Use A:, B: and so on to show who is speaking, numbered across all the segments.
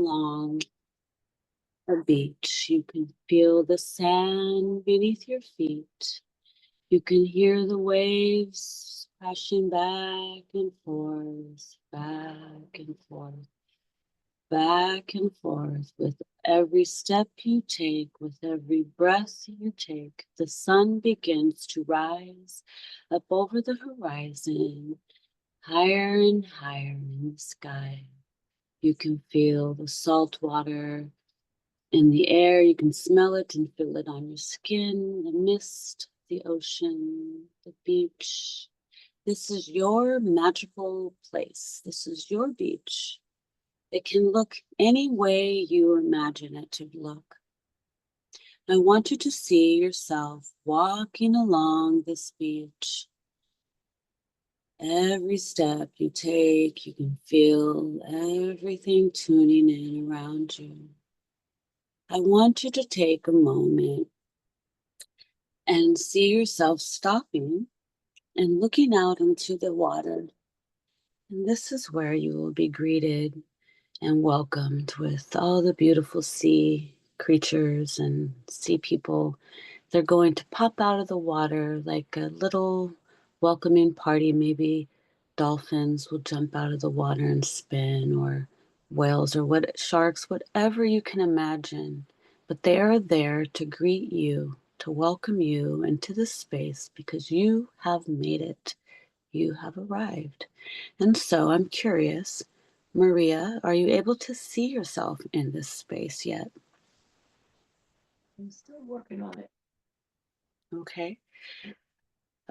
A: along a beach. You can feel the sand beneath your feet. You can hear the waves crashing back and forth, back and forth, back and forth. With every step you take, with every breath you take, the sun begins to rise up over the horizon, higher and higher in the sky. You can feel the salt water in the air. You can smell it and feel it on your skin, the mist, the ocean, the beach. This is your magical place. This is your beach. It can look any way you imagine it to look. I want you to see yourself walking along this beach. Every step you take, you can feel everything tuning in around you. I want you to take a moment and see yourself stopping and looking out into the water. And this is where you will be greeted and welcomed with all the beautiful sea creatures and sea people. They're going to pop out of the water like a little welcoming party. Maybe dolphins will jump out of the water and spin, or whales, or sharks, whatever you can imagine. But they are there to greet you, to welcome you into this space because you have made it. You have arrived. And so I'm curious, Maria, are you able to see yourself in this space yet?
B: I'm still working on it.
A: Okay.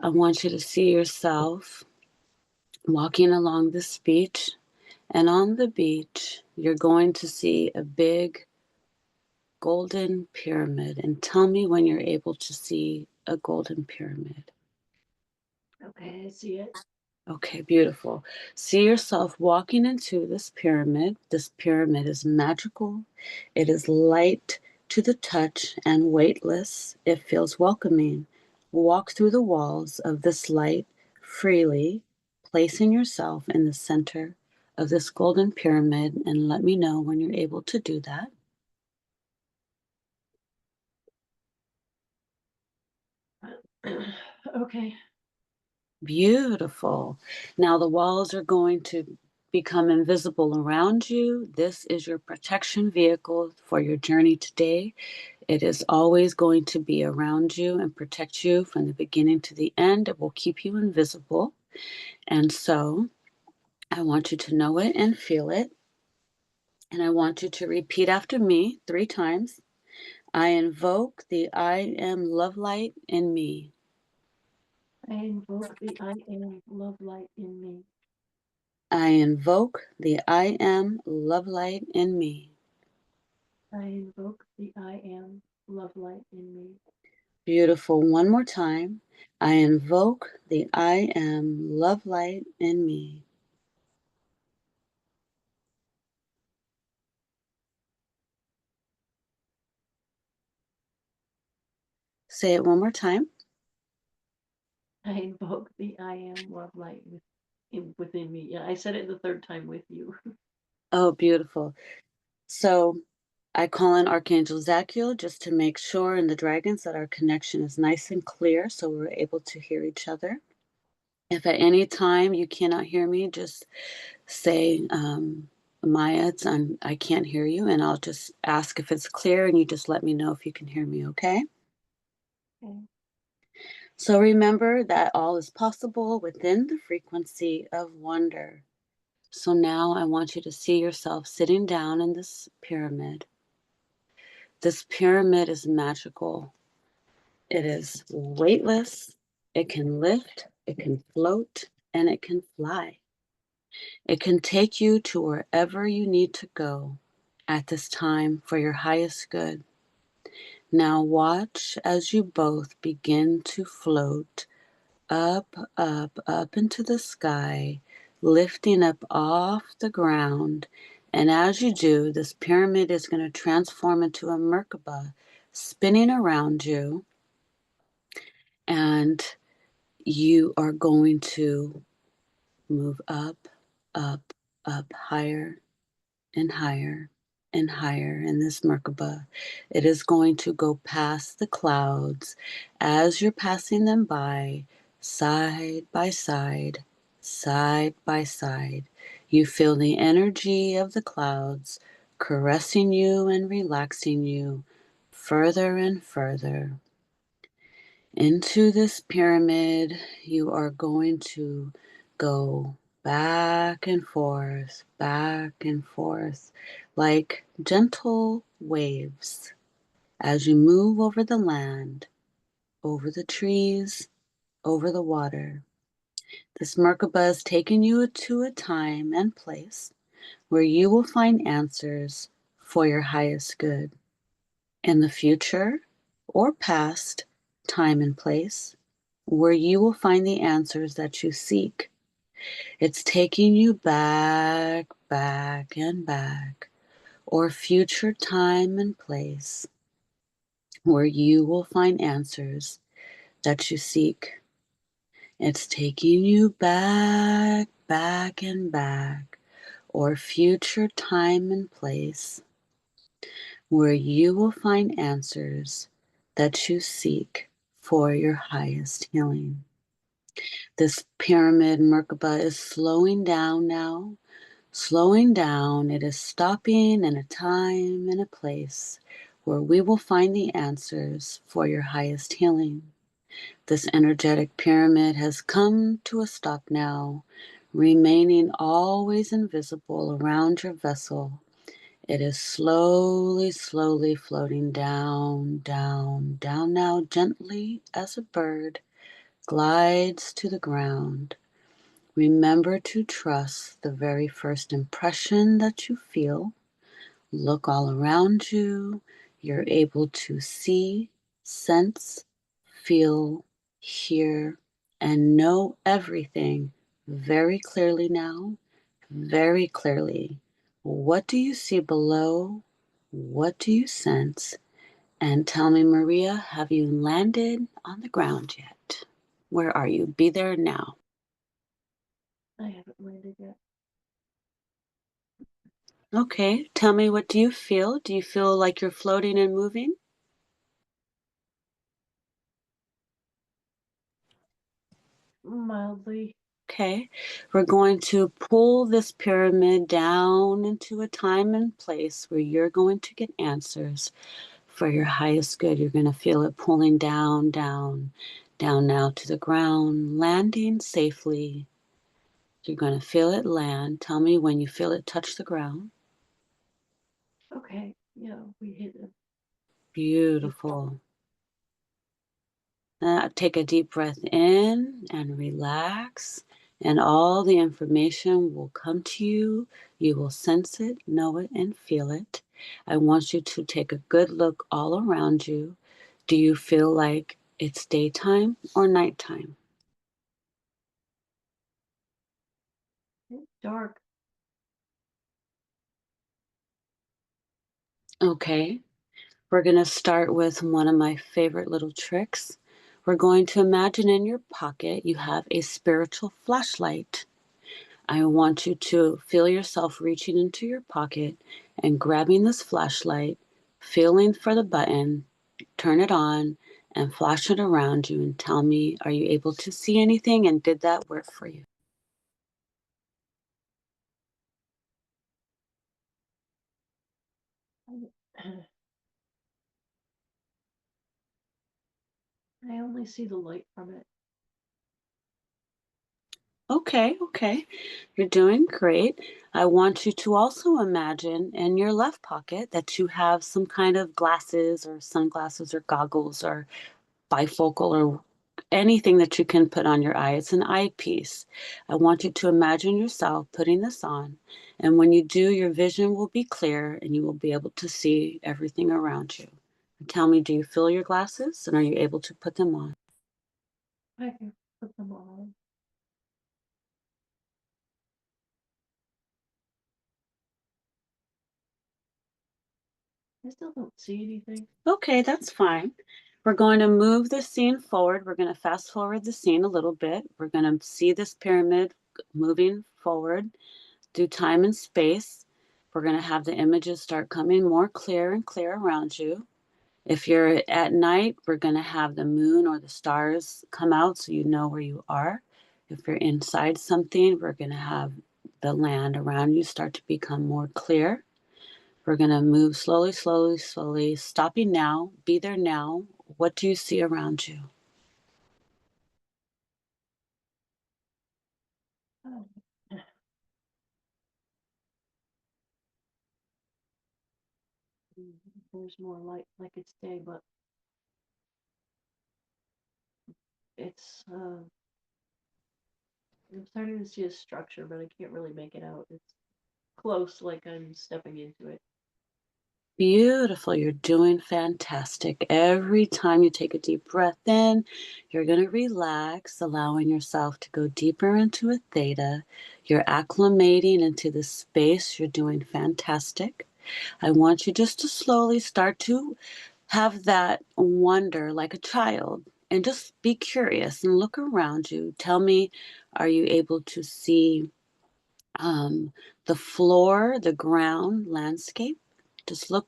A: I want you to see yourself walking along this beach. And on the beach, you're going to see a big golden pyramid. And tell me when you're able to see a golden pyramid.
B: Okay, I see it.
A: Okay, beautiful. See yourself walking into this pyramid. This pyramid is magical. It is light to the touch and weightless. It feels welcoming. Walk through the walls of this light freely, placing yourself in the center of this golden pyramid, and let me know when you're able to do that.
B: Okay.
A: Beautiful. Now the walls are going to become invisible around you. This is your protection vehicle for your journey today. It is always going to be around you and protect you from the beginning to the end. It will keep you invisible. And so I want you to know it and feel it. And I want you to repeat after me 3 times. I invoke the I am love light in me.
B: I invoke the I am love light in me.
A: I invoke the I am love light in me.
B: I invoke the I am love light in me.
A: Beautiful. One more time. I invoke the I am love light in me. Say it one more time.
B: I invoke the I am love light within me. Yeah, I said it the third time with you.
A: Oh, beautiful. So I call in Archangel Zachiel just to make sure, and the dragons, that our connection is nice and clear so we're able to hear each other. If at any time you cannot hear me, just say, Maya, I can't hear you, and I'll just ask if it's clear, and you just let me know if you can hear me, okay?
B: Okay.
A: So remember that all is possible within the frequency of wonder. So now I want you to see yourself sitting down in this pyramid. This pyramid is magical. It is weightless. It can lift, it can float, and it can fly. It can take you to wherever you need to go at this time for your highest good. Now watch as you both begin to float up, up, up into the sky, lifting up off the ground. And as you do, this pyramid is going to transform into a Merkaba, spinning around you. And you are going to move up, up, up, higher and higher and higher in this Merkaba. It is going to go past the clouds as you're passing them by, side by side, side by side. You feel the energy of the clouds caressing you and relaxing you further and further. Into this pyramid, you are going to go back and forth, like gentle waves as you move over the land, over the trees, over the water. This Merkaba is taking you to a time and place where you will find answers for your highest good. In the future or past time and place, where you will find the answers that you seek. It's taking you back, back, and back, or future time and place, where you will find answers that you seek. It's taking you back, back, and back, or future time and place, where you will find answers that you seek for your highest healing. This pyramid Merkaba is slowing down now. Slowing down, it is stopping in a time and a place where we will find the answers for your highest healing. This energetic pyramid has come to a stop now, remaining always invisible around your vessel. It is slowly, slowly floating down, down, down now, gently as a bird glides to the ground. Remember to trust the very first impression that you feel. Look all around you. You're able to see, sense, feel, hear, and know everything very clearly now, very clearly. What do you see below? What do you sense? And tell me, Maria, have you landed on the ground yet? Where are you? Be there now.
B: I haven't landed yet.
A: Okay, tell me, what do you feel? Do you feel like you're floating and moving?
B: Mildly.
A: Okay, we're going to pull this pyramid down into a time and place where you're going to get answers for your highest good. You're going to feel it pulling down, down, down now to the ground, landing safely. You're going to feel it land. Tell me when you feel it touch the ground.
B: Okay. Yeah, we hit it.
A: Beautiful. Take a deep breath in and relax, and all the information will come to you. You will sense it, know it, and feel it. I want you to take a good look all around you. Do you feel like it's daytime or nighttime?
B: It's dark.
A: Okay, we're going to start with one of my favorite little tricks. We're going to imagine in your pocket you have a spiritual flashlight. I want you to feel yourself reaching into your pocket and grabbing this flashlight, feeling for the button, turn it on, and flash it around you and tell me, are you able to see anything and did that work for you?
B: I only see the light from it.
A: Okay. You're doing great. I want you to also imagine in your left pocket that you have some kind of glasses or sunglasses or goggles or bifocal or anything that you can put on your eye. It's an eyepiece. I want you to imagine yourself putting this on. And when you do, your vision will be clear and you will be able to see everything around you. Tell me, do you feel your glasses and are you able to put them on?
B: I can put them on. I still don't see anything.
A: Okay, that's fine. We're going to move the scene forward. We're going to fast forward the scene a little bit. We're going to see this pyramid moving forward through time and space. We're going to have the images start coming more clear and clear around you. If you're at night, we're going to have the moon or the stars come out so you know where you are. If you're inside something, we're going to have the land around you start to become more clear. We're going to move slowly, slowly, slowly, stopping now. Be there now. What do you see around you?
B: Oh. There's more light like it's day, but it's I'm starting to see a structure, but I can't really make it out. It's close, like I'm stepping into it.
A: Beautiful. You're doing fantastic. Every time you take a deep breath in, you're going to relax, allowing yourself to go deeper into a theta. You're acclimating into the space. You're doing fantastic. I want you just to slowly start to have that wonder like a child and just be curious and look around you. Tell me, are you able to see um, the floor, the ground, landscape? Just look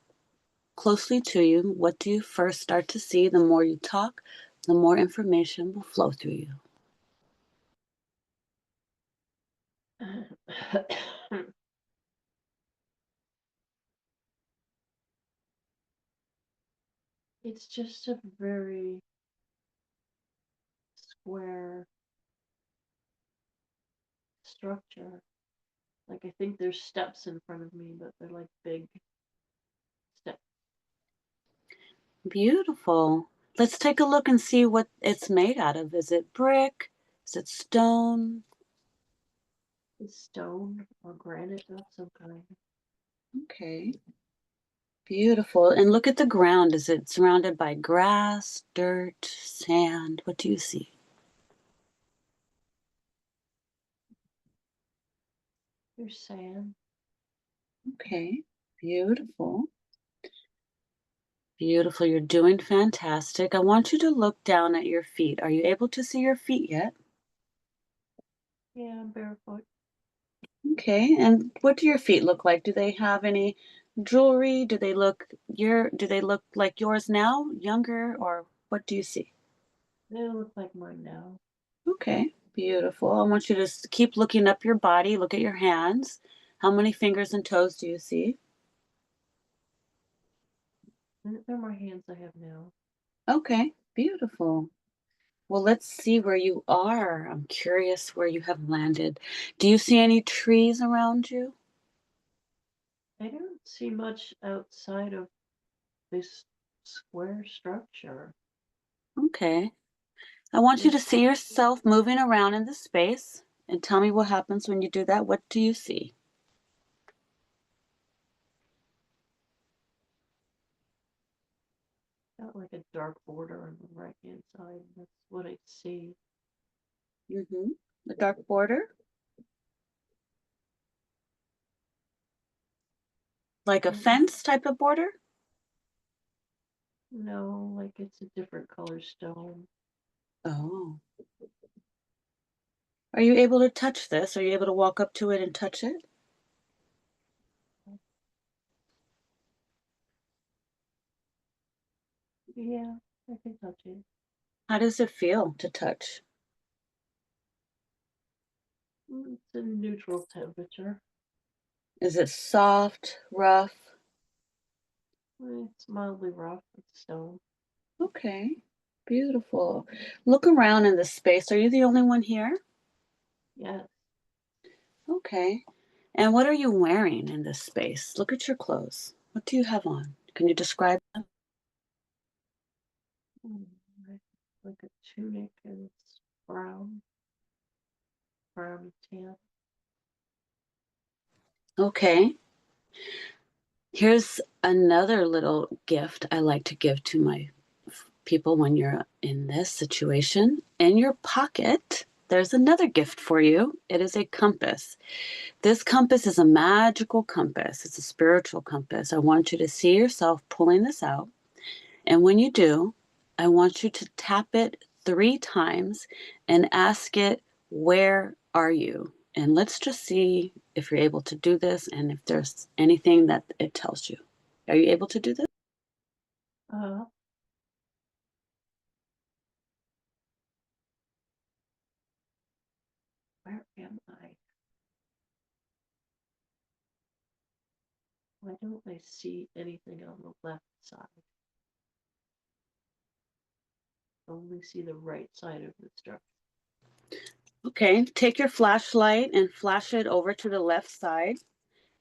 A: closely to you. What do you first start to see? The more you talk, the more information will flow through you.
B: It's just a very square structure. Like I think there's steps in front of me, but they're like big steps.
A: Beautiful. Let's take a look and see what it's made out of. Is it brick? Is it stone?
B: It's stone or granite of some kind.
A: Okay. Beautiful. And look at the ground. Is it surrounded by grass, dirt, sand? What do you see?
B: There's sand.
A: Okay. Beautiful. Beautiful. You're doing fantastic. I want you to look down at your feet. Are you able to see your feet yet?
B: Yeah, I'm barefoot.
A: Okay. And what do your feet look like? Do they have any jewelry? Do they look like yours now, younger, or what do you see?
B: They look like mine now.
A: Okay. Beautiful. I want you to keep looking up your body. Look at your hands. How many fingers and toes do you see?
B: They're my hands I have now.
A: Okay. Beautiful. Well, let's see where you are. I'm curious where you have landed. Do you see any trees around you?
B: I don't see much outside of this square structure.
A: Okay. I want you to
B: There's
A: see yourself moving around in the space and tell me what happens when you do that. What do you see?
B: got like a dark border on the right hand side. That's what I see.
A: Mm-hmm. The dark border? Like a
B: Mhm.
A: fence type of border?
B: No, like it's a different color stone.
A: Oh. Are you able to touch this? Are you able to walk up to it and touch it?
B: Yeah, I can touch it.
A: How does it feel to touch?
B: It's a neutral temperature.
A: Is it soft, rough?
B: It's mildly rough. It's stone.
A: Okay. Beautiful. Look around in the space. Are you the only one here?
B: Yes.
A: Okay. And what are you wearing in this space? Look at your clothes. What do you have on? Can you describe them?
B: Mm, like a tunic and it's brown, brown tan.
A: Okay. Here's another little gift I like to give to my people when you're in this situation. In your pocket, there's another gift for you. It is a compass. This compass is a magical compass. It's a spiritual compass. I want you to see yourself pulling this out. And when you do, I want you to tap it 3 times and ask it, where are you? And let's just see if you're able to do this and if there's anything that it tells you. Are you able to do this?
B: Uh, where am I? Why don't I see anything on the left side? I only see the right side of the structure.
A: Okay, take your flashlight and flash it over to the left side,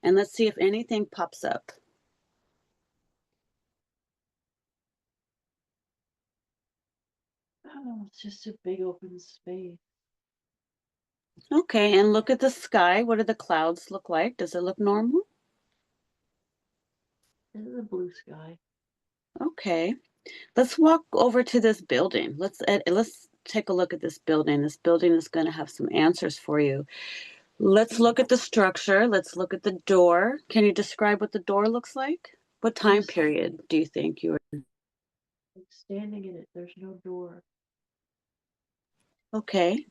A: and let's see if anything pops up.
B: Oh, it's just a big open space.
A: Okay, and look at the sky. What do the clouds look like? Does it look normal?
B: This is a blue sky.
A: Okay, let's walk over to this building. Let's take a look at this building. This building is going to have some answers for you. Let's look at the structure. Let's look at the door. Can you describe what the door looks like? What time
B: Just
A: period do you think you were?
B: like standing in it. There's no door.
A: Okay,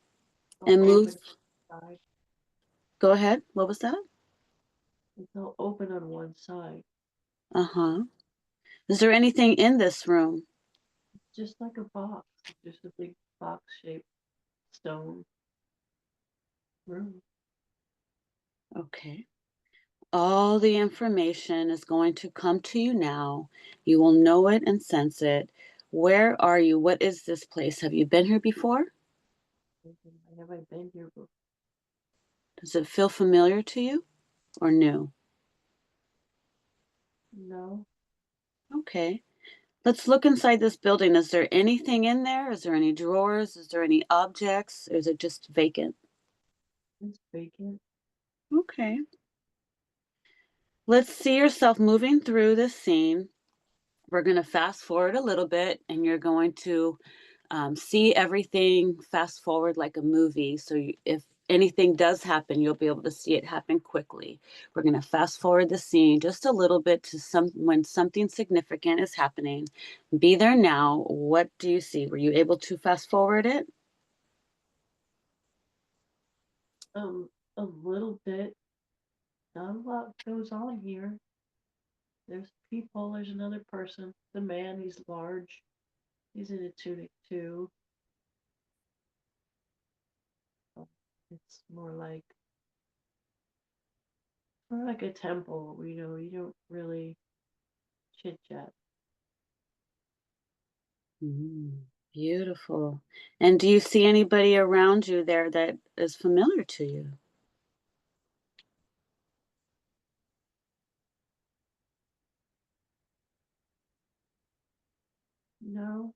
B: It's all
A: and move.
B: open side.
A: Go ahead. What was that?
B: It's all open on one side.
A: Uh-huh. Is there anything in this room?
B: It's just like a box. Just a big box shaped stone room.
A: Okay. All the information is going to come to you now. You will know it and sense it. Where are you? What is this place? Have you been here before?
B: Have I been here before?
A: Does it feel familiar to you or new?
B: No.
A: Okay. Let's look inside this building. Is there anything in there? Is there any drawers? Is there any objects? Or is it just vacant?
B: It's vacant.
A: Okay. Let's see yourself moving through this scene. We're going to fast forward a little bit and you're going to see everything fast forward like a movie. So if anything does happen, you'll be able to see it happen quickly. We're going to fast forward the scene just a little bit to when something significant is happening. Be there now. What do you see? Were you able to fast forward it?
B: A little bit. Not a lot goes on here. There's people. There's another person. The man. He's large. He's in a tunic too. It's more like a temple. You don't really chit chat.
A: Beautiful. And do you see anybody around you there that is familiar to you?
B: No.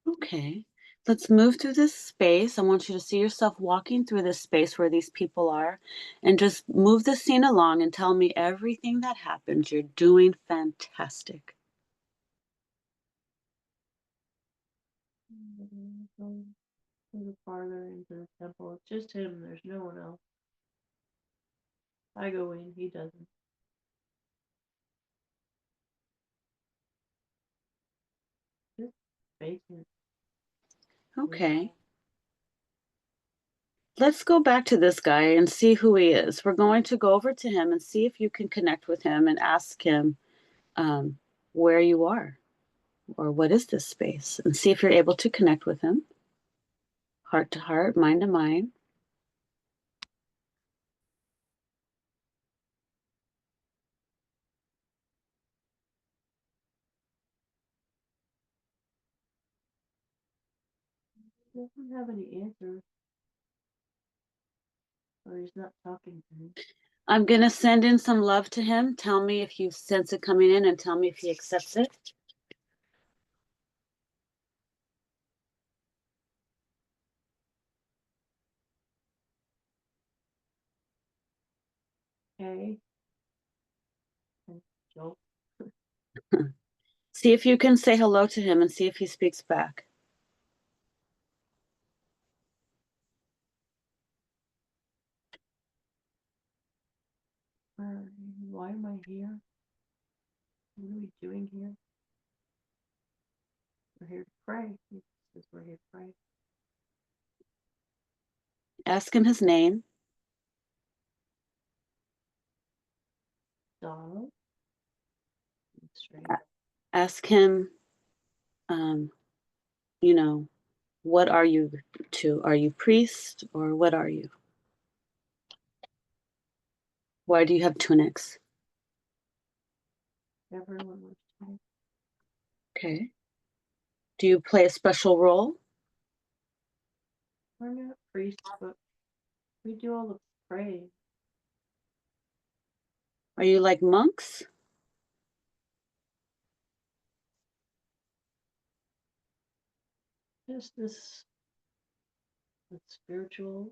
A: Okay. Let's move through this space. I want you to see yourself walking through this space where these people are and just move the scene along and tell me everything that happens. You're doing fantastic.
B: Go a little farther into the temple. It's just him. There's no one else. I go in. He doesn't. Just vacant.
A: Okay. Let's go back to this guy and see who he is. We're going to go over to him and see if you can connect with him and ask him um, where you are or what is this space and see if you're able to connect with him heart to heart, mind to mind.
B: He doesn't have any answers. Or he's not talking to me.
A: I'm going to send in some love to him. Tell me if you sense it coming in and tell me if he accepts it.
B: Hey. And Joe.
A: See if you can say hello to him and see if he speaks back.
B: Why am I here? What are we doing here? We're here to pray. He says we're here to pray.
A: Ask him his name.
B: Dog. Straight.
A: Ask him, you know, what are you to? Are you priest or what are you? Why do you have tunics?
B: Everyone was tired.
A: Okay. Do you play a special role?
B: We're not priests, but we do all the praying.
A: Are you like monks?
B: Just this the spiritual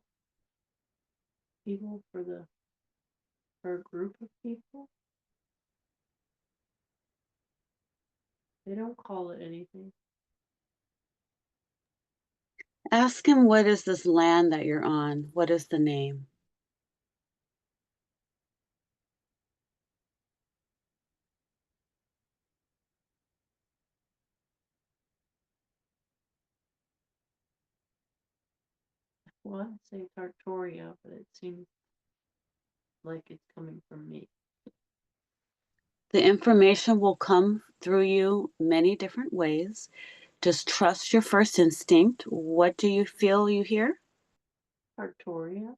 B: people for a group of people. They don't call it anything.
A: Ask him, what is this land that you're on? What is the name?
B: I want to say Tartoria, but it seems like it's coming from me.
A: The information will come through you many different ways. Just trust your first instinct. What do you feel you hear?
B: Tartoria?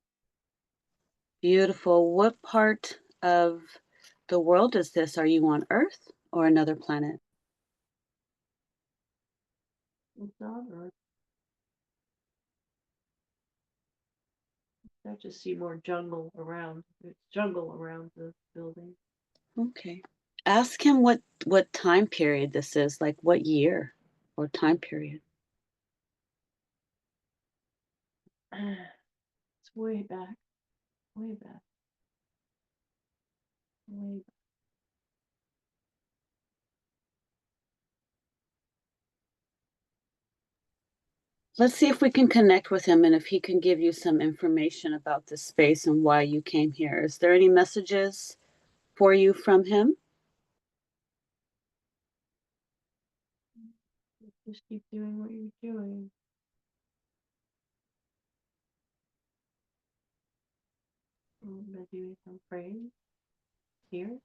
A: Beautiful. What part of the world is this? Are you on Earth or another planet?
B: It's on Earth. I just see more jungle around. There's jungle around the building.
A: Okay. Ask him what time period this is, like what year or time period.
B: It's way back, way back, way back.
A: Let's see if we can connect with him and if he can give you some information about this space and why you came here. Is there any messages for you from him?
B: Just keep doing what you're doing. Maybe some praying here.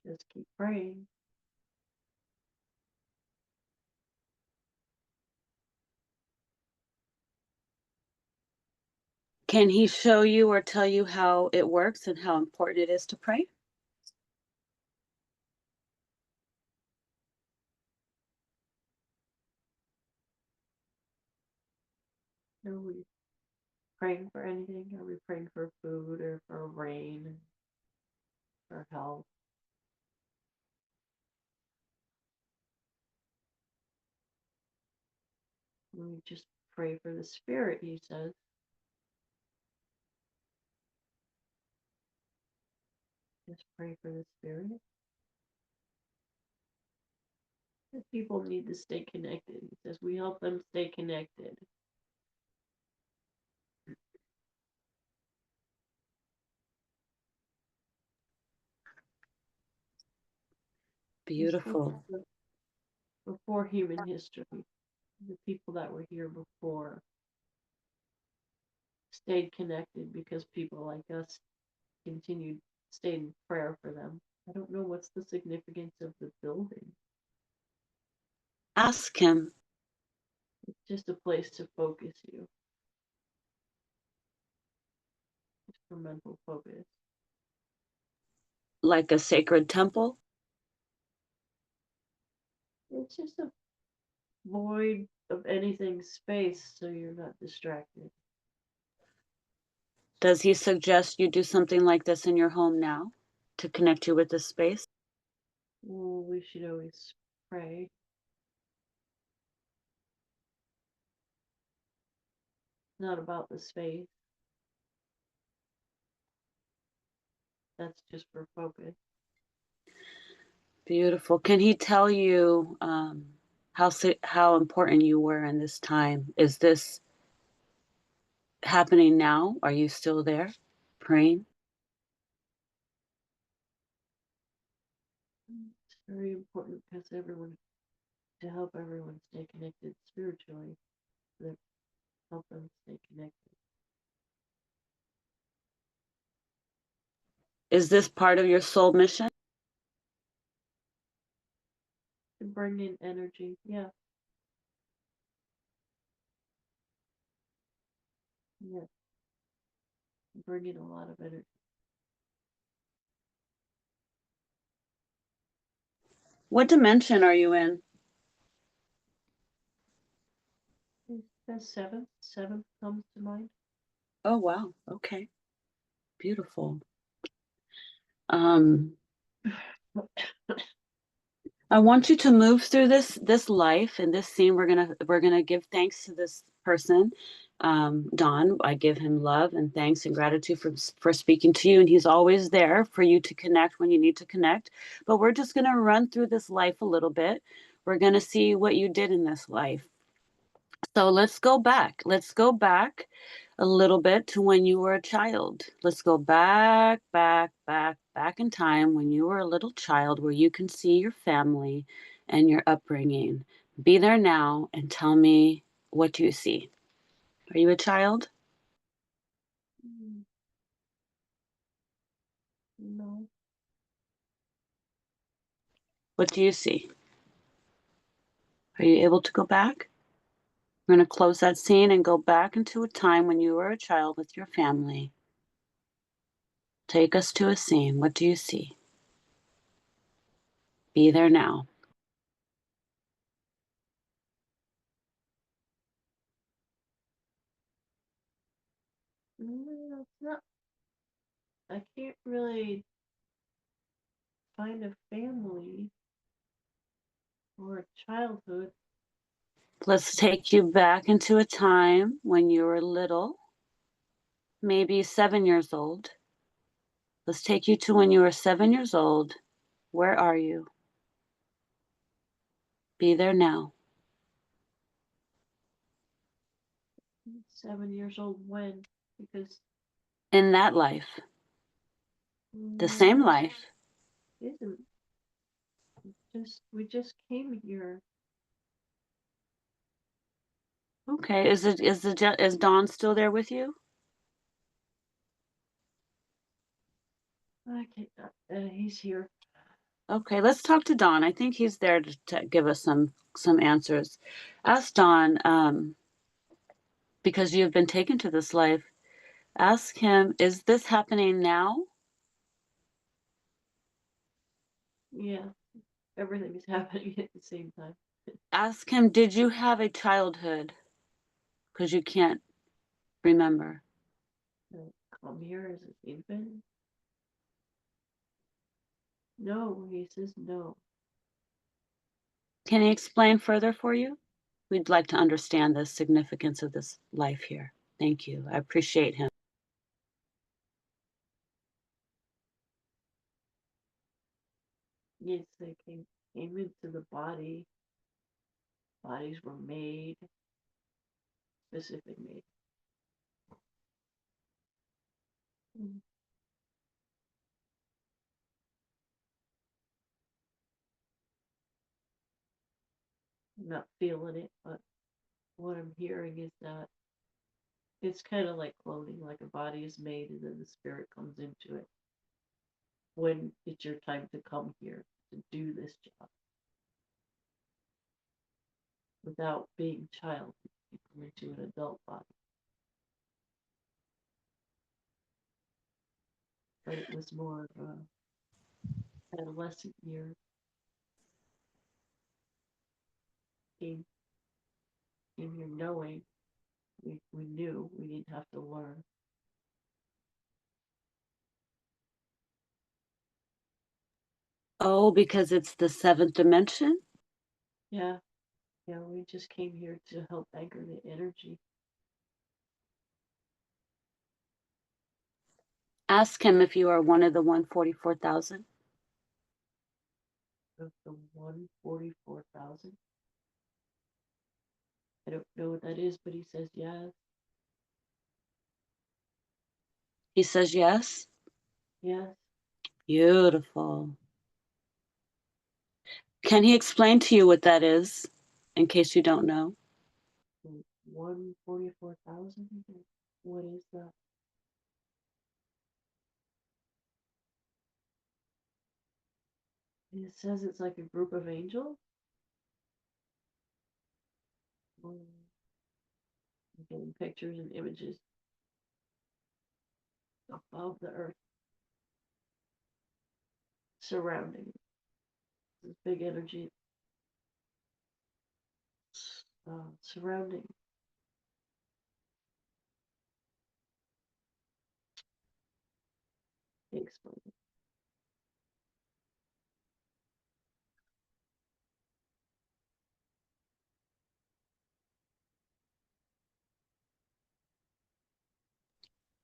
B: Just keep praying.
A: Can he show you or tell you how it works and how important it is to pray?
B: Are we praying for anything? Are we praying for food or for rain, for health? We just pray for the spirit, he says. Just pray for the spirit. The people need to stay connected. He says we help them stay connected. Just think
A: Beautiful.
B: before human history, the people that were here before stayed connected because people like us continued stayed in prayer for them. I don't know what's the significance of the building.
A: Ask him.
B: It's just a place to focus you. Just for mental focus.
A: Like a sacred temple?
B: It's just a void of anything space so you're not distracted.
A: Does he suggest you do something like this in your home now to connect you with this space?
B: Well, we should always pray. Not about the space. That's just for focus.
A: Beautiful. Can he tell you how important you were in this time? Is this happening now? Are you still there praying?
B: It's very important because to help everyone stay connected spiritually, to help them stay connected.
A: Is this part of your soul mission?
B: To bring in energy. Yeah. Yeah. Bring in a lot of energy.
A: What dimension are you in?
B: The seventh. Seventh comes to mind.
A: Oh, wow. Okay. Beautiful. Um, I want you to move through this life and this scene. We're gonna give thanks to this person, Don. I give him love and thanks and gratitude for speaking to you, and he's always there for you to connect when you need to connect. But we're just gonna run through this life a little bit. We're gonna see what you did in this life. So let's go back. Let's go back a little bit to when you were a child. Let's go back, back, back, back in time when you were a little child where you can see your family and your upbringing. Be there now and tell me, what you see. Are you a child?
B: No.
A: What do you see? Are you able to go back? We're going to close that scene and go back into a time when you were a child with your family. Take us to a scene. What do you see? Be there now.
B: No, it's not. I can't really find a family or a childhood.
A: Let's take you back into a time when you were little, maybe 7 years old. Let's take you to when you were 7 years old. Where are you? Be there now.
B: 7 years old when? Because
A: In that life, the same
B: no,
A: life.
B: it isn't. Just we just came here.
A: Okay, is Dawn still there with you?
B: I can't. He's here.
A: Okay, let's talk to Don. I think he's there to give us some answers. Ask Don, because you have been taken to this life. Ask him, is this happening now?
B: Yeah, everything is happening at the same time.
A: Ask him, did you have a childhood? Because you can't remember.
B: Come here as an infant? No, he says no.
A: Can he explain further for you? We'd like to understand the significance of this life here. Thank you. I appreciate him.
B: Yes, they came into the body. Bodies were made, specific made. Mm. I'm not feeling it, but what I'm hearing is that it's kind of like cloning, like a body is made and then the spirit comes into it when it's your time to come here to do this job without being child. You come into an adult body. But it was more of a adolescent year. Came in here knowing we knew we didn't have to learn.
A: Oh, because it's the seventh dimension?
B: Yeah, yeah, we just came here to help anchor the energy
A: Ask him if you are one of the 144,000.
B: of the 144,000. I don't know what that is, but he says yes,
A: He says yes.
B: yes.
A: Beautiful. Can he explain to you what that is, in case you don't know?
B: 144,000? What is that? It says it's like a group of angels. I'm getting pictures and images above the earth, surrounding it. This big energy surrounding. Explain.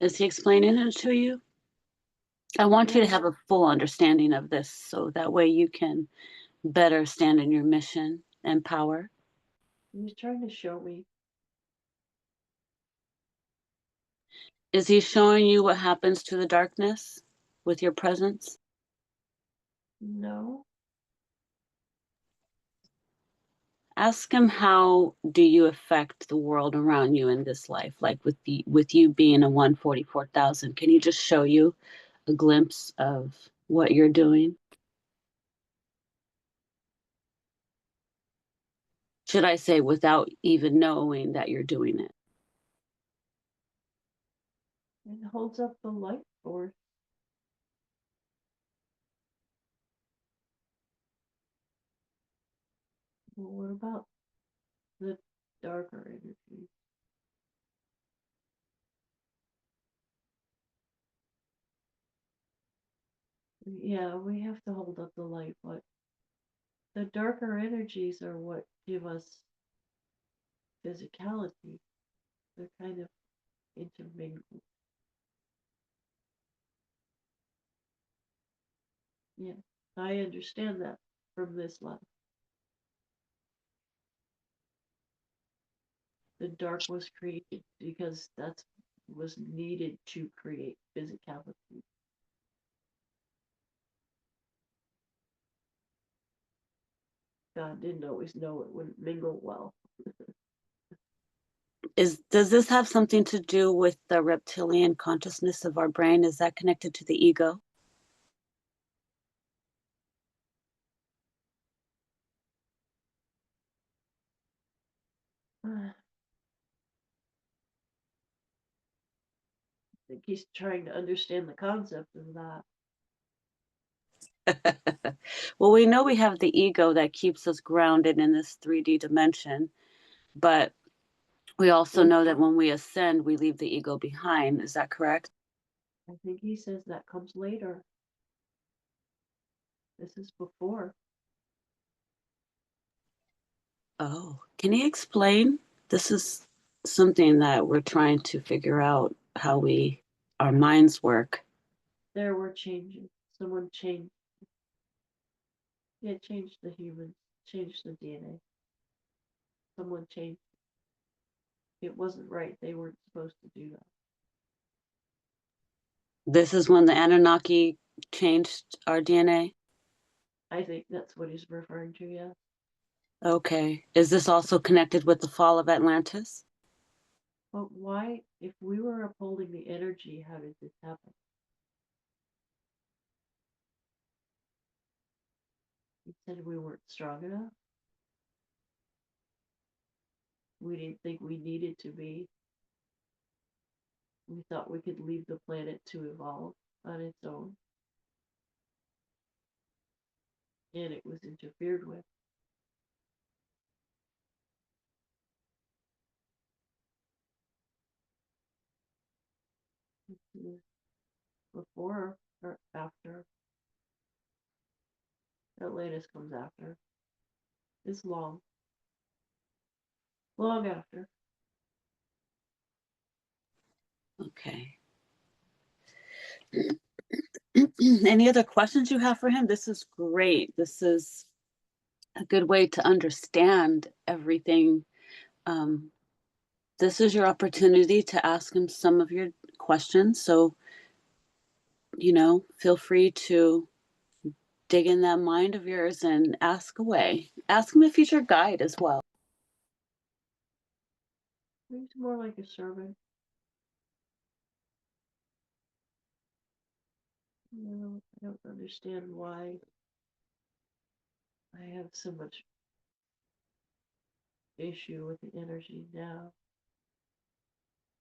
A: Is he explaining it to you? I want you to
B: Yeah,
A: have a full understanding of this so that way you can better stand in your mission and power.
B: he's trying to show me.
A: Is he showing you what happens to the darkness with your presence?
B: No,
A: Ask him, how do you affect the world around you in this life? Like with you being a 144,000, can he just show you a glimpse of what you're doing? Should I say without even knowing that you're doing it?
B: it holds up the light force. Well, what about the darker energy? Yeah, we have to hold up the light, but the darker energies are what give us physicality. They're kind of intermingled. Yeah, I understand that from this life. The dark was created because that's was needed to create physicality. God didn't always know it wouldn't mingle well.
A: Does this have something to do with the reptilian consciousness of our brain? Is that connected to the ego?
B: I think he's trying to understand the concept of that.
A: Well, we know we have the ego that keeps us grounded in this 3D dimension, but we also know that when we ascend, we leave the ego behind. Is that correct?
B: I think he says that comes later. This is before.
A: Oh, can you explain? This is something that we're trying to figure out how our minds work.
B: There were changes. Someone changed. Yeah, changed the humans, changed the DNA. Someone changed. It wasn't right. They weren't supposed to do that.
A: This is when the Anunnaki changed our DNA.
B: I think that's what he's referring to, yeah.
A: Okay. Is this also connected with the fall of Atlantis?
B: But why, if we were upholding the energy, how did this happen? He said we weren't strong enough. We didn't think we needed to be. We thought we could leave the planet to evolve on its own. And it was interfered with. Before or after. Atlantis comes after. It's long. Long after.
A: Okay. Any other questions you have for him? This is great. This is a good way to understand everything. Um, this is your opportunity to ask him some of your questions. So, feel free to dig in that mind of yours and ask away. Ask him if he's your guide as well.
B: He's more like a servant. I don't understand why I have so much issue with the energy now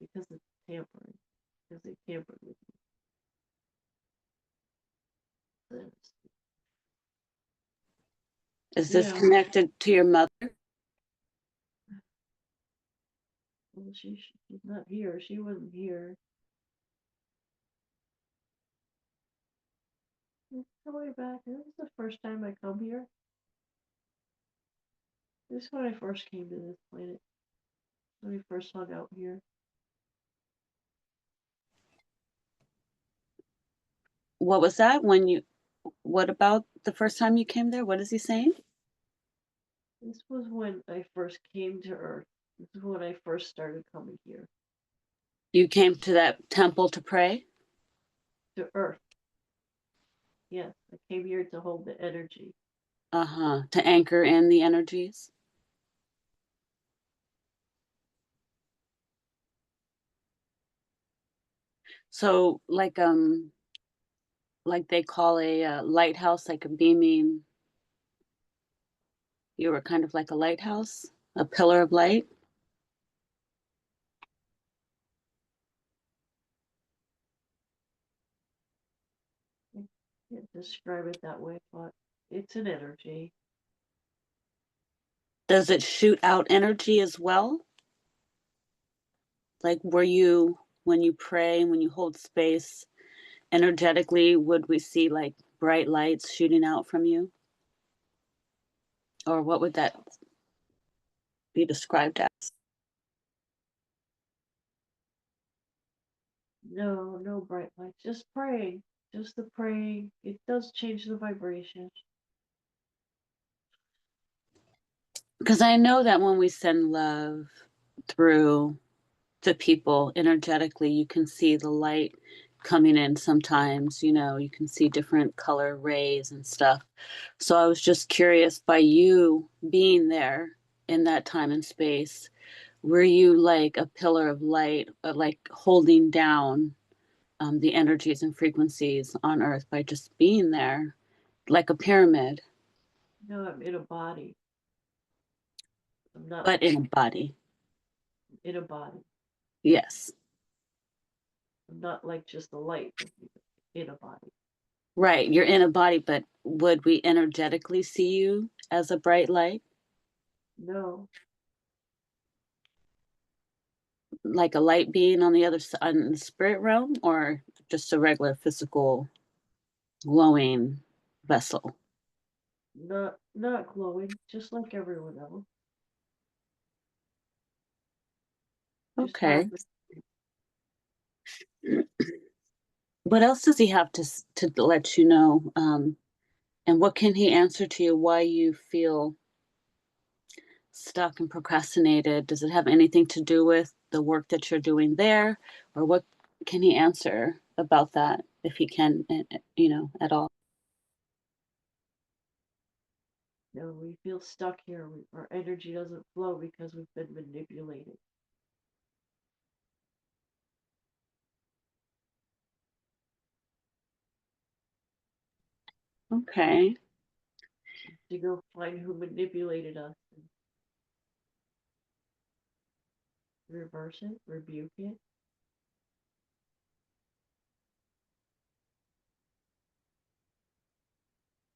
B: because of tampering, because they tampered with me.
A: Is this
B: Yeah,
A: connected to your mother?
B: well, she's not here. She wasn't here. It's the way back. This is the first time I come here. This is when I first came to this planet. When we first hung out here.
A: What was that when you, what about the first time you came there? What is he saying?
B: This was when I first came to Earth. This is when I first started coming here.
A: You came to that temple to pray?
B: To Earth. Yes, I came here to hold the energy.
A: Uh-huh. To anchor in the energies? So like they call a lighthouse, like a beaming, you were kind of like a lighthouse, a pillar of light.
B: I can't describe it that way, but it's an energy.
A: Does it shoot out energy as well? Like were you, when you pray, when you hold space, energetically, would we see like bright lights shooting out from you? Or what would that be described as?
B: No, no bright lights. Just praying. Just the praying. It does change the vibration.
A: Because I know that when we send love through to people energetically, you can see the light coming in sometimes, you know, you can see different color rays and stuff. So I was just curious, by you being there in that time and space, were you like a pillar of light, like holding down the energies and frequencies on Earth by just being there, like a pyramid,
B: No, I'm in a body. I'm not
A: but in a body?
B: in a body.
A: Yes.
B: I'm not like just a light. I'm in a body.
A: Right. You're in a body, but would we energetically see you as a bright light,
B: No,
A: like a light being on the other side in the spirit realm, or just a regular physical glowing vessel?
B: not glowing, just like everyone else. Just
A: Okay.
B: happy.
A: What else does he have to let you know? And what can he answer to you why you feel stuck and procrastinated? Does it have anything to do with the work that you're doing there, or what can he answer about that, if he can, you know, at all?
B: No, we feel stuck here. Our energy doesn't flow because we've been manipulated.
A: Okay.
B: To go find who manipulated us and reverse it, rebuke it.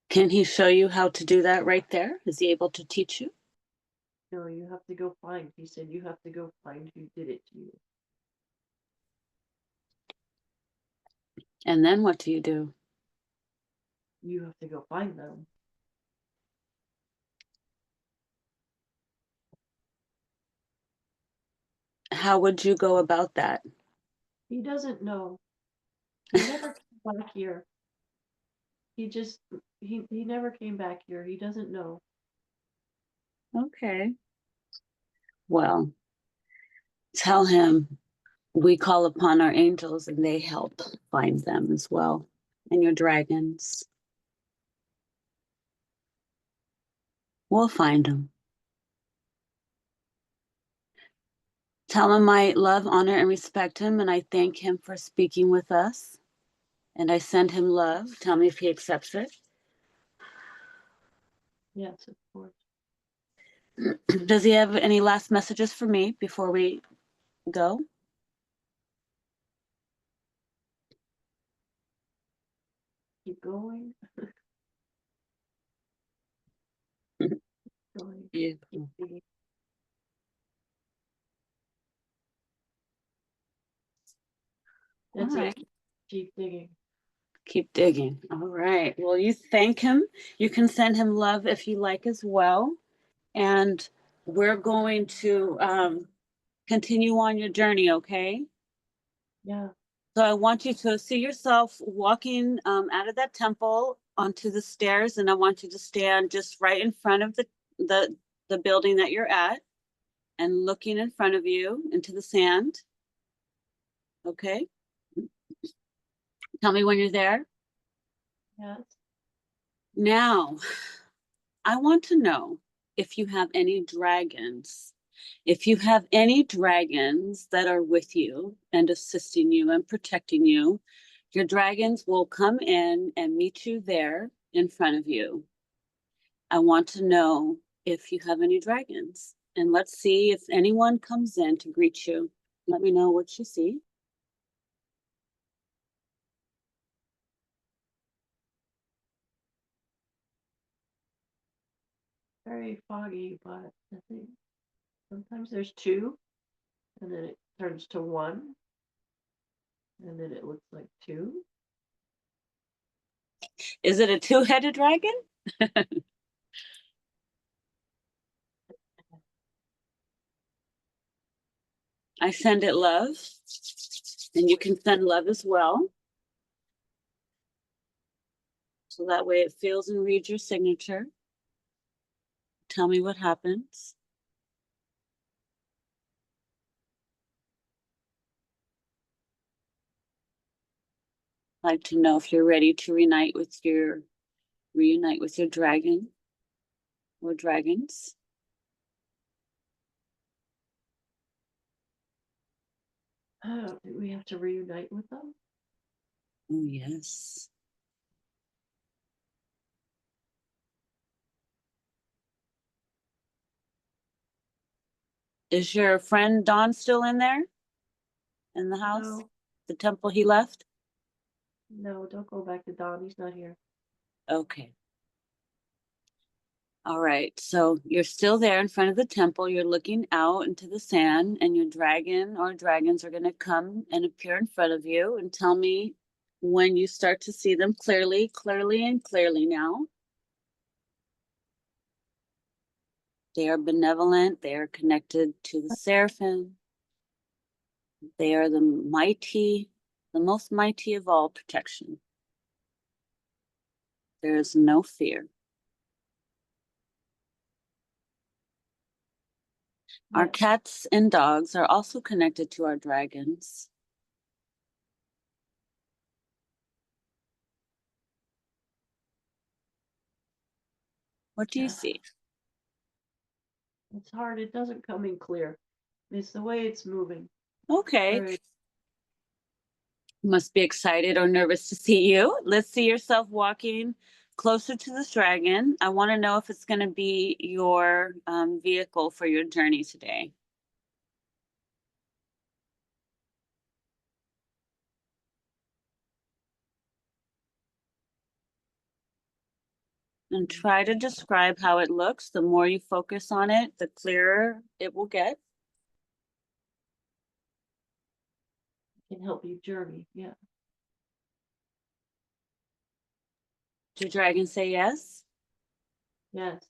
A: Can he show you how to do that right there? Is he able to teach you?
B: No, you have to go find. He said you have to go find who did it to you.
A: And then what do you do?
B: You have to go find them.
A: How would you go about that?
B: He doesn't know. He never came back here. He just he never came back here. He doesn't know.
A: Okay. Well, tell him we call upon our angels and they help find them as well. And your dragons. We'll find them. Tell him I love, honor, and respect him, and I thank him for speaking with us. And I send him love. Tell me if he accepts it.
B: Yes, of course.
A: Does he have any last messages for me before we go?
B: Keep going. Going.
A: Yeah.
B: Keep digging.
A: All
B: That's
A: right.
B: it. Keep digging.
A: Keep digging. All right. Well, you thank him. You can send him love if you like as well. And we're going to continue on your journey, okay?
B: Yeah.
A: So I want you to see yourself walking out of that temple onto the stairs, and I want you to stand just right in front of the the building that you're at and looking in front of you into the sand. Okay? Tell me when you're there.
B: Yes.
A: Now, I want to know if you have any dragons. If you have any dragons that are with you and assisting you and protecting you, your dragons will come in and meet you there in front of you. I want to know if you have any dragons. And let's see if anyone comes in to greet you. Let me know what you see.
B: Very foggy, but I think sometimes there's two, and then it turns to one, and then it looks like two.
A: Is it a two-headed dragon? I send it love, and you can send love as well. So that way it feels and reads your signature. Tell me what happens. I'd like to know if you're ready to reunite with your dragon or dragons.
B: Oh, do we have to reunite with them?
A: Oh yes. Is your friend Don still in there in the house?
B: No,
A: The temple he left?
B: no, don't go back to Don. He's not here.
A: Okay. All right. So you're still there in front of the temple. You're looking out into the sand, and your dragon or dragons are going to come and appear in front of you and tell me when you start to see them clearly, clearly, and clearly now. They are benevolent. They are connected to the seraphim. They are the mighty, the most mighty of all protection. There is no fear. Our
B: Yes.
A: cats and dogs are also connected to our dragons. What do you see?
B: It's hard. It doesn't come in clear. It's the way it's moving.
A: Okay.
B: Very.
A: Must be excited or nervous to see you. Let's see yourself walking closer to this dragon. I want to know if it's going to be your vehicle for your journey today. And try to describe how it looks. The more you focus on it, the clearer it will get.
B: Can help you journey. Yeah.
A: Did your dragon say yes?
B: Yes.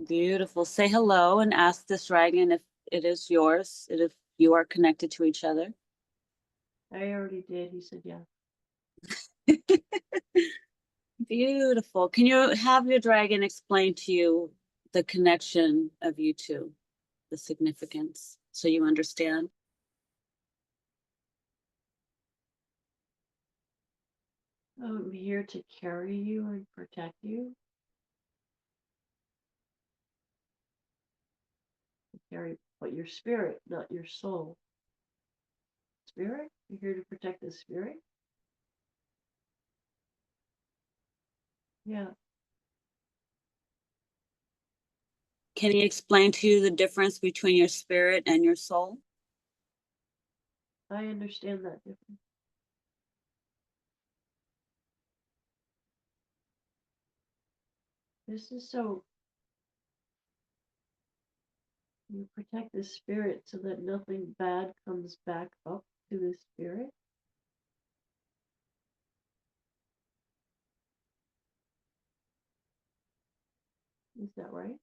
A: Beautiful. Say hello and ask this dragon if it is yours, if you are connected to each other.
B: I already did. He said yeah.
A: Beautiful. Can you have your dragon explain to you the connection of you two, the significance, so you understand?
B: I'm here to carry you and protect you. Carry, but your spirit, not your soul. Spirit? You're here to protect the spirit? Yeah.
A: Can he explain to you the difference between your spirit and your soul?
B: I understand that difference. This is so you protect the spirit so that nothing bad comes back up to the spirit. Is that right?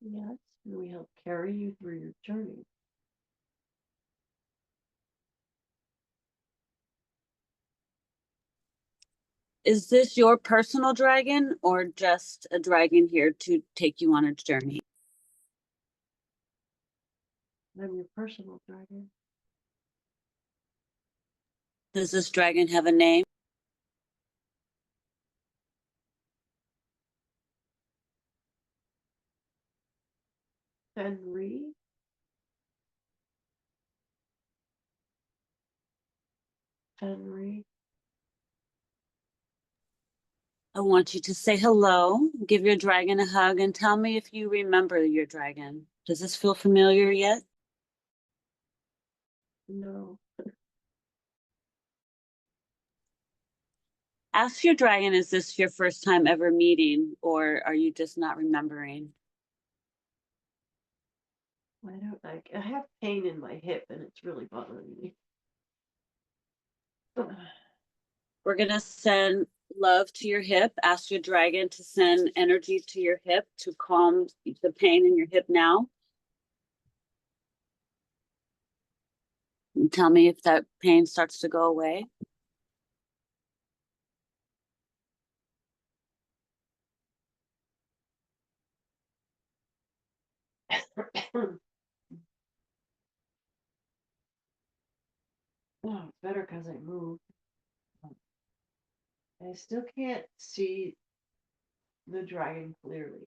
B: Yes. And we help carry you through your journey.
A: Is this your personal dragon or just a dragon here to take you on a journey?
B: I'm your personal dragon.
A: Does this dragon have a name?
B: Henry. Henry.
A: I want you to say hello, give your dragon a hug, and tell me if you remember your dragon. Does this feel familiar yet?
B: No.
A: Ask your dragon, is this your first time ever meeting, or are you just not remembering?
B: I don't like. I have pain in my hip and it's really bothering me.
A: We're going to send love to your hip. Ask your dragon to send energy to your hip to calm the pain in your hip now. And tell me if that pain starts to go away.
B: Oh, it's better because I moved. I still can't see the dragon clearly.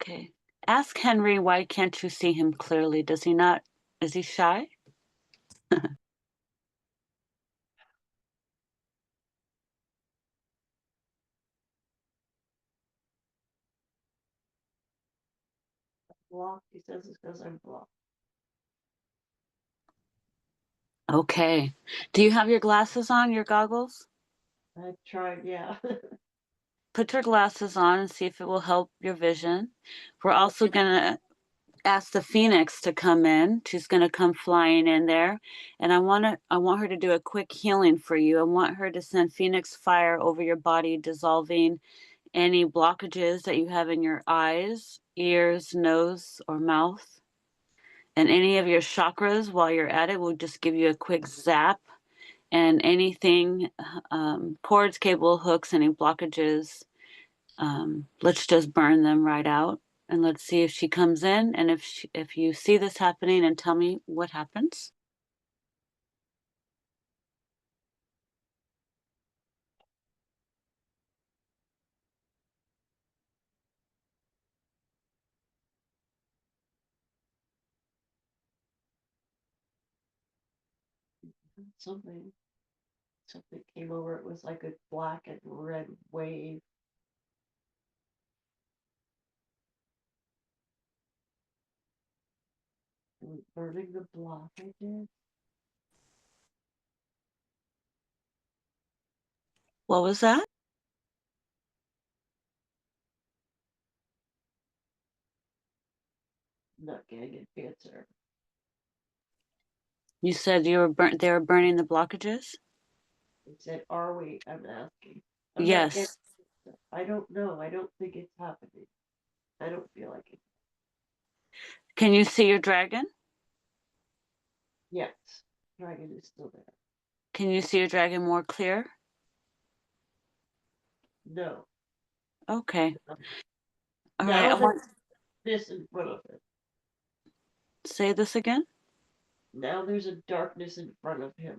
A: Okay. Ask Henry, why can't you see him clearly? Does he not? Is he shy?
B: Blocked. He says it's because I'm blocked.
A: Okay. Do you have your glasses on, your goggles?
B: I tried, yeah.
A: Put your glasses on and see if it will help your vision. We're also going to ask the phoenix to come in. She's going to come flying in there, and I want her to do a quick healing for you. I want her to send phoenix fire over your body, dissolving any blockages that you have in your eyes, ears, nose, or mouth, and any of your chakras. While you're at it, we'll just give you a quick zap, and anything, cords, cable, hooks, any blockages, let's just burn them right out. And let's see if she comes in, and if you see this happening, and tell me what happens.
B: Something came over. It was like a black and red wave. It was burning the block I did.
A: What was that?
B: Not getting an answer.
A: You said they were burning the blockages?
B: He said, "Are we?" I'm asking. I'm not getting.
A: Yes.
B: I don't know. I don't think it's happening. I don't feel like it.
A: Can you see your dragon?
B: Yes, dragon is still there.
A: Can you see your dragon more clear?
B: No.
A: Okay. All right.
B: Now
A: I
B: there's
A: want
B: this in front of him.
A: say this again.
B: Now there's a darkness in front of him.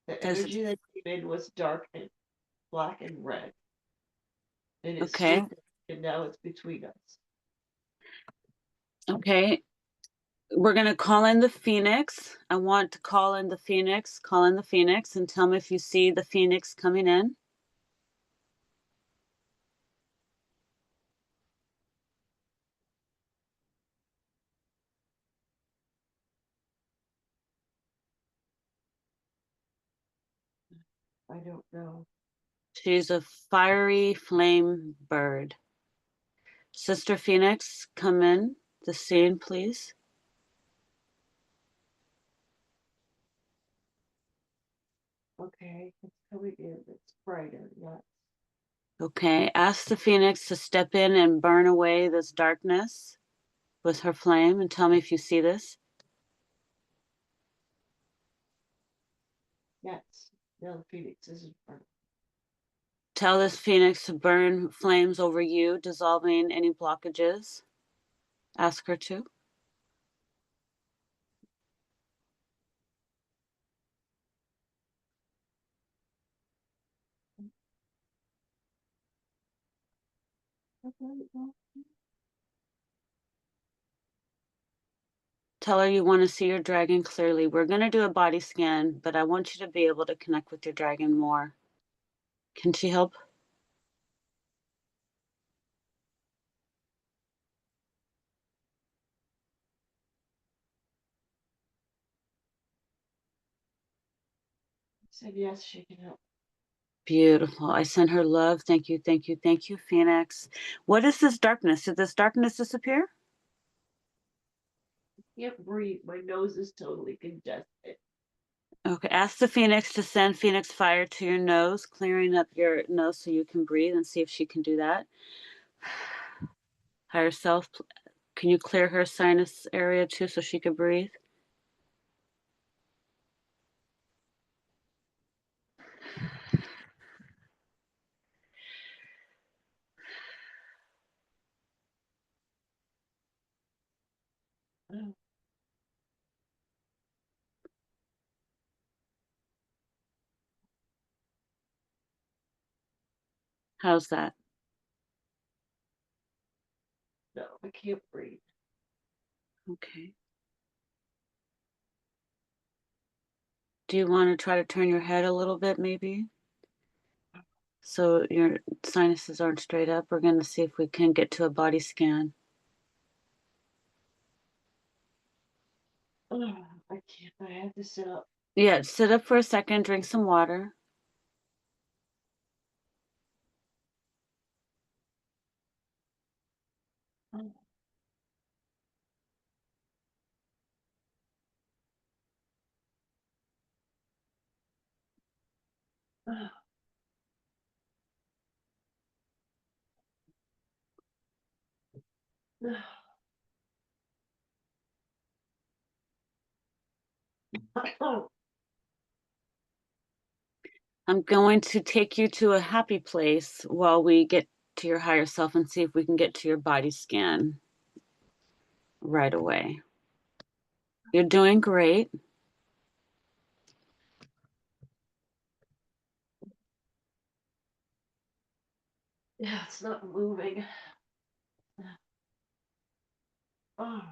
B: The
A: There's
B: energy that came in was dark and black and red. And it's
A: okay.
B: still there, and now it's between us.
A: Okay. We're going to call in the Phoenix. I want to call in the Phoenix, and tell me if you see the Phoenix coming in.
B: I don't know.
A: She's a fiery flame bird. Sister Phoenix, come in the scene, please.
B: Okay, it's coming in. It's brighter, yes.
A: Okay, ask the Phoenix to step in and burn away this darkness with her flame and tell me if you see this.
B: Yes. Now the Phoenix isn't burning.
A: Tell this Phoenix to burn flames over you, dissolving any blockages. Ask her to.
B: Okay, well,
A: Tell her you want to see your dragon clearly. We're going to do a body scan, but I want you to be able to connect with your dragon more. Can she help?
B: said yes, she can help.
A: Beautiful. I send her love. Thank you, thank you, thank you, Phoenix. What is this darkness? Did this darkness disappear?
B: I can't breathe. My nose is totally congested.
A: Okay, ask the Phoenix to send Phoenix fire to your nose, clearing up your nose so you can breathe, and see if she can do that. Higher self, can you clear her sinus area too so she can breathe?
B: Oh,
A: How's that?
B: no, I can't breathe.
A: Okay. Do you want to try to turn your head a little bit, maybe? So your sinuses aren't straight up. We're going to see if we can get to a body scan.
B: Oh, I can't. I have to sit up.
A: Yeah, sit up for a second, drink some water.
B: Oh. Oh. Oh.
A: I'm going to take you to a happy place while we get to your higher self and see if we can get to your body scan right away. You're doing great.
B: Yeah, it's not moving. Oh.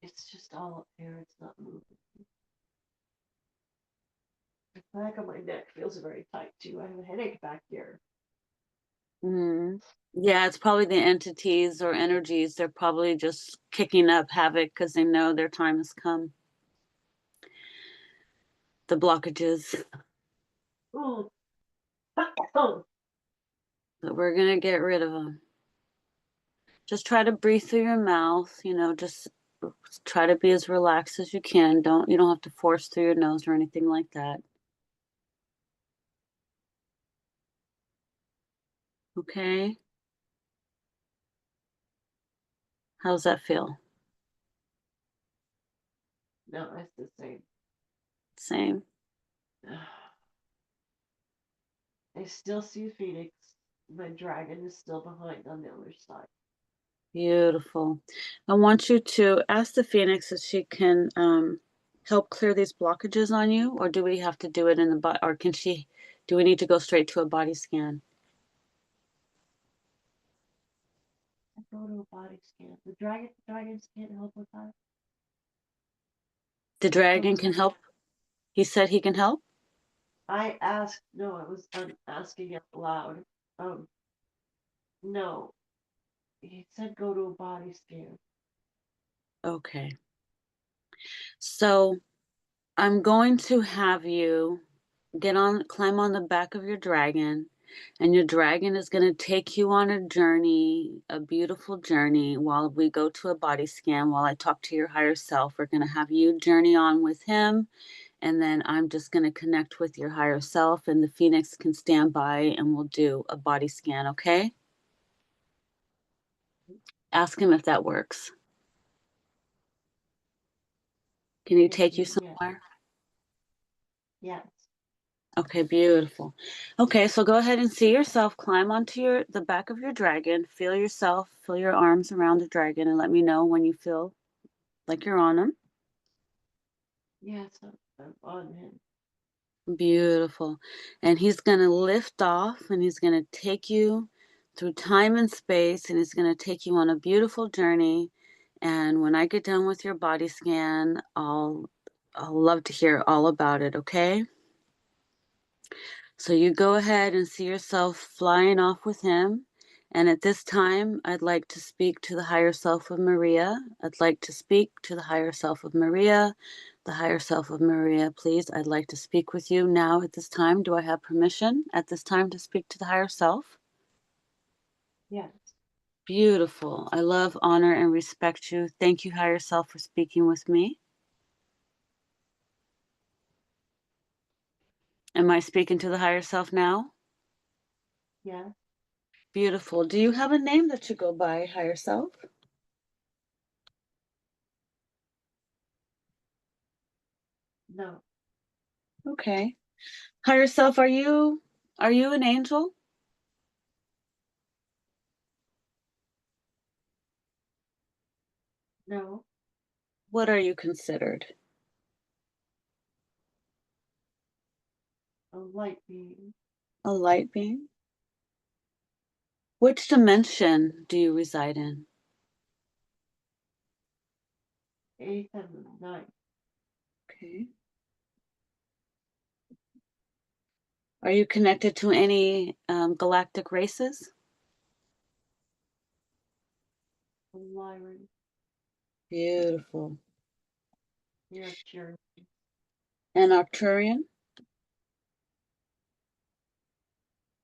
B: It's just all up here. It's not moving. The back of my neck feels very tight too. I have a headache back here.
A: Mm. Yeah, it's probably the entities or energies. They're probably just kicking up havoc because they know their time has come. The blockages.
B: Oh. Oh.
A: But we're going to get rid of them. Just try to breathe through your mouth, just try to be as relaxed as you can. You don't have to force through your nose or anything like that. Okay? How's that feel?
B: No, it's the same.
A: Same.
B: I still see Phoenix. My dragon is still behind on the other side.
A: Beautiful. I want you to ask the Phoenix if she can help clear these blockages on you, or do we have to do it in the body, or do we need to go straight to a body scan?
B: I go to a body scan. The dragons can't help with that.
A: The dragon can help. He said he can help.
B: I asked. No, I'm asking out loud. No. He said go to a body scan.
A: Okay. So I'm going to have you climb on the back of your dragon, and your dragon is going to take you on a journey, a beautiful journey, while we go to a body scan, while I talk to your higher self. We're going to have you journey on with him, and then I'm just going to connect with your higher self, and the Phoenix can stand by and we'll do a body scan, okay? Ask him if that works. Can he take you somewhere?
B: Yes.
A: Okay, beautiful. Okay, so go ahead and see yourself climb onto the back of your dragon. Feel yourself, feel your arms around the dragon, and let me know when you feel like you're on him.
B: Yes, I'm on him.
A: Beautiful. And he's going to lift off, and he's going to take you through time and space, and he's going to take you on a beautiful journey. And when I get done with your body scan, I'll love to hear all about it, okay? So you go ahead and see yourself flying off with him. And at this time, I'd like to speak to the higher self of Maria. I'd like to speak to the higher self of Maria. The higher self of Maria, please, I'd like to speak with you now at this time. Do I have permission at this time to speak to the higher self?
B: Yes.
A: Beautiful. I love, honor, and respect you. Thank you, higher self, for speaking with me. Am I speaking to the higher self now?
B: Yes.
A: Beautiful. Do you have a name that you go by, higher self?
B: No.
A: Okay. Higher self, are you an angel?
B: No.
A: What are you considered?
B: A light being.
A: A light being? Which dimension do you reside in?
B: 8th and the 9th.
A: Okay. Are you connected to any galactic races?
B: A Lyran.
A: Beautiful.
B: You're cheering.
A: An Arcturian?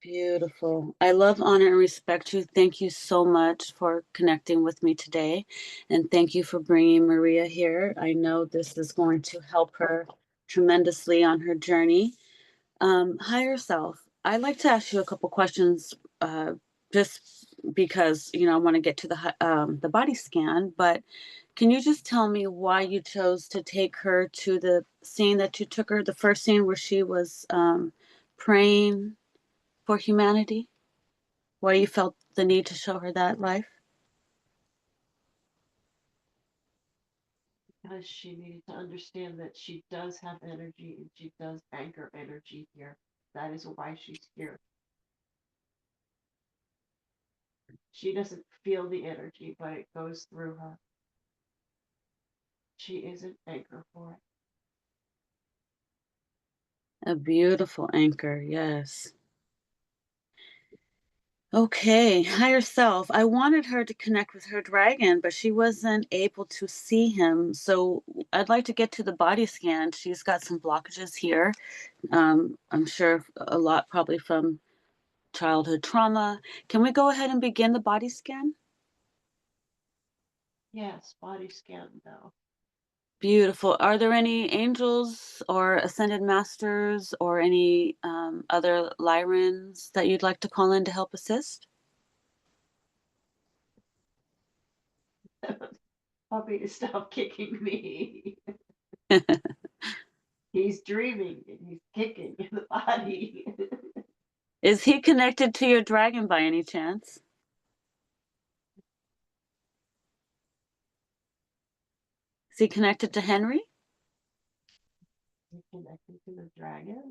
A: Beautiful. I love, honor, and respect you. Thank you so much for connecting with me today. And thank you for bringing Maria here. I know this is going to help her tremendously on her journey. Higher self, I'd like to ask you a couple questions, just because I want to get to the body scan. But can you just tell me why you chose to take her to the scene that you took her, the first scene where she was praying for humanity? Why you felt the need to show her that life?
B: Because she needed to understand that she does have energy and she does anchor energy here. That is why she's here. She doesn't feel the energy, but it goes through her. She is an anchor for it.
A: A beautiful anchor, yes. Okay, higher self. I wanted her to connect with her dragon, but she wasn't able to see him. So I'd like to get to the body scan. She's got some blockages here. I'm sure a lot probably from childhood trauma. Can we go ahead and begin the body scan?
B: Yes, body scan now.
A: Beautiful. Are there any angels or ascended masters or any other Lyrans that you'd like to call in to help assist?
B: Puppy to stop kicking me. He's dreaming and he's kicking in the body.
A: Is he connected to your dragon by any chance? Is he connected to Henry?
B: You're connected to the dragon.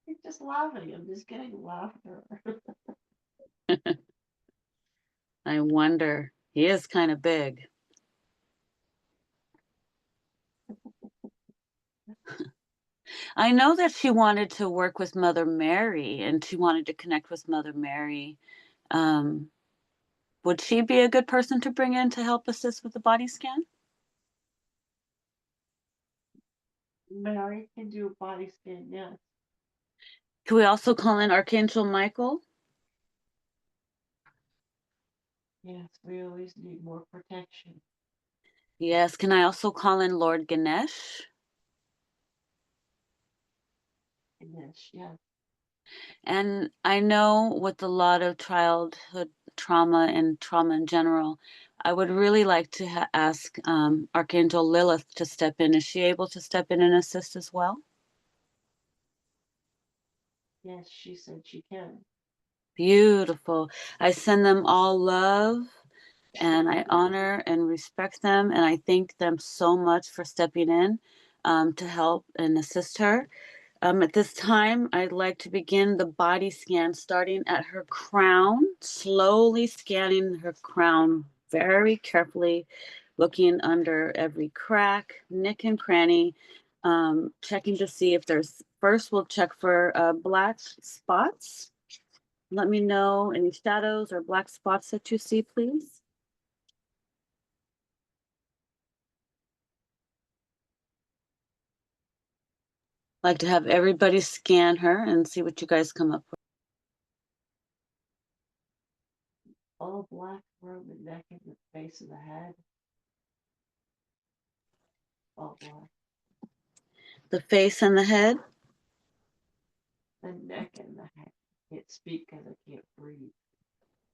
B: You're just laughing. I'm just getting laughter.
A: I wonder. He is kind of big. I know that she wanted to work with Mother Mary and she wanted to connect with Mother Mary. Um, would she be a good person to bring in to help assist with the body scan?
B: Mary can do a body scan, yes.
A: Can we also call in Archangel Michael?
B: Yes, we always need more protection.
A: Yes. Can I also call in Lord Ganesh?
B: Yes, yes.
A: And I know with a lot of childhood trauma and trauma in general, I would really like to ask Archangel Lilith to step in. Is she able to step in and assist as well?
B: Yes, she said she can.
A: Beautiful. I send them all love and I honor and respect them. And I thank them so much for stepping in to help and assist her. At this time, I'd like to begin the body scan starting at her crown, slowly scanning her crown very carefully, looking under every crack, nick, and cranny, checking to see if there's, first, we'll check for black spots. Let me know any shadows or black spots that you see, please. Like to have everybody scan her and see what you guys come up with.
B: All black around the neck and the face of the head. All black.
A: The face and the head.
B: The neck and the head. I can't speak because I can't breathe.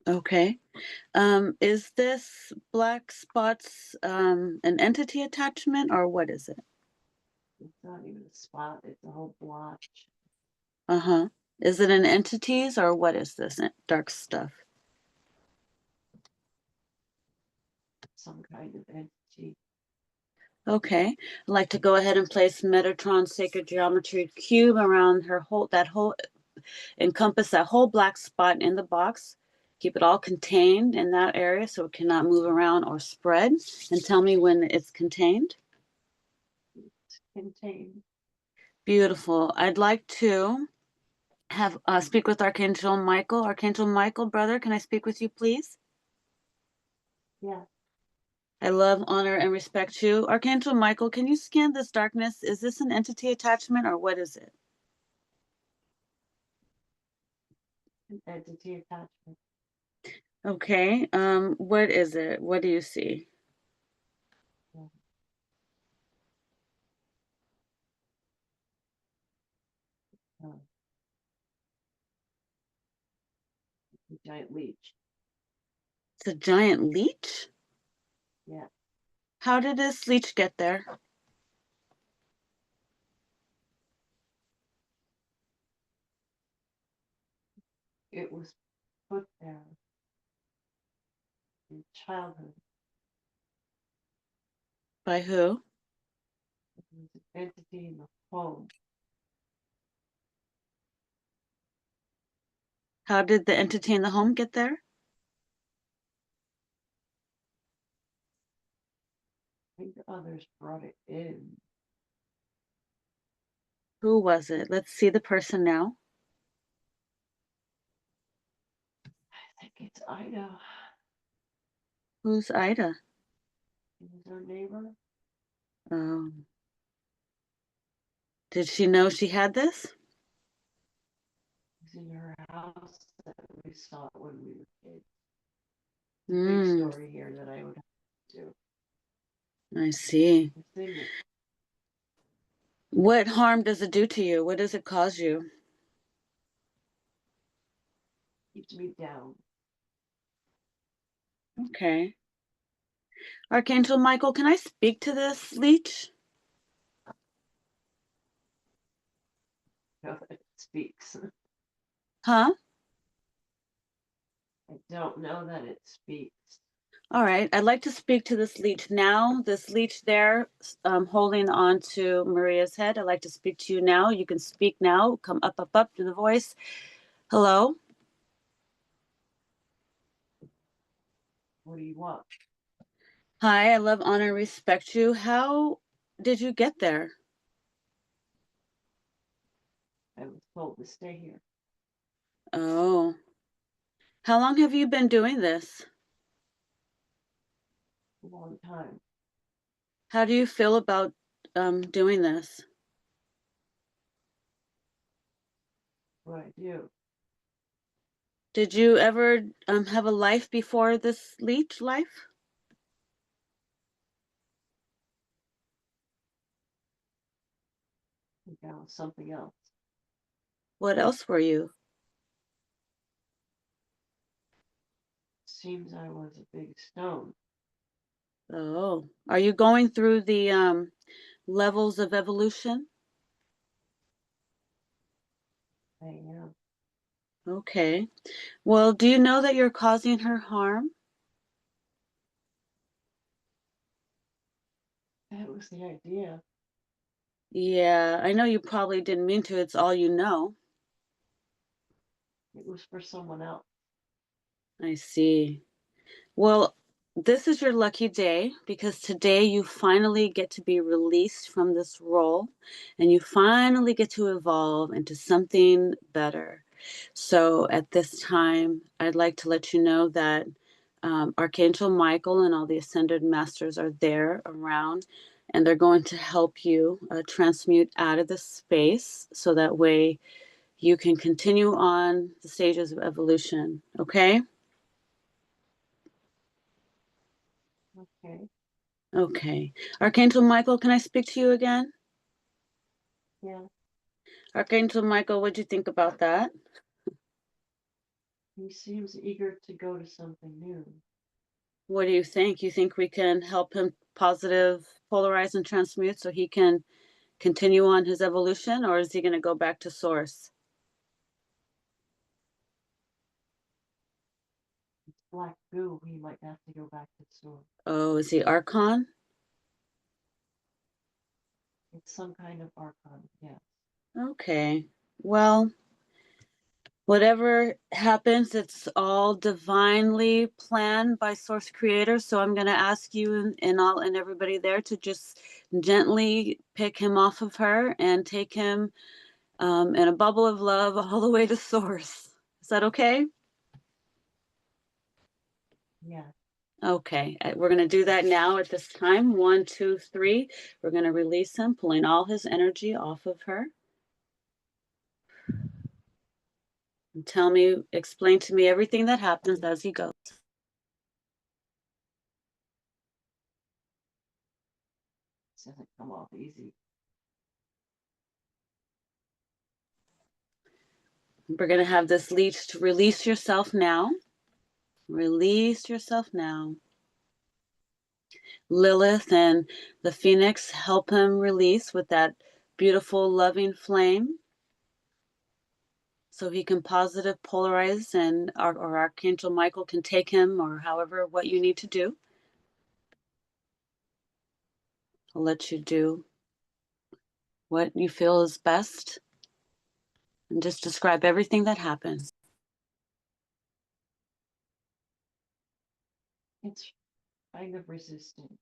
A: Okay. Is this black spots an entity attachment or what is it?
B: It's not even a spot, it's a whole blotch.
A: Uh-huh. Is it an entities or what is this dark stuff?
B: Some kind of entity.
A: Okay. I'd like to go ahead and place Metatron Sacred Geometry Cube around her whole, that whole, encompass that whole black spot in the box. Keep it all contained in that area so it cannot move around or spread. And tell me when it's contained.
B: It's contained.
A: Beautiful. I'd like to have speak with Archangel Michael. Archangel Michael, brother, can I speak with you, please?
B: Yeah.
A: I love, honor, and respect you. Archangel Michael, can you scan this darkness? Is this an entity attachment or what is it?
B: An entity attachment.
A: Okay. What is it? What do you see?
B: Yeah. A giant leech.
A: It's a giant leech?
B: Yeah.
A: How did this leech get there?
B: It was put there in childhood.
A: By who?
B: It was an entity in the home.
A: How did the entity in the home get there?
B: I think others brought it in.
A: Who was it? Let's see the person now.
B: I think it's Ida.
A: Who's Ida?
B: She was our neighbor.
A: Um, did she know she had this?
B: It was in her house that we saw it when we were kids. It's a big
A: Hmm,
B: story here that I would have to
A: I see.
B: sing it.
A: What harm does it do to you? What does it cause you?
B: Keeps me down.
A: Okay. Archangel Michael, can I speak to this leech?
B: Know that it speaks.
A: Huh?
B: I don't know that it speaks.
A: All right, I'd like to speak to this leech now. This leech there, holding on to Maria's head. I'd like to speak to you now. You can speak now. Come up, up, up to the voice. Hello.
B: What do you want?
A: Hi, I love, honor, and respect you. How did you get there?
B: I was told to stay here
A: Oh, how long have you been doing this?
B: a long time.
A: How do you feel about doing this?
B: What I do.
A: Did you ever have a life before this leech life?
B: I think I was something else.
A: What else were you?
B: Seems I was a big stone.
A: Oh, are you going through the levels of evolution?
B: I am.
A: Okay. Well, do you know that you're causing her harm?
B: That was the idea.
A: Yeah, I know you probably didn't mean to. It's all you know.
B: It was for someone else.
A: I see. Well, this is your lucky day because today you finally get to be released from this role and you finally get to evolve into something better. So at this time, I'd like to let you know that Archangel Michael and all the ascended masters are there around and they're going to help you transmute out of this space so that way you can continue on the stages of evolution. Okay?
B: Okay.
A: Okay. Archangel Michael, can I speak to you again?
B: Yeah.
A: Archangel Michael, what'd you think about that?
B: He seems eager to go to something new.
A: What do you think? You think we can help him positive polarize and transmute so he can continue on his evolution, or is he going to go back to source?
B: It's black goo. He might have to go back to source.
A: Oh, is he Archon?
B: It's some kind of archon. Yes.
A: Okay. Well, whatever happens, it's all divinely planned by Source Creator. So I'm going to ask you and everybody there to just gently pick him off of her and take him in a bubble of love all the way to Source. Is that okay?
B: Yeah.
A: Okay, we're going to do that now at this time. 1, 2, 3. We're going to release him, pulling all his energy off of her. And explain to me everything that happens as he goes.
B: This doesn't come off easy.
A: We're going to have this leech to release yourself now. Release yourself now. Lilith and the Phoenix help him release with that beautiful, loving flame so he can positive polarize and or Archangel Michael can take him or however what you need to do. I'll let you do what you feel is best and just describe everything that happens.
B: It's kind of resistant.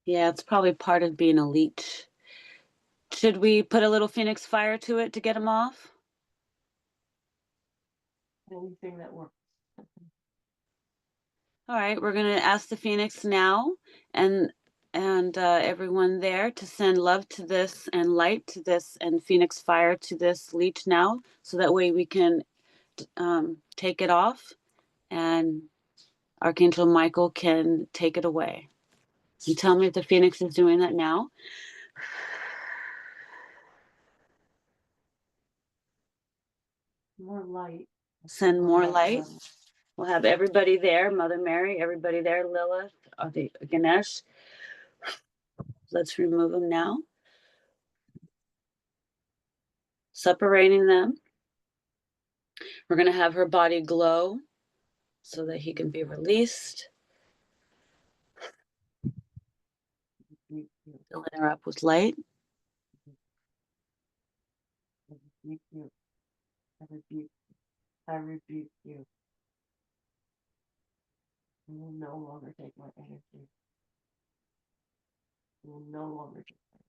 A: Yeah, it's probably part of being a leech. Should we put a little Phoenix fire to it to get him off?
B: Anything that works.
A: All right, we're gonna ask the Phoenix now and everyone there to send love to this and light to this and Phoenix fire to this leech now, so that way we can take it off and Archangel Michael can take it away. And tell me if the Phoenix is doing that now.
B: More light.
A: Send more light. We'll have everybody there, Mother Mary, everybody there, Lilith, the Ganesh. Let's remove them now. Separating them. We're going to have her body glow so that he can be released. Filling her up with light.
B: I rebuke you. I rebuke you. I rebuke you. You will no longer take my energy. You will no longer take my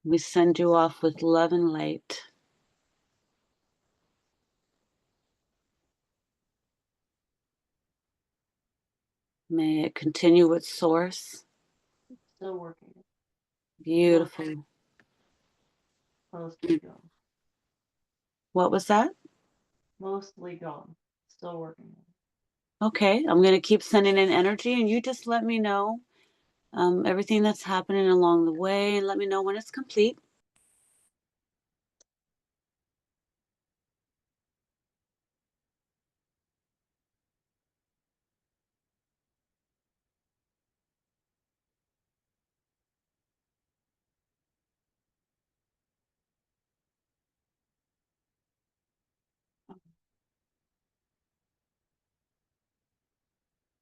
A: We send you off with love and light. May it continue with source.
B: Still working.
A: Beautiful.
B: Mostly gone.
A: What was that?
B: Mostly gone. Still working.
A: Okay, I'm going to keep sending in energy and you just let me know everything that's happening along the way and let me know when it's complete.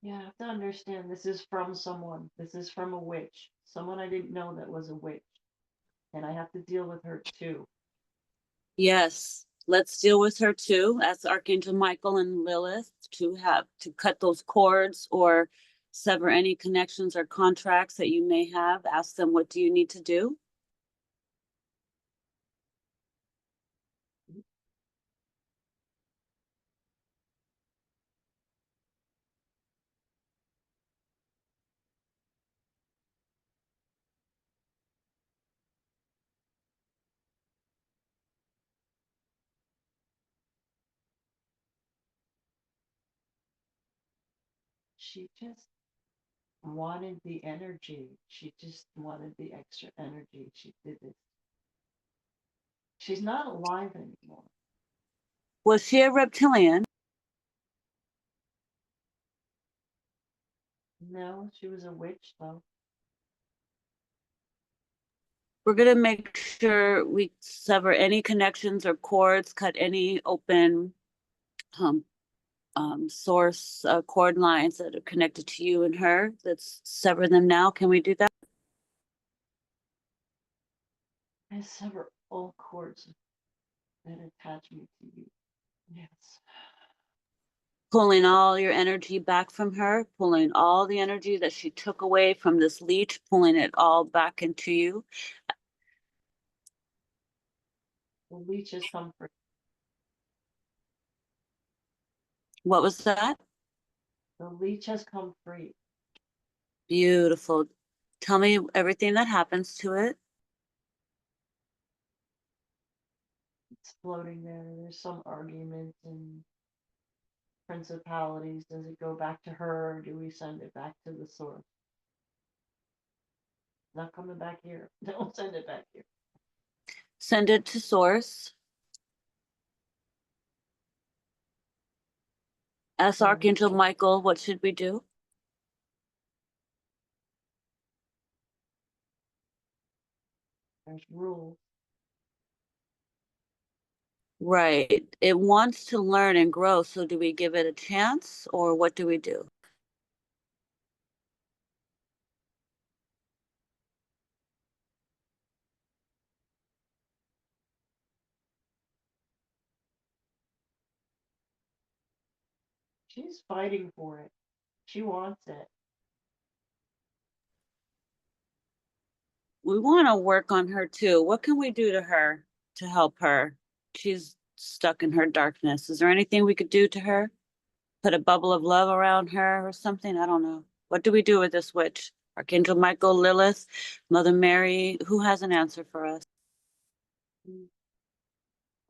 B: Yeah, I have to understand this is from someone. This is from a witch. Someone I didn't know that was a witch. And I have to deal with her too.
A: Yes, let's deal with her too, as Archangel Michael and Lilith, to have to cut those cords or sever any connections or contracts that you may have. Ask them, what do you need to do?
B: She just wanted the energy. She just wanted the extra energy. She did this. She's not alive anymore.
A: Was she a reptilian?
B: No, she was a witch though.
A: We're going to make sure we sever any connections or cords, cut any open um, source cord lines that are connected to you and her. Let's sever them now. Can we do that?
B: I sever all cords that attach me to you. Yes.
A: Pulling all your energy back from her, pulling all the energy that she took away from this leech, pulling it all back into you.
B: The leech has come free.
A: What was that?
B: The leech has come free.
A: Beautiful. Tell me everything that happens to it.
B: It's floating there. There's some argument and principalities. Does it go back to her or do we send it back to the source? Not coming back here. Don't send it back here.
A: Send it to source. Ask
B: Yeah.
A: Archangel Michael, what should we do?
B: There's rules.
A: Right. It wants to learn and grow. So do we give it a chance or what do we do?
B: She's fighting for it. She wants it.
A: We want to work on her too. What can we do to her to help her? She's stuck in her darkness. Is there anything we could do to her? Put a bubble of love around her or something? I don't know. What do we do with this witch? Archangel Michael, Lilith, Mother Mary, who has an answer for us?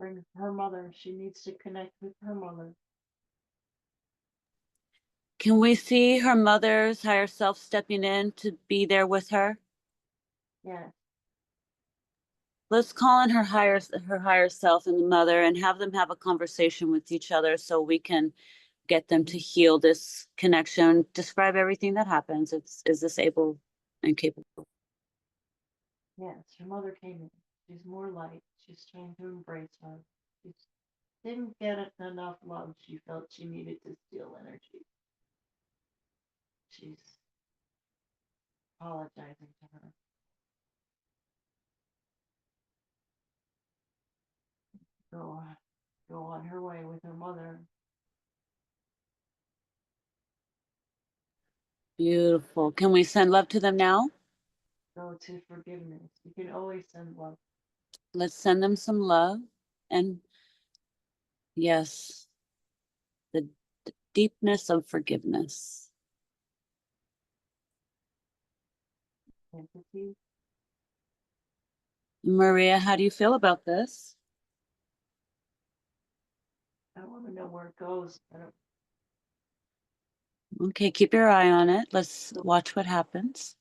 B: Bring her mother. She needs to connect with her mother.
A: Can we see her mother's higher self stepping in to be there with her?
B: Yes.
A: Let's call in her higher self and the mother and have them have a conversation with each other so we can get them to heal this connection. Describe everything that happens. Is this able and capable?
B: Yes. Her mother came in. She's more light. She's trying to embrace her. She didn't get enough love. She felt she needed to steal energy. She's apologizing to her. Go go on her way with her mother.
A: Beautiful. Can we send love to them now?
B: Go to forgiveness. You can always send love.
A: Let's send them some love. And yes, the deepness of forgiveness.
B: Empathy.
A: Maria, how do you feel about this?
B: I want to know where it goes. I don't
A: Okay, keep your eye on it. Let's watch what happens.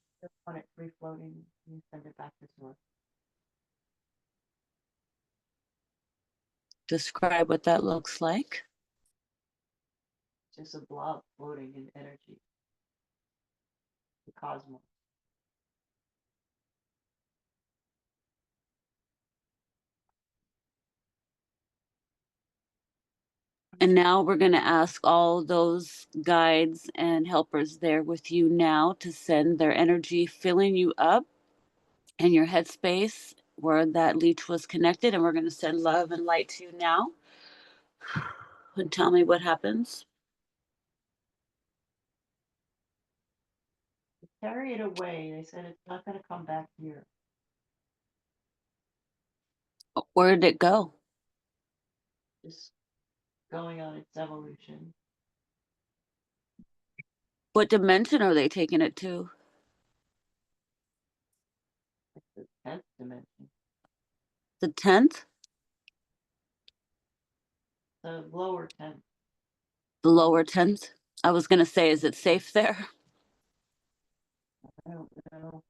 B: want it free floating and send it back to source.
A: Describe what that looks like.
B: Just a blob floating in energy. The cosmos.
A: And now we're going to ask all those guides and helpers there with you now to send their energy, filling you up in your headspace where that leech was connected. And we're going to send love and light to you now. And tell me what happens.
B: Carry it away. They said it's not going to come back here.
A: Where did it go?
B: Just going on its evolution.
A: What dimension are they taking it to?
B: It's the 10th dimension.
A: The 10th?
B: The lower 10th.
A: The lower 10th? I was going to say, is it safe there?
B: I don't know.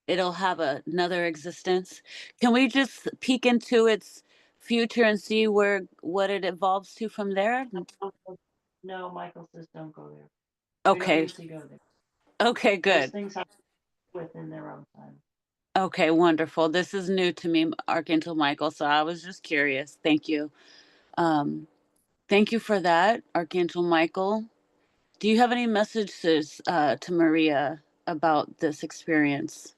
A: It'll have another existence. Can we just peek into its future and see what it evolves to from there?
B: No, Michael says don't go there. We don't
A: Okay.
B: need to go there.
A: Okay,
B: Those
A: good.
B: things happen within their own time.
A: Okay, wonderful. This is new to me, Archangel Michael, so I was just curious. Thank you. Um, thank you for that, Archangel Michael. Do you have any messages to Maria about this experience?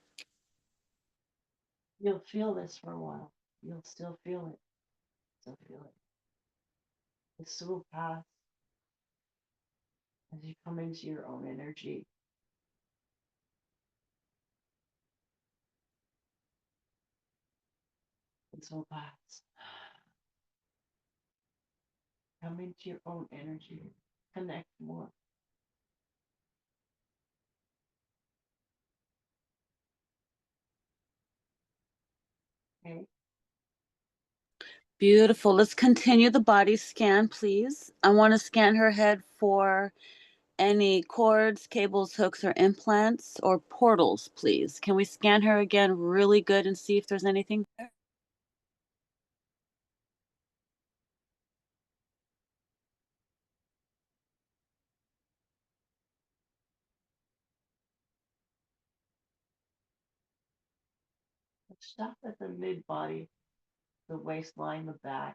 B: You'll feel this for a while. You'll still feel it. Still feel it. This will pass as you come into your own energy. This will pass. Come into your own energy. Connect more. Okay?
A: Beautiful. Let's continue the body scan, please. I want to scan her head for any cords, cables, hooks, or implants or portals, please. Can we scan her again really good and see if there's anything there?
B: Let's stop at the mid body, the waistline, the back.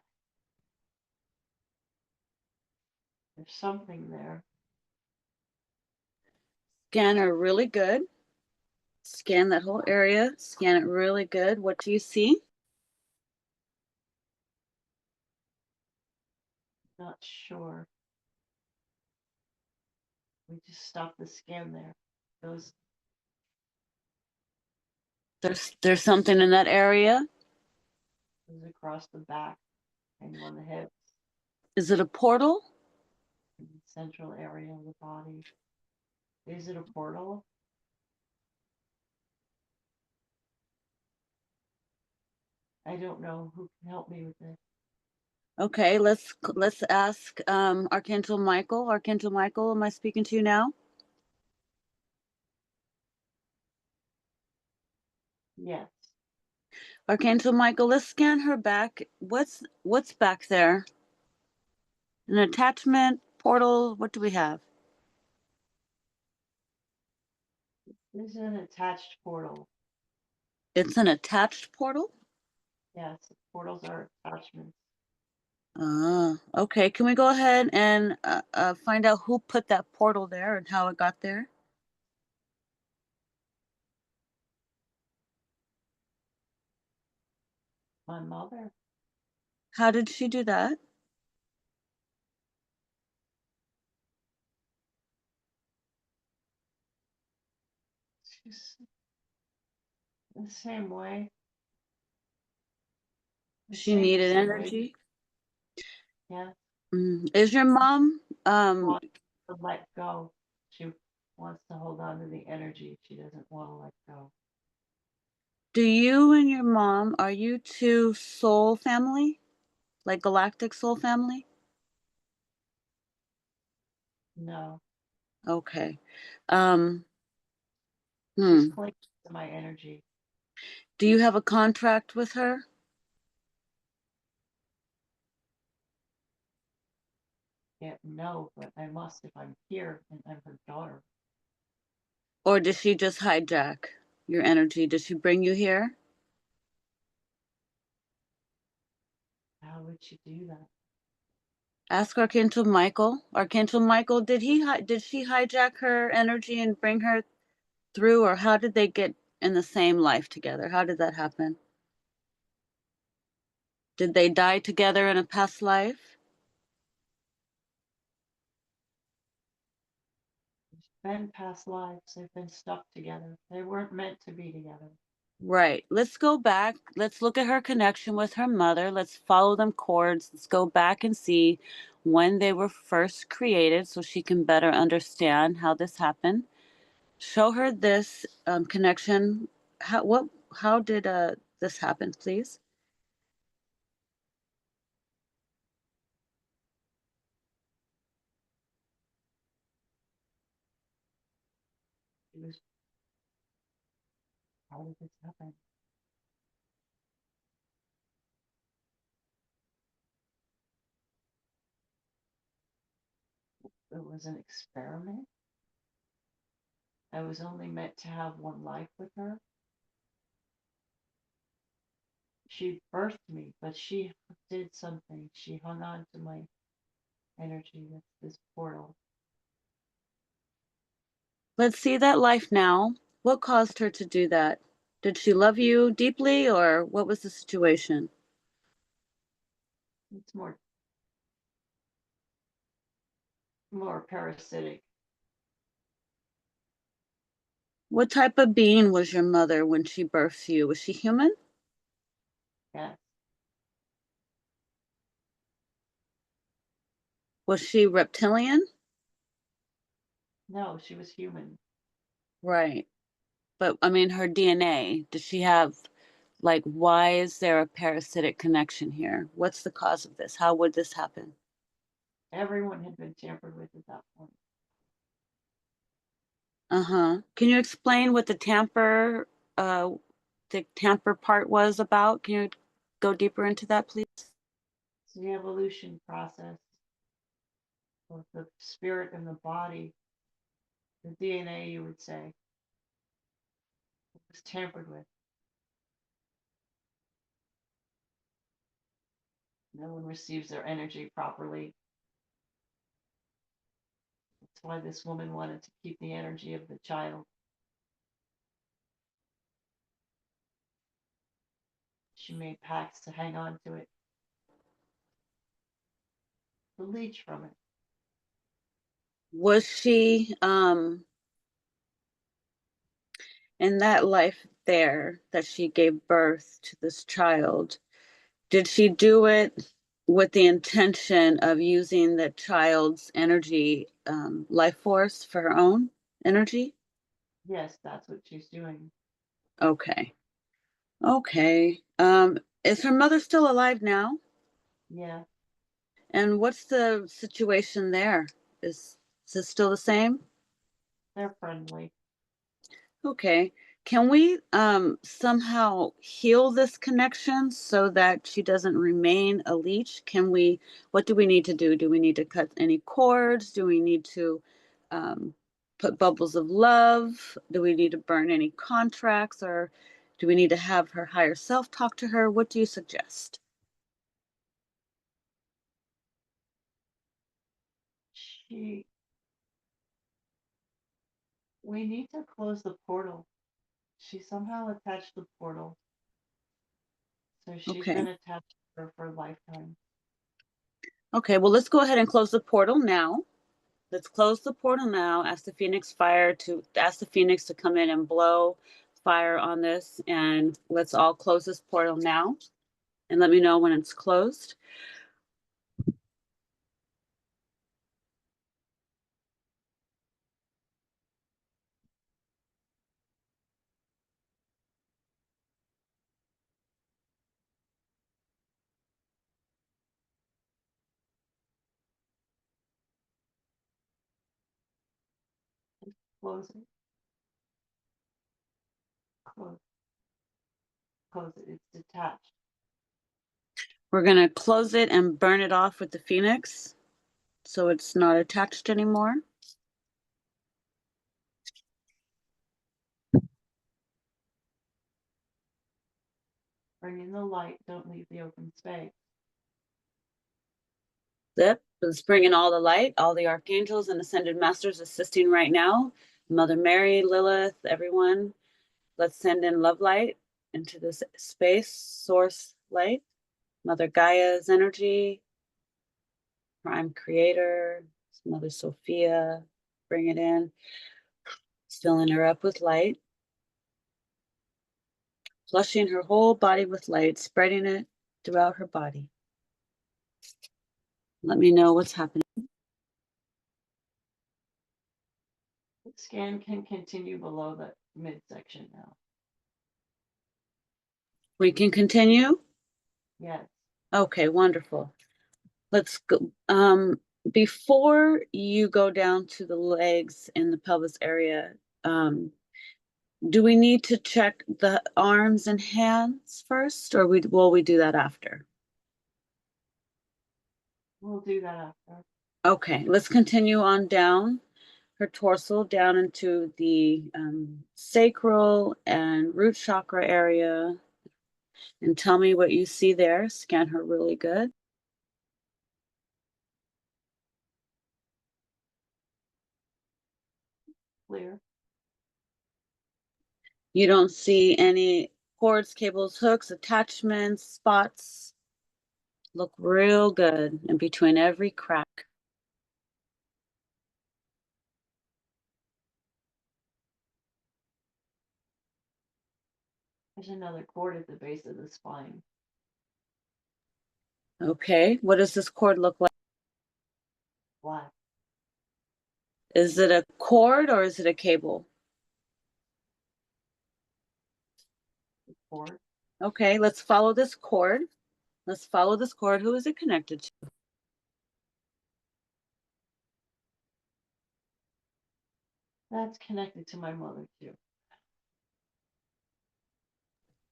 B: There's something there.
A: Scan her really good. Scan that whole area. Scan it really good. What do you see?
B: Not sure. We just stop the scan there. Goes
A: There's something in that area.
B: goes across the back and on the hips,
A: Is it a portal?
B: in the central area of the body. Is it a portal? I don't know who can help me with this.
A: Okay, let's ask Archangel Michael. Archangel Michael, am I speaking to you now?
B: Yes.
A: Archangel Michael, let's scan her back. What's back there? An attachment, portal, what do we have?
B: This is an attached portal.
A: It's an attached portal?
B: Yes, portals are attachments.
A: Ah, okay. Can we go ahead and find out who put that portal there and how it got there?
B: My mother,
A: How did she do that?
B: she's the same way. The
A: She needed
B: same way.
A: energy.
B: Yeah.
A: Is your mom,
B: Wants to let go. She wants to hold on to the energy. She doesn't want to let go.
A: do you and your mom, are you two soul family? Like galactic soul family?
B: No.
A: Okay. Um,
B: She's
A: hmm.
B: clinging to my energy.
A: Do you have a contract with her?
B: Yeah, no, but I must if I'm here and I'm her daughter.
A: Or does she just hijack your energy? Does she bring you here?
B: How would she do that?
A: Ask Archangel Michael. Archangel Michael, did she hijack her energy and bring her through, or how did they get in the same life together? How did that happen? Did they die together in a past life?
B: There's been past lives. They've been stuck together. They weren't meant to be together.
A: Right. Let's go back. Let's look at her connection with her mother. Let's follow them cords. Let's go back and see when they were first created so she can better understand how this happened. Show her this connection. How did this happen, please?
B: It was, how did this happen? It was an experiment. I was only meant to have one life with her. She birthed me, but she did something. She hung on to my energy. That's this portal.
A: Let's see that life now. What caused her to do that? Did she love you deeply, or what was the situation?
B: It's more parasitic.
A: What type of being was your mother when she birthed you? Was she human?
B: Yes.
A: Was she reptilian?
B: No, she was human.
A: Right. But I mean, her DNA, does she have, like, why is there a parasitic connection here? What's the cause of this? How would this happen?
B: Everyone had been tampered with at that point.
A: Uh-huh. Can you explain what uh, the tamper part was about? Can you go deeper into that, please?
B: It's the evolution process of the spirit and the body, the DNA, you would say, was tampered with. No one receives their energy properly. That's why this woman wanted to keep the energy of the child. She made pacts to hang on to it, to leech from it.
A: Was she in that life there that she gave birth to this child? Did she do it with the intention of using the child's energy, life force for her own energy?
B: Yes, that's what she's doing.
A: Okay. Okay. Is her mother still alive now?
B: Yeah,
A: And what's the situation there? Is, is it still the same?
B: they're friendly.
A: Okay. Can we somehow heal this connection so that she doesn't remain a leech? What do we need to do? Do we need to cut any cords? Do we need to um, put bubbles of love? Do we need to burn any contracts? Or Do we need to have her higher self talk to her? What do you suggest?
B: We need to close the portal. She somehow attached the portal. So she's
A: Okay.
B: been attached to her for a lifetime.
A: Okay, well, let's go ahead and close the portal now. Let's close the portal now. Ask the Phoenix to come in and blow fire on this. And let's all close this portal now. And let me know when it's closed.
B: Close it. Close. Close it. It's detached.
A: We're going to close it and burn it off with the Phoenix so it's not attached anymore.
B: Bring in the light. Don't leave the open space.
A: Zip. Let's bring in all the light, all the archangels and ascended masters assisting right now. Mother Mary, Lilith, everyone. Let's send in love light into this space, source light. Mother Gaia's energy, prime creator, Mother Sophia, bring it in, filling her up with light, flushing her whole body with light, spreading it throughout her body. Let me know what's happening.
B: The scan can continue below the midsection now.
A: We can continue?
B: Yes.
A: Okay, wonderful. Let's go. Before you go down to the legs and the pelvis area, do we need to check the arms and hands first, or will we do that after?
B: We'll do that after.
A: Okay, let's continue on down her torso, down into the sacral and root chakra area. And tell me what you see there. Scan her really good.
B: Clear.
A: You don't see any cords, cables, hooks, attachments, spots. Look real good in between every crack.
B: There's another cord at the base of the spine.
A: Okay, what does this cord look like?
B: Black.
A: Is it a cord or is it a cable?
B: Cord.
A: Okay, let's follow this cord. Let's follow this cord. Who is it connected to?
B: That's connected to my mother too.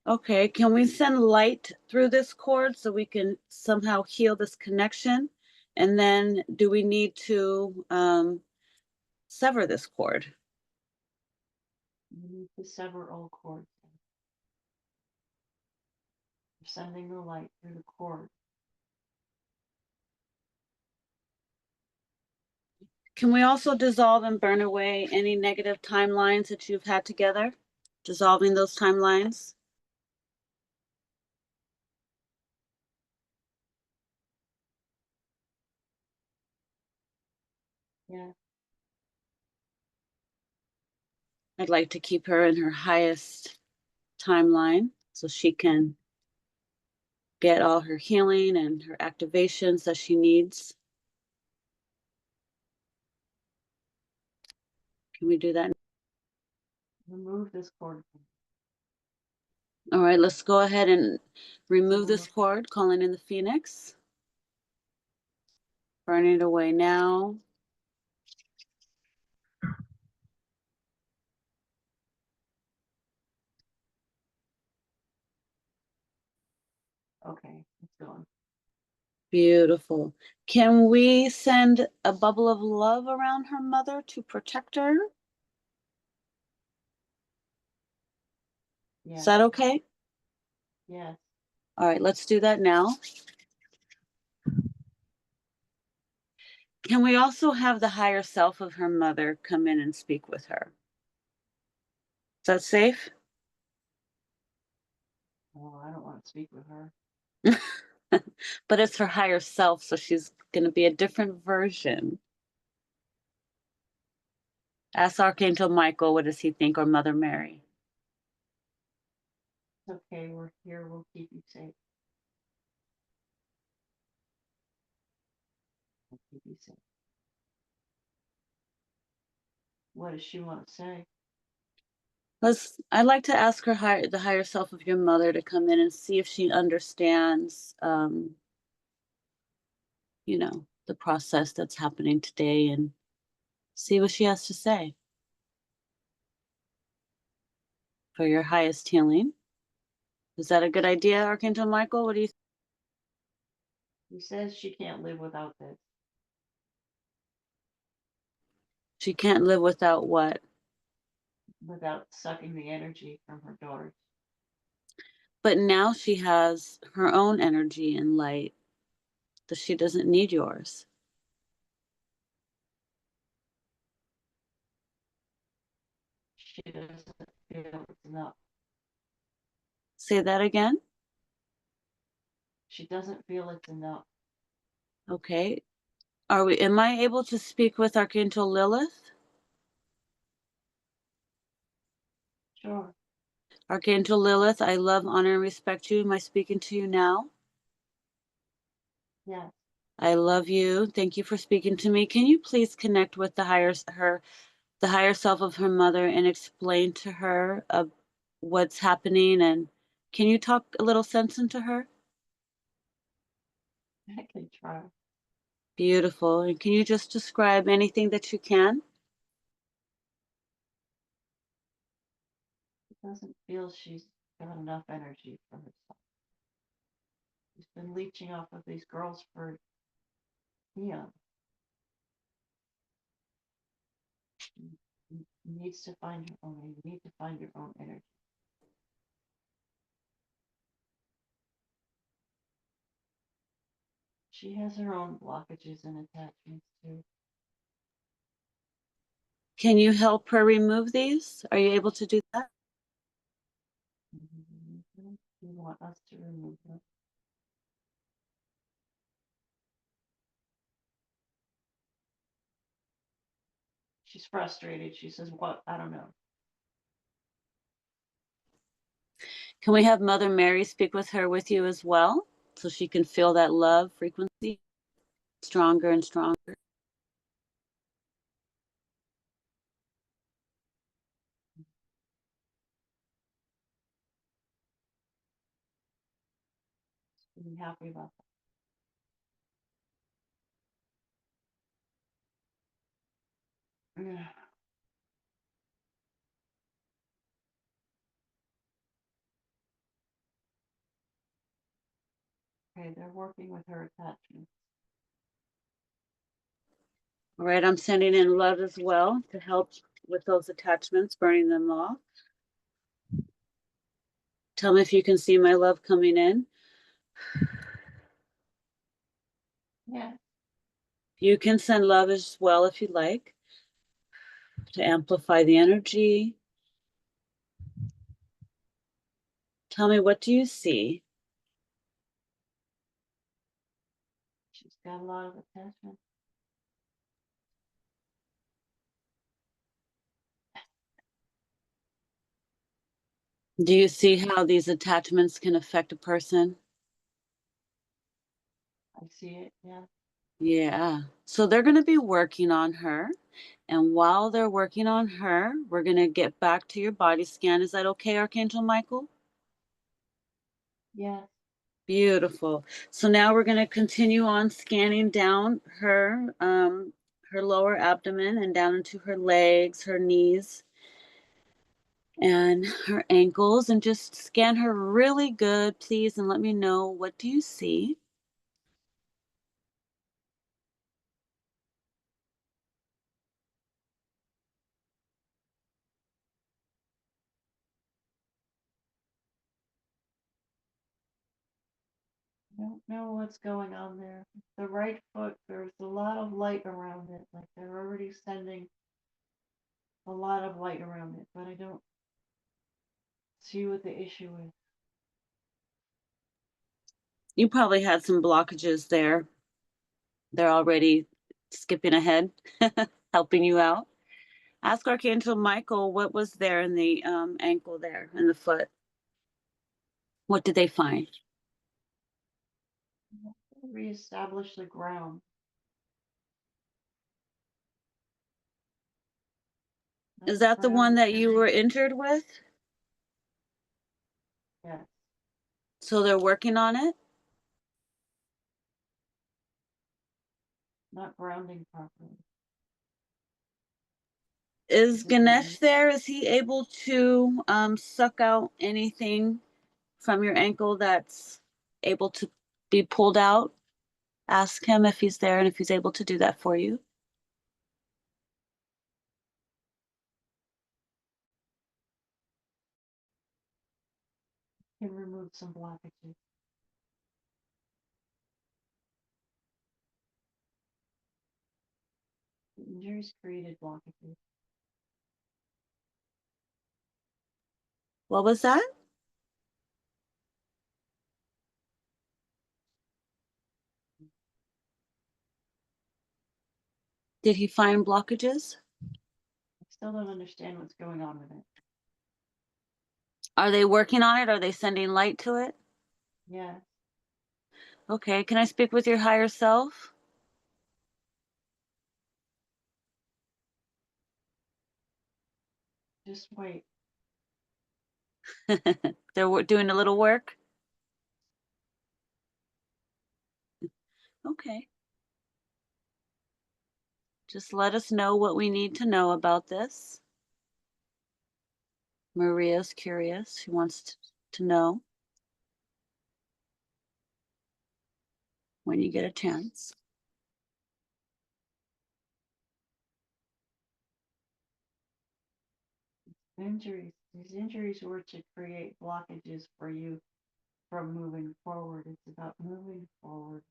A: Okay, can we send light through this cord so we can somehow heal this connection? And then do we need to sever this cord?
B: You need to sever all cords. You're sending the light through the cord.
A: Can we also dissolve and burn away any negative timelines that you've had together? Dissolving those timelines?
B: Yeah.
A: I'd like to keep her in her highest timeline so she can get all her healing and her activations that she needs. Can we do that?
B: Remove this cord.
A: All right, let's go ahead and remove this cord, calling in the Phoenix. Burning it away now.
B: Okay, it's gone.
A: Beautiful. Can we send a bubble of love around her mother to protect her?
B: Yeah.
A: Is that okay?
B: Yes.
A: All right, let's do that now. Can we also have the higher self of her mother come in and speak with her? Is that safe?
B: Oh, I don't want to speak with her.
A: But it's her higher self, so she's going to be a different version. Ask Archangel Michael, what does he think, or Mother Mary?
B: It's okay. We're here. We'll keep you safe. We'll keep you safe. What does she want to say?
A: I'd like to ask the higher self of your mother to come in and see if she understands, the process that's happening today, and see what she has to say for your highest healing. Is that a good idea, Archangel Michael? What do you think?
B: He says she can't live without this.
A: She can't live without what?
B: Without sucking the energy from her daughters.
A: But now she has her own energy and light, that she doesn't need yours.
B: She doesn't feel it's enough.
A: Say that again.
B: She doesn't feel it's enough.
A: Okay. Am I able to speak with Archangel Lilith?
B: Sure.
A: Archangel Lilith, I love, honor, and respect you. Am I speaking to you now?
B: Yes.
A: I love you. Thank you for speaking to me. Can you please connect with the higher self of her mother and explain to her what's happening, and can you talk a little sense into her?
B: I can try.
A: Beautiful. And can you just describe anything that you can?
B: She doesn't feel she's got enough energy for herself. She's been leeching off of these girls for eons. You needs to find your own. You need to find your own energy. She has her own blockages and attachments too.
A: Can you help her remove these? Are you able to do that?
B: You want us to remove them. She's frustrated. She says, "What? I don't know."
A: Can we have Mother Mary speak with you as well, so she can feel that love frequency stronger and stronger?
B: Be happy about that. Yeah. Okay, they're working with her attachments.
A: All right, I'm sending in love as well to help with those attachments, burning them off. Tell me if you can see my love coming in.
B: Yeah.
A: You can send love as well if you like to amplify the energy. Tell me, what do you see?
B: She's got a lot of attachment.
A: Do you see how these attachments can affect a person?
B: I see it. Yeah.
A: Yeah. So they're going to be working on her. And while they're working on her, we're going to get back to your body scan. Is that okay, Archangel Michael?
B: Yeah.
A: Beautiful. So now we're going to continue on scanning down her lower abdomen and down into her legs, her knees, and her ankles, and just scan her really good, please, and let me know, what do you see?
B: I don't know what's going on there. The right foot, there's a lot of light around it. Like they're already sending a lot of light around it, but I don't see what the issue is.
A: You probably had some blockages there. They're already skipping ahead, helping you out. Ask Archangel Michael what was there in the ankle there in the foot. What did they find?
B: Reestablish the ground.
A: Is that the one that you were injured with?
B: Yes.
A: So they're working on it?
B: Not grounding properly.
A: Is Ganesh there? Is he able to suck out anything from your ankle that's able to be pulled out? Ask him if he's there and if he's able to do that for you.
B: Can remove some blockages. The injuries created blockages.
A: What was that? Did he find blockages?
B: I still don't understand what's going on with it.
A: Are they working on it? Are they sending light to it?
B: Yes.
A: Okay, can I speak with your higher self?
B: Just wait.
A: They're doing a little work? Okay. Just let us know what we need to know about this. Maria's curious. She wants to know when you get a chance.
B: Injuries. These injuries were to create blockages for you from moving forward. It's about moving forward.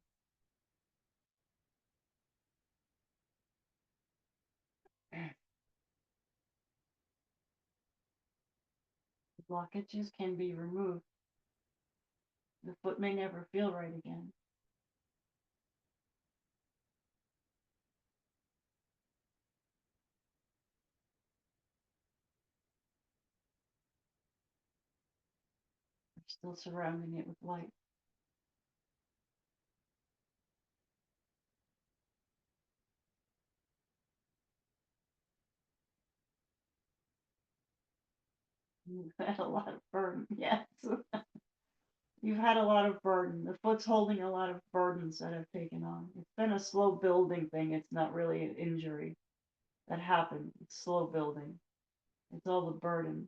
B: The blockages can be removed. The foot may never feel right again. We're still surrounding it with light. You've had a lot of burden. Yes. You've had a lot of burden. The foot's holding a lot of burdens that have taken on. It's been a slow building thing. It's not really an injury that happened. It's slow building. It's all the burden.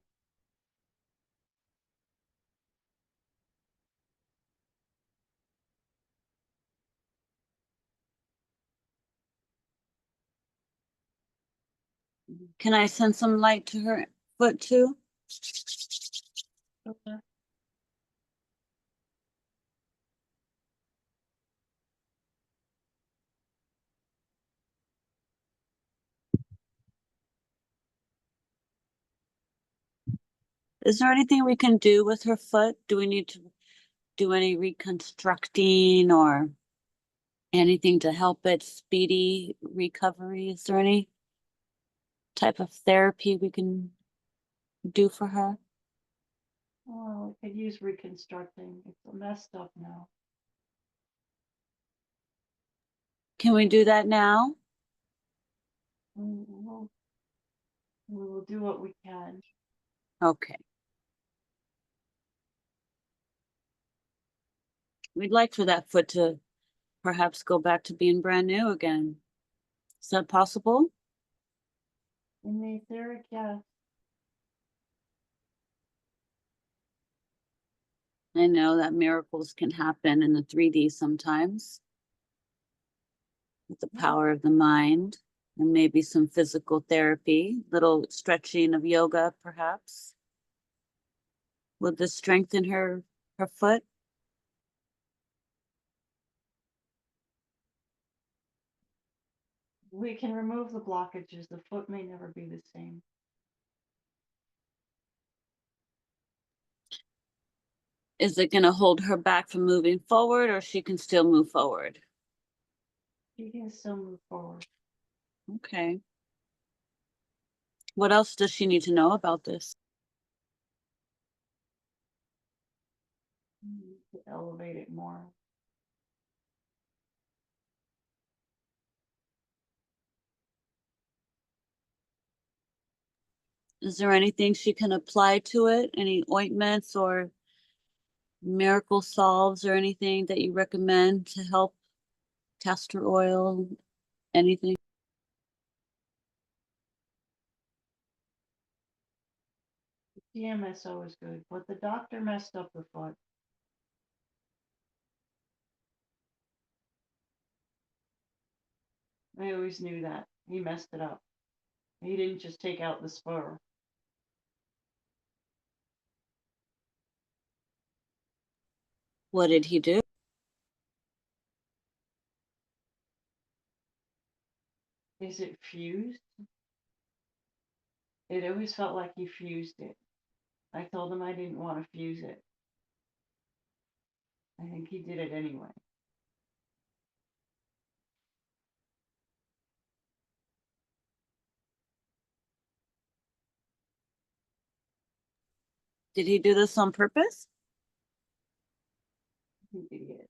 A: Can I send some light to her foot too?
B: Okay.
A: Is there anything we can do with her foot? Do we need to do any reconstructing or anything to help its speedy recovery? Is there any type of therapy we can do for her?
B: Well, I could use reconstructing. It's messed up now.
A: Can we do that now?
B: We will do what we can.
A: Okay. We'd like for that foot to perhaps go back to being brand new again. Is that possible?
B: In the etheric, yes.
A: I know that miracles can happen in the 3D sometimes with the power of the mind and maybe some physical therapy, little stretching of yoga, perhaps. Would this strengthen her foot?
B: We can remove the blockages. The foot may never be the same.
A: Is it going to hold her back from moving forward, or she can still move forward?
B: She can still move forward.
A: Okay. What else does she need to know about this?
B: To elevate it more.
A: Is there anything she can apply to it? Any ointments or miracle salves or anything that you recommend to help? Castor oil, anything?
B: DMSO is good, but the doctor messed up the foot. I always knew that. He messed it up. He didn't just take out the spur.
A: What did he do?
B: Is it fused? It always felt like he fused it. I told him I didn't want to fuse it. I think he did it anyway.
A: Did he do this on purpose?
B: Idiot.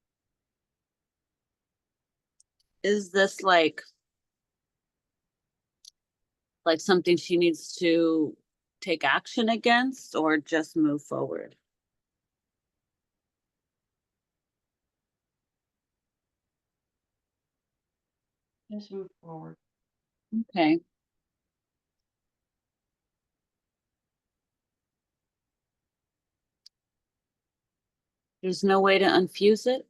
A: Is this like something she needs to take action against, or just move forward?
B: Just move forward.
A: Okay. There's no way to unfuse it?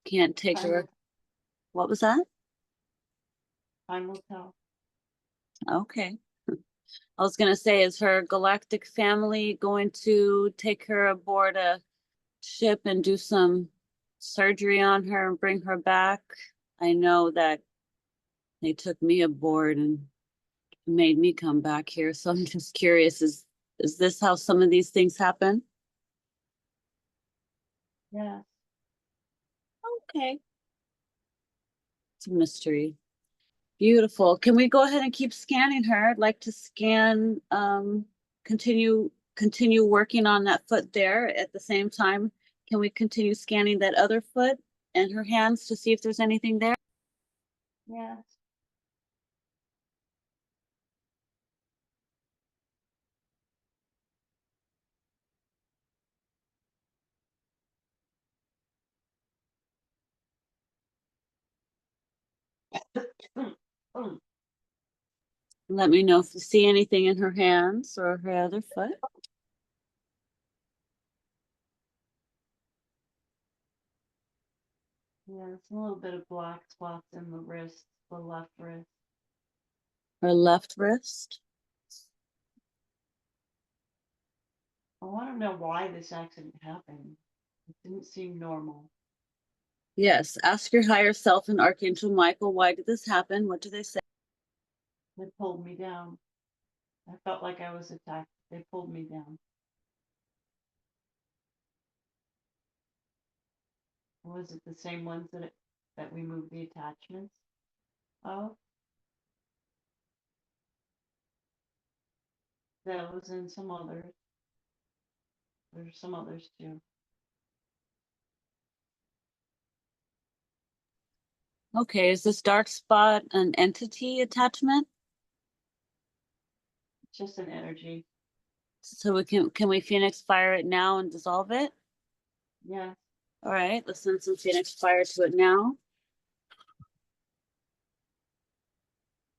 A: Can't take
B: Time
A: her. What was that?
B: Time will tell.
A: Okay. I was going to say, is her galactic family going to take her aboard a ship and do some surgery on her and bring her back? I know that they took me aboard and made me come back here, so I'm just curious, is this how some of these things happen?
B: Yes.
A: Okay. It's a mystery. Beautiful. Can we go ahead and keep scanning her? I'd like to scan, continue working on that foot there at the same time. Can we continue scanning that other foot and her hands to see if there's anything there?
B: Yes.
A: Let me know if you see anything in her hands or her other foot.
B: Yeah, it's a little bit of black spots in the wrist, the left wrist.
A: Her left wrist.
B: I want to know why this accident happened. It didn't seem normal.
A: Yes, ask your higher self and Archangel Michael, why did this happen? What do they say?
B: They pulled me down. I felt like I was attacked. They pulled me down. Was it the same ones that we moved the attachments of? Those and some others. There's some others too.
A: Okay, is this dark spot an entity attachment?
B: It's just an energy.
A: So can we Phoenix fire it now and dissolve it?
B: Yeah.
A: All right, let's send some Phoenix fire to it now.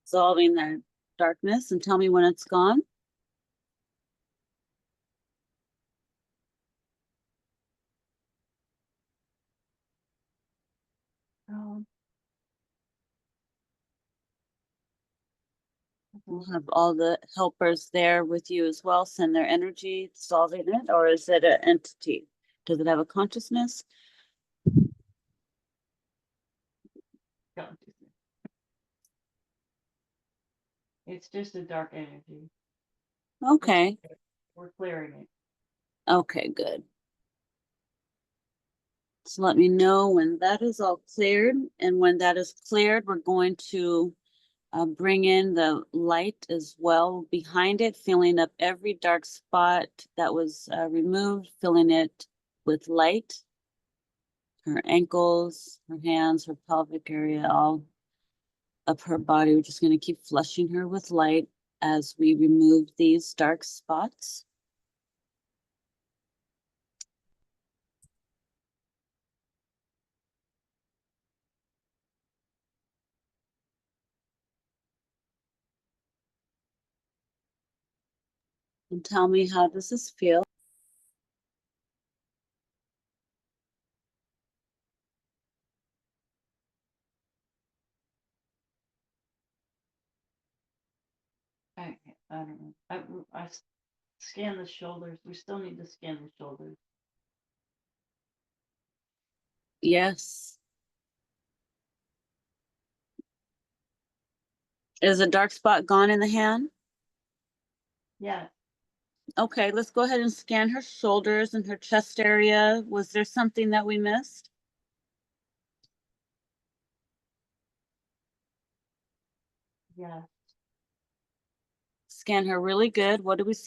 A: Dissolving that darkness, and tell me when it's gone.
B: Um,
A: We'll have all the helpers there with you as well, send their energy, dissolving it, or is it an entity? Does it have a consciousness?
B: gone too soon. It's just a dark energy.
A: Okay.
B: We're clearing it.
A: Okay, good. So let me know when that is all cleared. And when that is cleared, we're going to bring in the light as well behind it, filling up every dark spot that was removed, filling it with light. Her ankles, her hands, her pelvic area, all up her body. We're just going to keep flushing her with light as we remove these dark spots. And tell me, how does this feel?
B: I don't know. I scan the shoulders. We still need to scan the shoulders.
A: Yes. Is a dark spot gone in the hand?
B: Yeah.
A: Okay, let's go ahead and scan her shoulders and her chest area. Was there something that we missed?
B: Yeah.
A: Scan her really good. What do we see?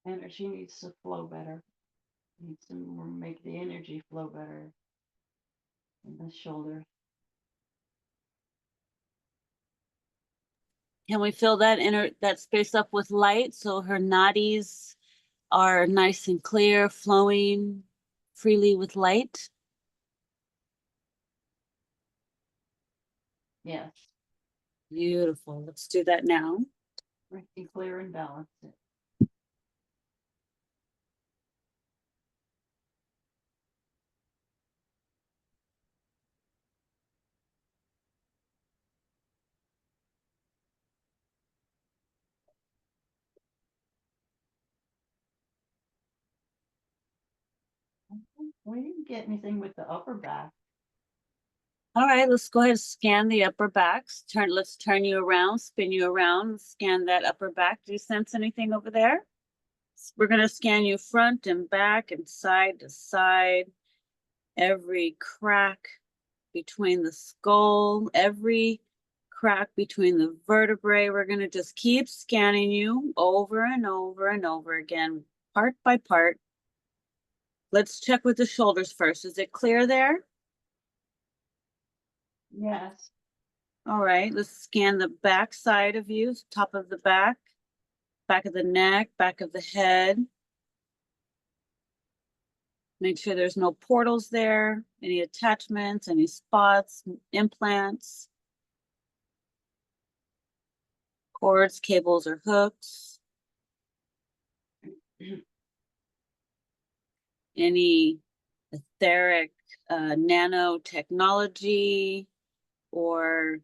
B: Energy needs to flow better. Needs to make the energy flow better in the shoulder.
A: Can we fill that space up with light so her nadis are nice and clear, flowing freely with light?
B: Yes.
A: Beautiful. Let's do that now.
B: Be clear and balance it. We didn't get anything with the upper back.
A: All right, let's go ahead and scan the upper backs. Let's turn you around, spin you around, scan that upper back. Do you sense anything over there? We're going to scan you front and back and side to side, every crack between the skull, every crack between the vertebrae. We're going to just keep scanning you over and over and over again, part by part. Let's check with the shoulders first. Is it clear there?
B: Yes.
A: All right, let's scan the back side of you, top of the back, back of the neck, back of the head. Make sure there's no portals there, any attachments, any spots, implants, cords, cables, or hooks. Any etheric nanotechnology or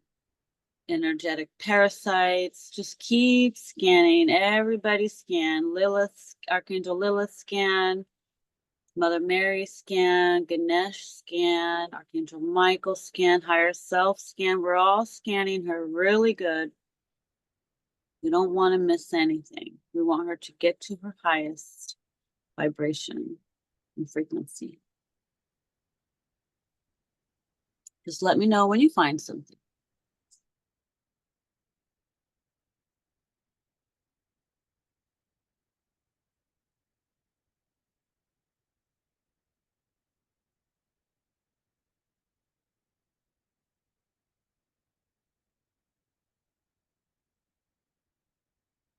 A: energetic parasites. Just keep scanning. Everybody scan. Lilith, Archangel Lilith scan. Mother Mary scan. Ganesh scan. Archangel Michael scan. Higher self scan. We're all scanning her really good. We don't want to miss anything. We want her to get to her highest vibration and frequency. Just let me know when you find something.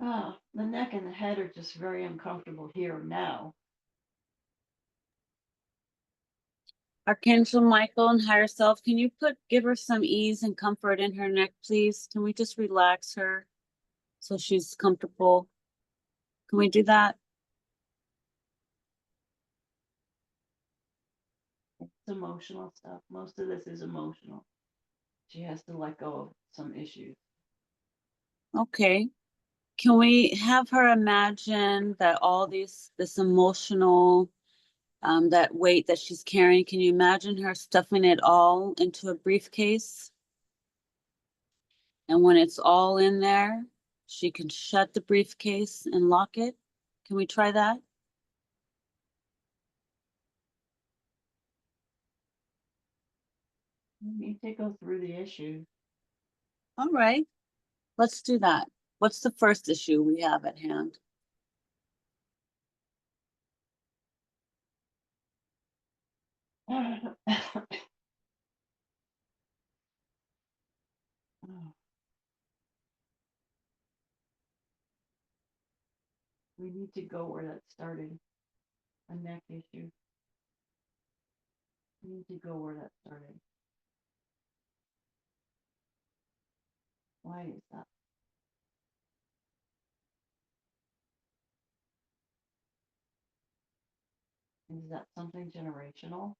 B: Oh, the neck and the head are just very uncomfortable here now.
A: Archangel Michael and higher self, can you give her some ease and comfort in her neck, please? Can we just relax her so she's comfortable? Can we do that?
B: It's emotional stuff. Most of this is emotional. She has to let go of some issues.
A: Okay. Can we have her imagine that all this emotional that weight that she's carrying. Can you imagine her stuffing it all into a briefcase? And when it's all in there, she can shut the briefcase and lock it. Can we try that?
B: We need to go through the issue.
A: All right, let's do that. What's the first issue we have at hand?
B: We need to go where that started. A neck issue. We need to go where that started. Why is that? Is that something generational?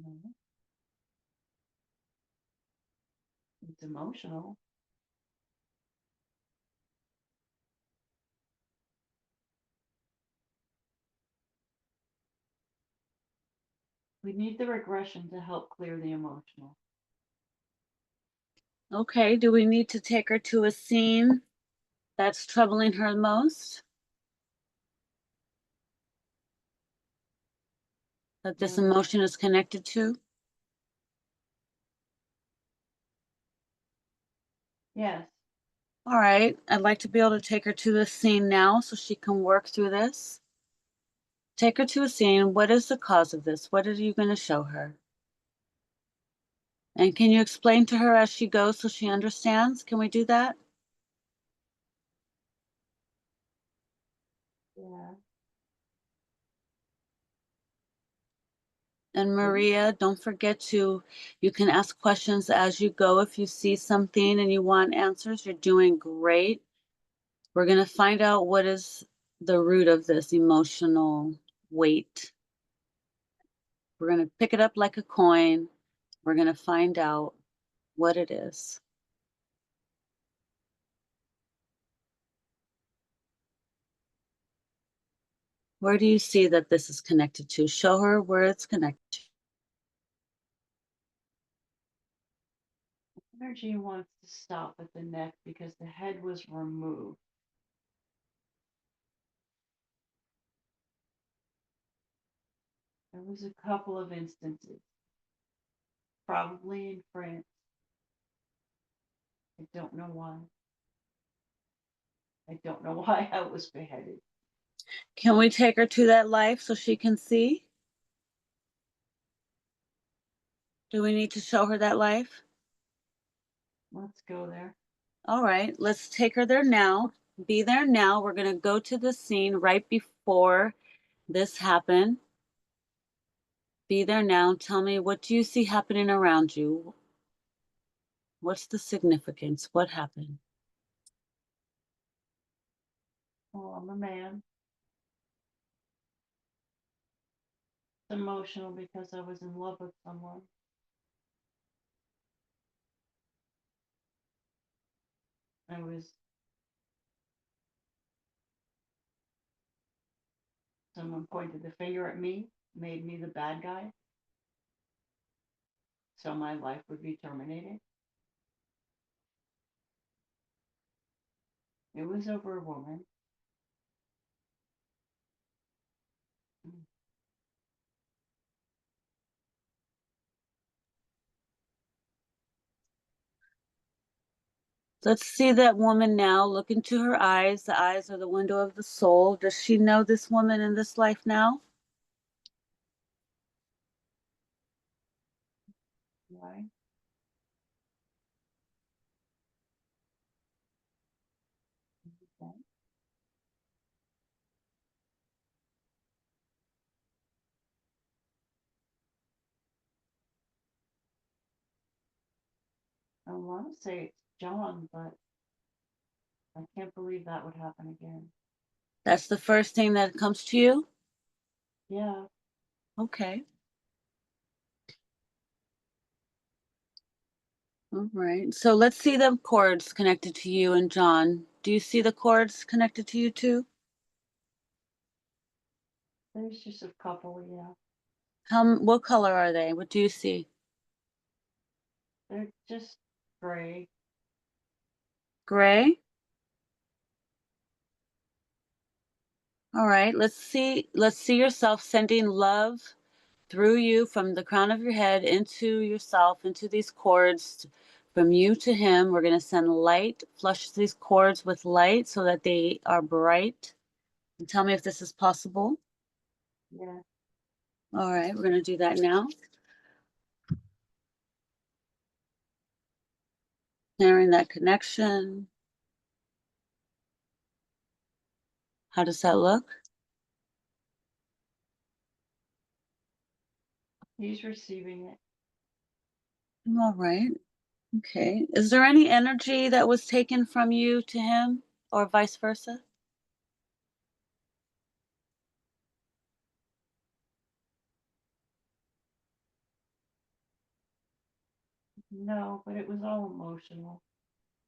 B: No. It's emotional. We need the regression to help clear the emotional.
A: Okay, do we need to take her to a scene that's troubling her most? That this
B: No.
A: emotion is connected to?
B: Yes.
A: All right, I'd like to be able to take her to the scene now so she can work through this. Take her to a scene. What is the cause of this? What are you going to show her? And can you explain to her as she goes so she understands? Can we do that?
B: Yeah.
A: And Maria, don't forget to, you can ask questions as you go. If you see something and you want answers, you're doing great. We're going to find out what is the root of this emotional weight. We're going to pick it up like a coin. We're going to find out what it is. Where do you see that this is connected to? Show her where it's connected to.
B: Energy wants to stop at the neck because the head was removed. There was a couple of instances, probably in France. I don't know why. I don't know why I was beheaded.
A: Can we take her to that life so she can see? Do we need to show her that life?
B: Let's go there.
A: All right, let's take her there now. Be there now. We're going to go to the scene right before this happened. Be there now. Tell me, what do you see happening around you? What's the significance? What happened?
B: Oh, I'm a man. It's emotional because I was in love with someone. Someone pointed the finger at me, made me the bad guy, so my life would be terminated. It was over a woman.
A: Let's see that woman now. Look into her eyes. The eyes are the window of the soul. Does she know this woman in this life now?
B: Why? Okay. I want to say it's John, but I can't believe that would happen again.
A: That's the first thing that comes to you?
B: Yeah.
A: Okay. All right. So let's see the cords connected to you and John. Do you see the cords connected to you too?
B: There's just a couple, yeah.
A: What color are they? What do you see?
B: They're just gray.
A: Gray? All right. Let's see yourself sending love through you from the crown of your head into yourself, into these cords, from you to him. We're going to send light, flush these cords with light so that they are bright. And tell me if this is possible.
B: Yeah.
A: All right, we're going to do that now. Clearing that connection. How does that look?
B: He's receiving it.
A: All right. Okay. Is there any energy that was taken from you to him or vice versa?
B: No, but it was all emotional.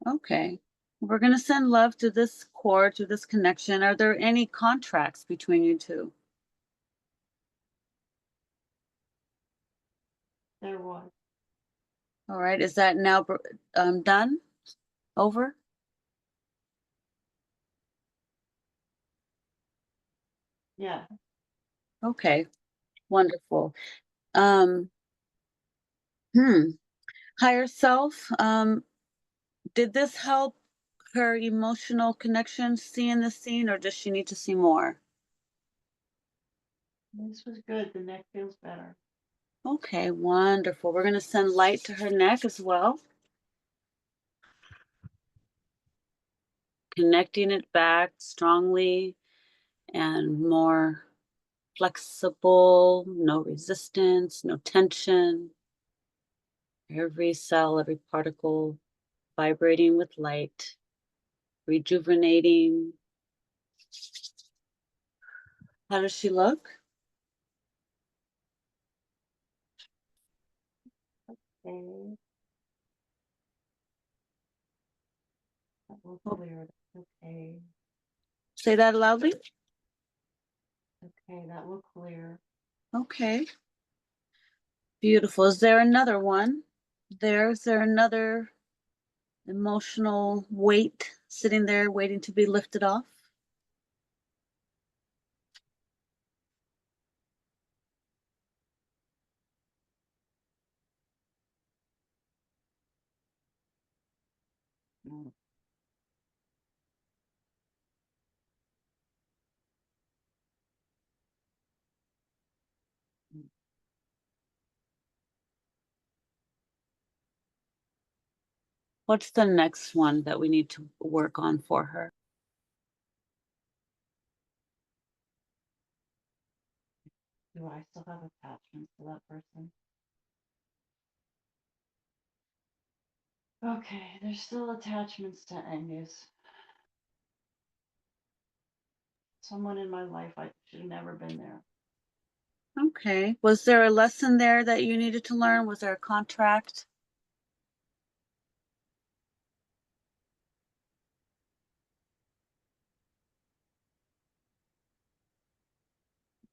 A: Okay. We're going to send love to this cord, to this connection. Are there any contracts between you two?
B: There was.
A: All right. Is that now done? Over?
B: Yeah.
A: Okay. Wonderful. Um, hmm. Higher self, did this help her emotional connection seeing the scene, or does she need to see more?
B: This was good. The neck feels better.
A: Okay, wonderful. We're going to send light to her neck as well, connecting it back strongly and more flexible, no resistance, no tension. Every cell, every particle vibrating with light, rejuvenating. How does she look?
B: Okay. That will
A: Oh,
B: clear. Okay.
A: say that loudly.
B: Okay, that will clear.
A: Okay, beautiful. Is there another one? Is there another emotional weight sitting there waiting to be lifted off?
B: Mm. Mm.
A: What's the next one that we need to work on for her?
B: Do I still have attachments to that person? Okay, there's still attachments to Angus. Someone in my life I should have never been there.
A: Okay. Was there a lesson there that you needed to learn? Was there a contract?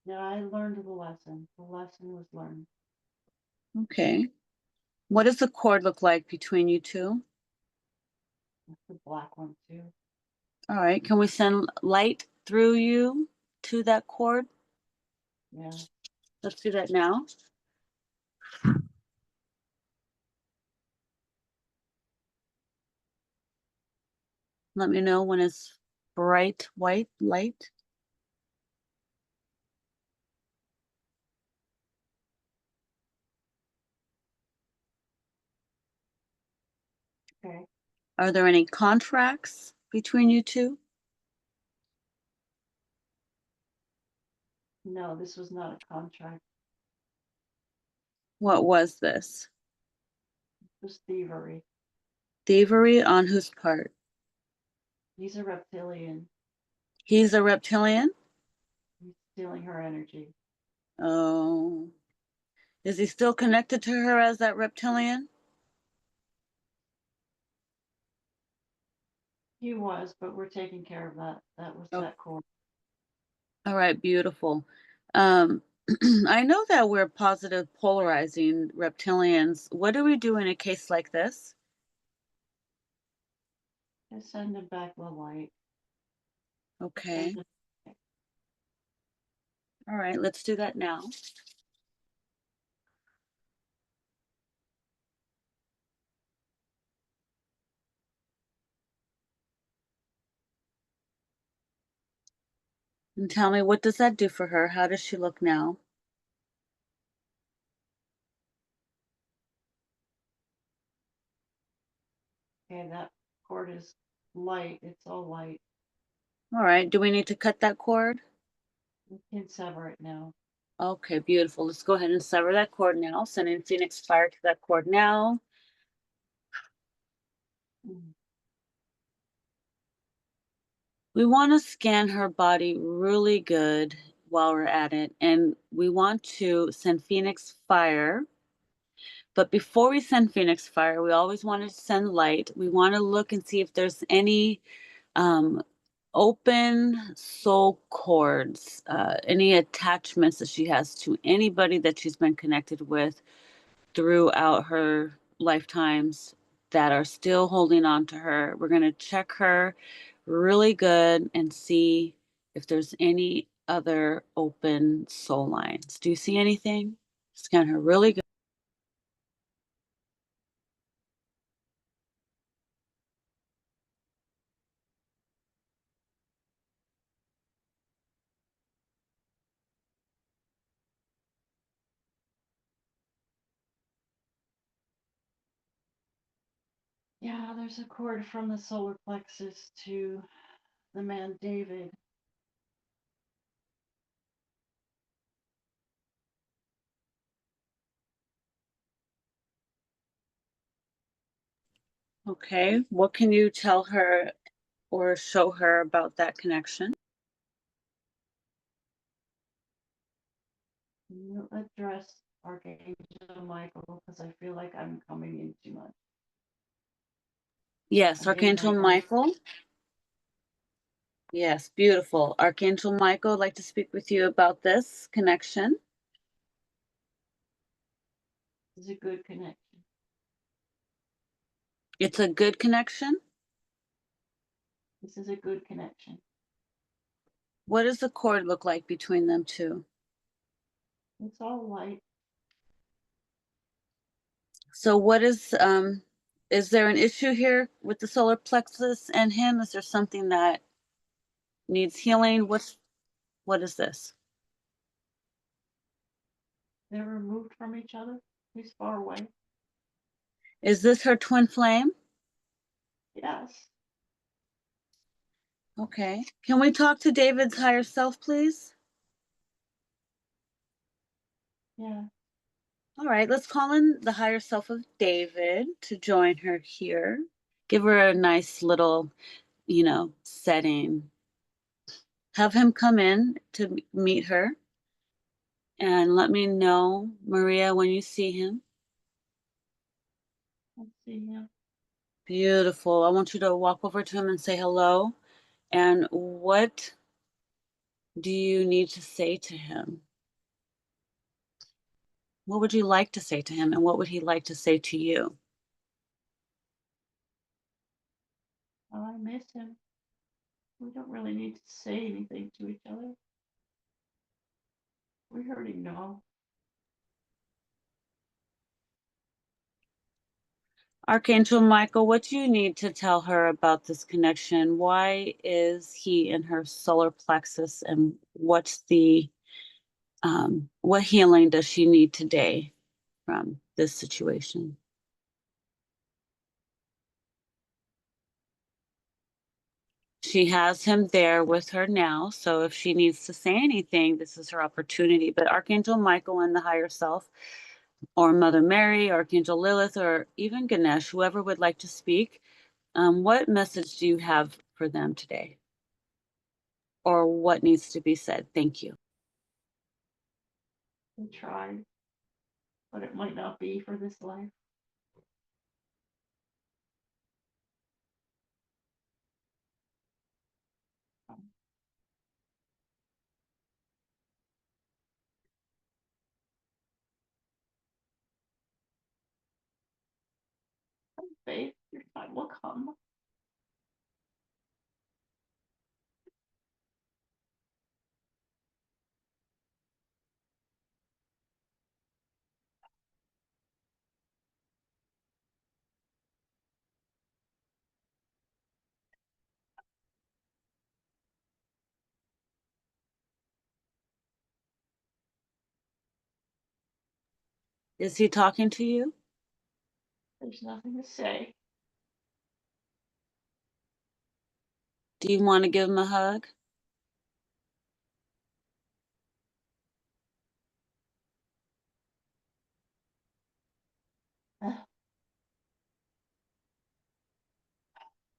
B: Yeah, I learned the lesson. The lesson was learned.
A: Okay. What does the cord look like between you two?
B: That's the black one too.
A: All right. Can we send light through you to that cord?
B: Yeah.
A: Let's do that now. Let me know when it's bright white light.
B: Okay.
A: Are there any contracts between you two?
B: No, this was not a contract.
A: What was this?
B: It was thievery.
A: Thievery on whose part?
B: He's a reptilian.
A: He's a reptilian?
B: He's stealing her energy.
A: Oh. Is he still connected to her as that reptilian?
B: He was, but we're taking care of that. That was
A: Oh,
B: that cord.
A: all right, beautiful. Um, I know that we're positive polarizing reptilians. What do we do in a case like this?
B: Just send him back the light. Send
A: Okay.
B: him back.
A: All right, let's do that now. And tell me, what does that do for her? How does she look now?
B: Okay, that cord is light. It's all light.
A: All right, do we need to cut that cord?
B: We can sever it now.
A: Okay, beautiful. Let's go ahead and sever that cord now. Sending Phoenix fire to that cord now.
B: Mm.
A: We want to scan her body really good while we're at it, and we want to send Phoenix fire. But before we send Phoenix fire, we always want to send light. We want to look and see if there's any um, open soul cords, any attachments that she has to anybody that she's been connected with throughout her lifetimes that are still holding on to her. We're going to check her really good and see if there's any other open soul lines. Do you see anything? Scan her really good.
B: Yeah, there's a cord from the solar plexus to the man David.
A: Okay. What can you tell her or show her about that connection?
B: You address Archangel Michael because I feel like I'm coming in too much.
A: Yes,
B: I'm getting
A: Archangel
B: my own.
A: Michael. Yes, beautiful. Archangel Michael, I'd like to speak with you about this connection.
B: This is a good connection.
A: It's a good connection.
B: This is a good connection.
A: What does the cord look like between them two?
B: It's all light.
A: So what is there an issue here with the solar plexus and him? Is there something that needs healing? What is this?
B: They're removed from each other. He's far away.
A: Is this her twin flame?
B: Yes.
A: Okay. Can we talk to David's higher self, please?
B: Yeah.
A: All right, let's call in the higher self of David to join her here. Give her a nice little, setting. Have him come in to meet her and let me know, Maria, when you see him.
B: Let's see him.
A: Beautiful. I want you to walk over to him and say hello. And what do you need to say to him? What would you like to say to him? And what would he like to say to you?
B: Oh, I miss him. We don't really need to say anything to each other. We already know.
A: Archangel Michael, what do you need to tell her about this connection? Why is he in her solar plexus? And what healing does she need today from this situation? She has him there with her now. So if she needs to say anything, this is her opportunity. But Archangel Michael and the higher self, or Mother Mary, Archangel Lilith, or even Ganesh, whoever would like to speak, what message do you have for them today? Or what needs to be said? Thank you.
B: We tried, but it might not be for this life. faith. Your time will come.
A: Is he talking to you?
B: There's nothing to say.
A: Do you want to give him a hug?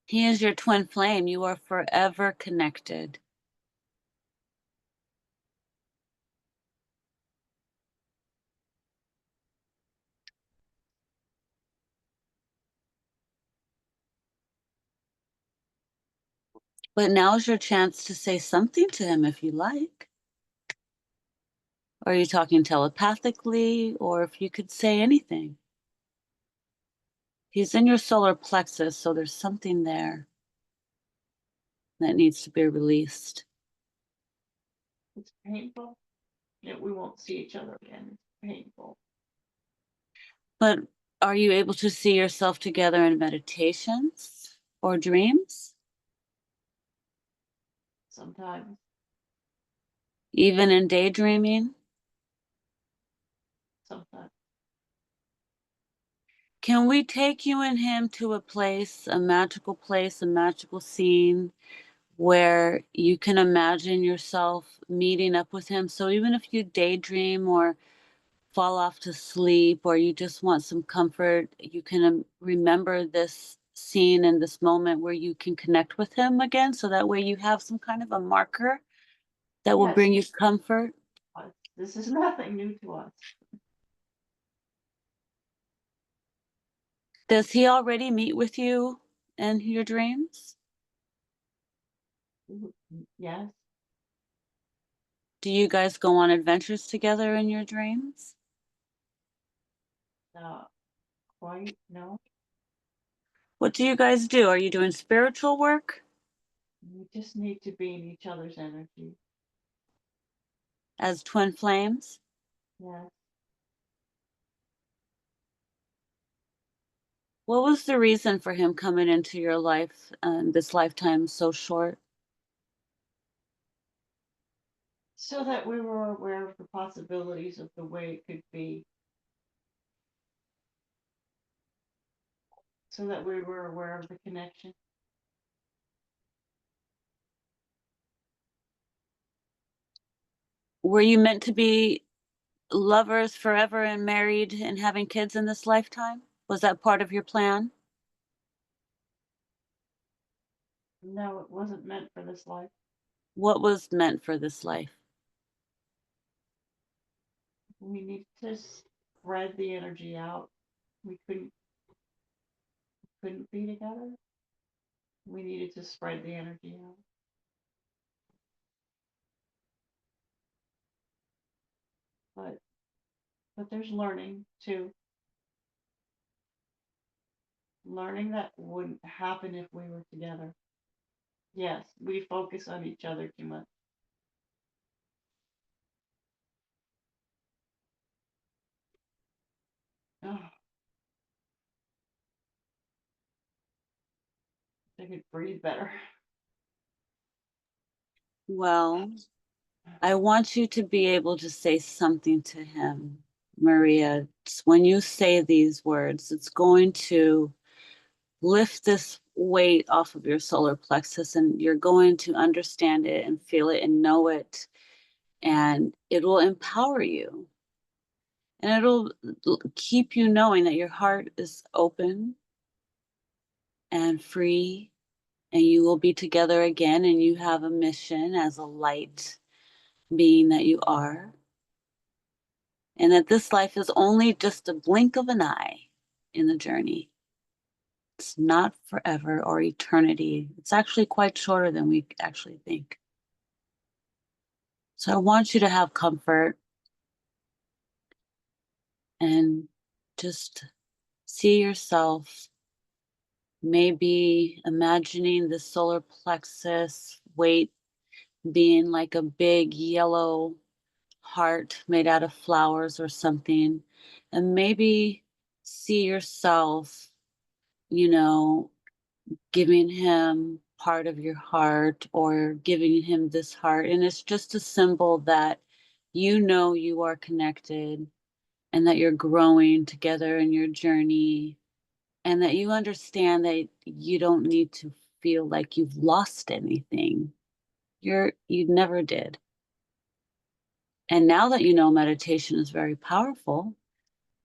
A: He is your twin flame. You are forever connected. But now is your chance to say something to him if you like. Are you talking telepathically, or if you could say anything? He's in your solar plexus, so there's something there that needs to be released.
B: It's painful. Yet we won't see each other again. It's painful.
A: But are you able to see yourself together in meditations or dreams?
B: Sometimes.
A: Even in daydreaming?
B: Sometimes.
A: Can we take you and him to a place, a magical scene where you can imagine yourself meeting up with him? So even if you daydream or fall off to sleep or you just want some comfort, you can remember this scene and this moment where you can connect with him again. So that way you have some kind of a marker that will
B: Yes.
A: bring you comfort.
B: This is nothing new to us.
A: Does he already meet with you in your dreams?
B: Yes.
A: Do you guys go on adventures together in your dreams?
B: Quite, no.
A: What do you guys do? Are you doing spiritual work
B: We just need to be in each other's energy.
A: as twin flames?
B: Yes.
A: What was the reason for him coming into your life this lifetime so short?
B: So that we were aware of the possibilities of the way it could be. So that we were aware of the connection.
A: Were you meant to be lovers forever and married and having kids in this lifetime? Was that part of your plan?
B: No, it wasn't meant for this life.
A: What was meant for this life?
B: We need to spread the energy out. We couldn't be together. We needed to spread the energy out. But there's learning too. Learning that wouldn't happen if we were together. Yes, we focus on each other too much. Oh, I could breathe better.
A: Well, I want you to be able to say something to him, Maria. When you say these words, it's going to lift this weight off of your solar plexus and you're going to understand it and feel it and know it. And it will empower you. And it'll keep you knowing that your heart is open and free, and you will be together again, and you have a mission as a light being that you are. And that this life is only just a blink of an eye in the journey. It's not forever or eternity. It's actually quite shorter than we actually think. So I want you to have comfort and just see yourself Maybe imagining the solar plexus weight being like a big yellow heart made out of flowers or something. And maybe see yourself, you know, giving him part of your heart or giving him this heart. And it's just a symbol that you know you are connected and that you're growing together in your journey and that you understand that you don't need to feel like you've lost anything. You never did. And now that you know meditation is very powerful,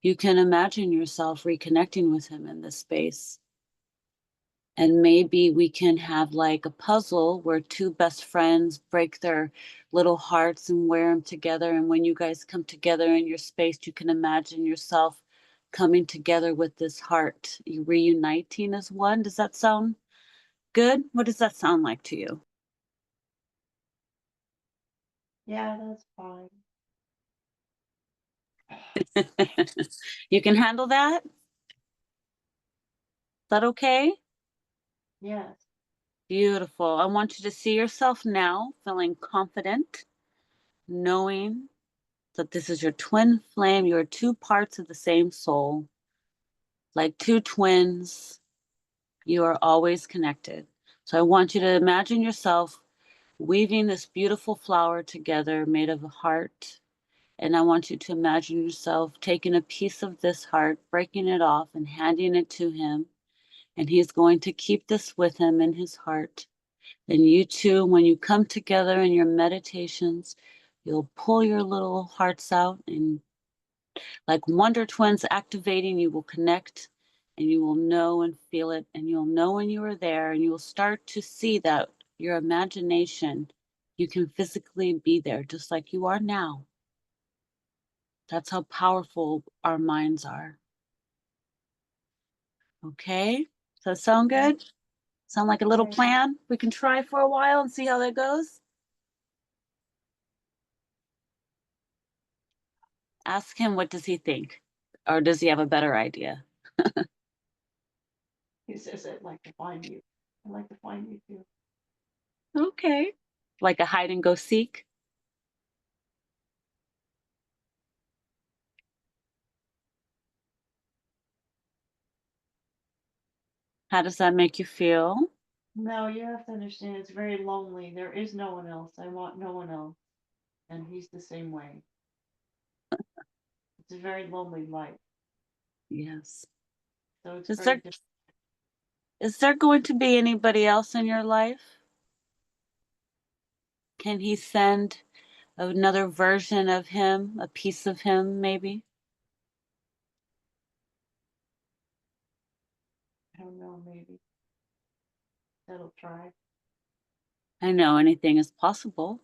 A: you can imagine yourself reconnecting with him in this space. And maybe we can have like a puzzle where two best friends break their little hearts and wear them together. And when you guys come together in your space, you can imagine yourself coming together with this heart, you reuniting as one. Does that sound good? What does that sound like to you?
B: Yeah, that's fine.
A: You can handle that? Is that okay?
B: Yes.
A: Beautiful. I want you to see yourself now feeling confident, knowing that this is your twin flame. You are two parts of the same soul, like two twins. You are always connected. So I want you to imagine yourself weaving this beautiful flower together made of a heart. And I want you to imagine yourself taking a piece of this heart, breaking it off, and handing it to him. And he's going to keep this with him in his heart. And you two, when you come together in your meditations, you'll pull your little hearts out and like Wonder Twins activating, you will connect and you will know and feel it. And you'll know when you are there and you will start to see that your imagination, you can physically be there just like you are now. That's how powerful our minds are. Okay? Does that sound
B: Yeah.
A: good? Sound like a little
B: Okay.
A: plan we can try for a while and see how that goes? Ask him, what does he think? Or does he have a better idea?
B: He says, I'd like to find you. I'd like to find you too.
A: Okay. Like a hide and go seek? How does that make you feel?
B: No, you have to understand it's very lonely. There is no one else. I want no one else. And he's the same way. It's a very lonely life.
A: Yes.
B: So it's
A: Is
B: very
A: there
B: difficult.
A: is there going to be anybody else in your life? Can he send another version of him, a piece of him maybe?
B: I don't know, maybe. That'll try.
A: I know anything is possible.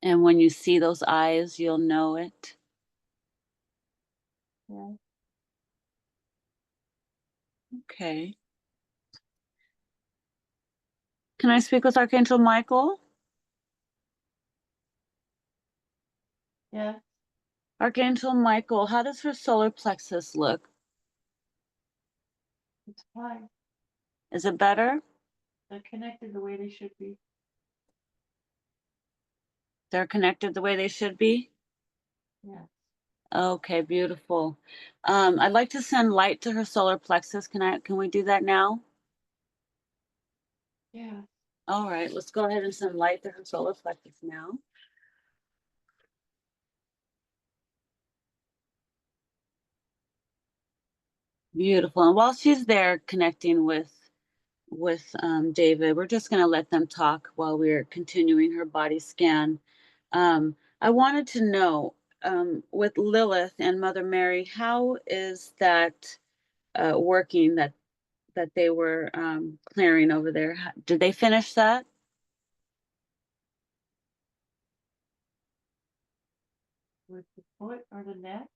A: And when you see those eyes, you'll know it.
B: Yeah.
A: Okay. Can I speak with Archangel Michael?
B: Yeah.
A: Archangel Michael, how does her solar plexus look?
B: It's fine.
A: Is it better?
B: They're connected the way they should be.
A: They're connected the way they should be?
B: Yeah.
A: Okay, beautiful. I'd like to send light to her solar plexus. Can we do that now?
B: Yeah.
A: All right, let's go ahead and send light to her solar plexus now. Beautiful. And while she's there connecting with David, we're just going to let them talk while we're continuing her body scan. I wanted to know with Lilith and Mother Mary, how is that working that they were clearing over there? Did they finish that?
B: With the foot or the neck?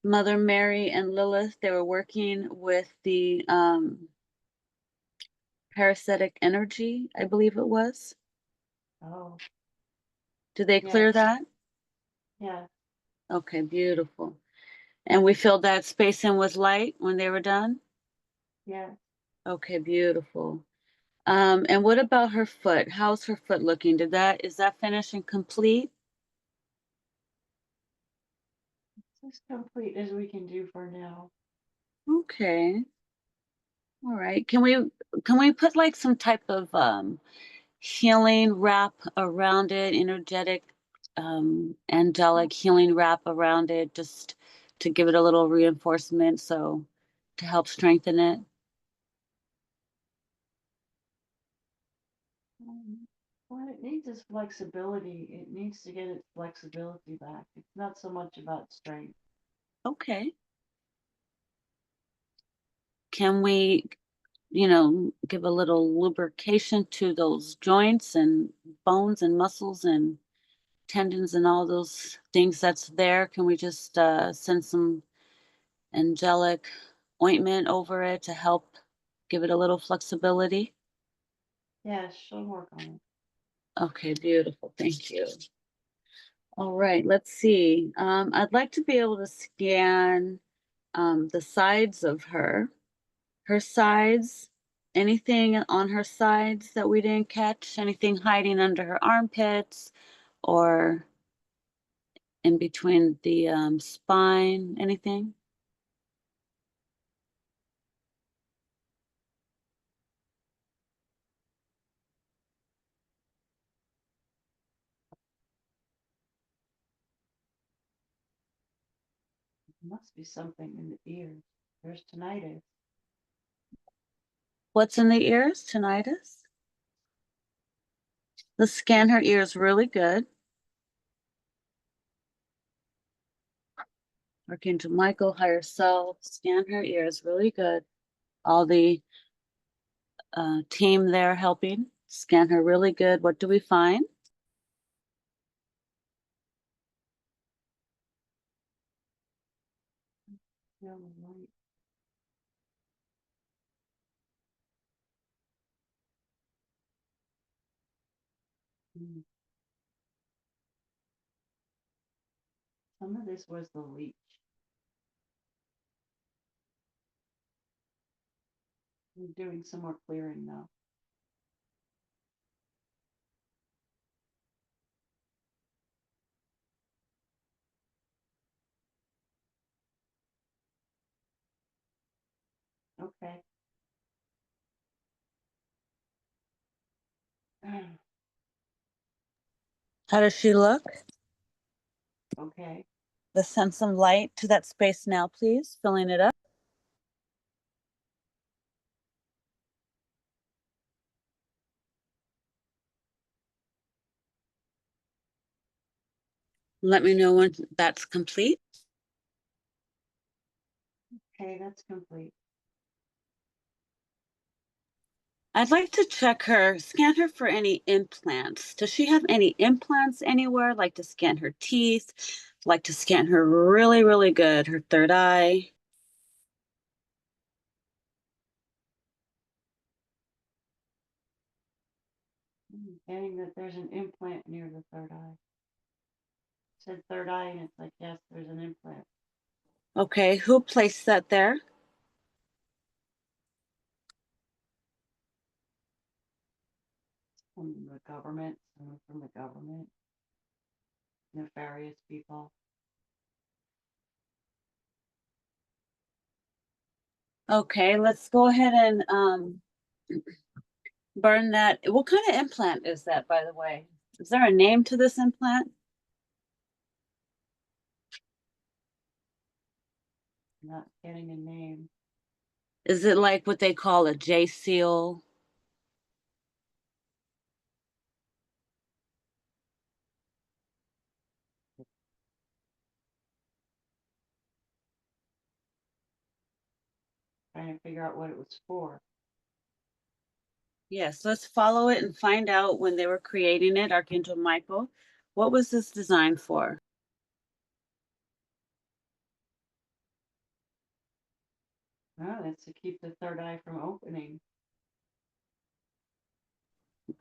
A: Mother Mary and Lilith, they were working with the parasitic energy, I believe it was.
B: Oh,
A: Did they
B: yes.
A: clear that?
B: Yeah,
A: Okay, beautiful. And we filled that space in with light when they were done?
B: yeah.
A: Okay, beautiful. And what about her foot? How's her foot looking? Is that finished and complete?
B: It's as complete as we can do for now.
A: Okay. All right. Can we put like some type of healing wrap around it, energetic, angelic healing wrap around it, just to give it a little reinforcement, so to help strengthen it?
B: What it needs is flexibility. It needs to get its flexibility back. It's not so much about strength.
A: Okay. Can we, give a little lubrication to those joints and bones and muscles and tendons and all those things that's there? Can we just send some angelic ointment over it to help give it a little flexibility?
B: Yeah, she'll work on it.
A: Okay, beautiful. Thank you. All right, let's see. I'd like to be able to scan the sides of her sides, anything on her sides that we didn't catch, anything hiding under her armpits or in between the spine, anything?
B: There must be something in the ears. There's tinnitus.
A: What's in the ears? Tinnitus? Let's scan her ears really good. Archangel Michael, higher self, scan her ears really good. All the team there helping, scan her really good. What do we find?
B: Feel the light. Mm. Some of this was the leech. I'm doing some more clearing now. Okay.
A: How does she look?
B: Okay.
A: Let's send some light to that space now, please, filling it up. Let me know when that's complete.
B: Okay, that's complete.
A: I'd like to scan her for any implants. Does she have any implants anywhere? Like to scan her teeth, like to scan her really, really good, her third eye.
B: Getting that there's an implant near the third eye. It said third eye, and it's like, yes, there's an implant.
A: Okay, who placed that there?
B: From the government, someone from the government, nefarious people.
A: Okay, let's go ahead and burn that. What kind of implant is that, by the way? Is there a name to this implant?
B: Not getting a name.
A: Is it like what they call a J seal?
B: Trying to figure out what it was for.
A: Yes, let's follow it and find out when they were creating it, Archangel Michael. What was this designed for?
B: Oh, that's to keep the third eye from opening.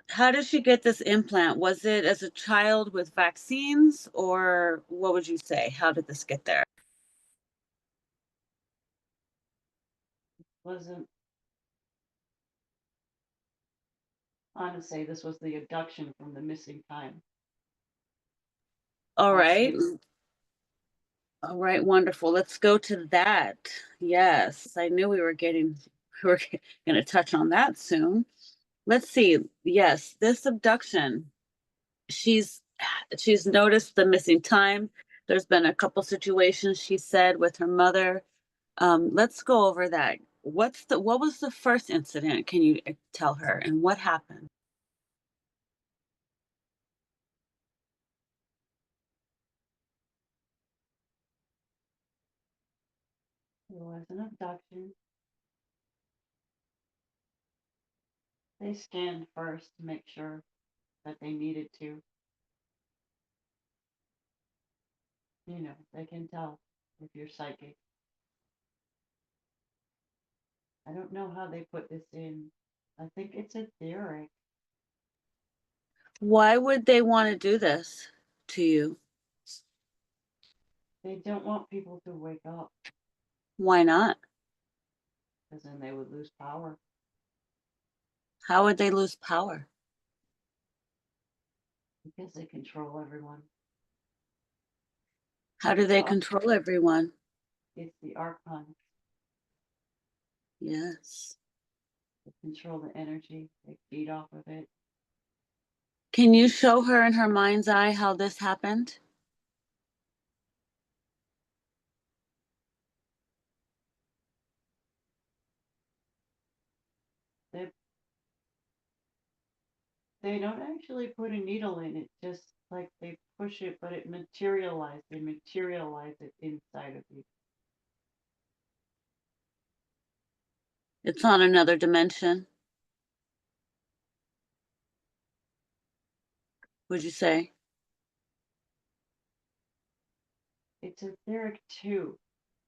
A: How did she get this implant? Was it as a child with vaccines, or what would you say? How did this get there?
B: Wasn't on to say this was the abduction from the missing time.
A: All right.
B: She
A: All right, wonderful. Let's go to that. Yes, I knew we were going to touch on that soon. Let's see. Yes, this abduction. She's she's noticed the missing time. There's been a couple situations she said with her mother. Let's go over that. What was the first incident? Can you tell her and what happened?
B: There was an abduction. They scanned first to make sure that they needed to. They can tell if you're psychic. I don't know how they put this in. I think it's etheric.
A: Why would they want to do this to you?
B: They don't want people to wake up
A: Why not?
B: because then they would lose power
A: How would they lose power?
B: because they control everyone.
A: How do they control everyone?
B: It's the archons
A: Yes.
B: that control the energy. They feed off of it.
A: Can you show her in her mind's eye how this happened?
B: They they don't actually put a needle in it. Just like they push it, but it materialized. They materialize it inside of you.
A: It's on another dimension, would you say?
B: It's etheric too,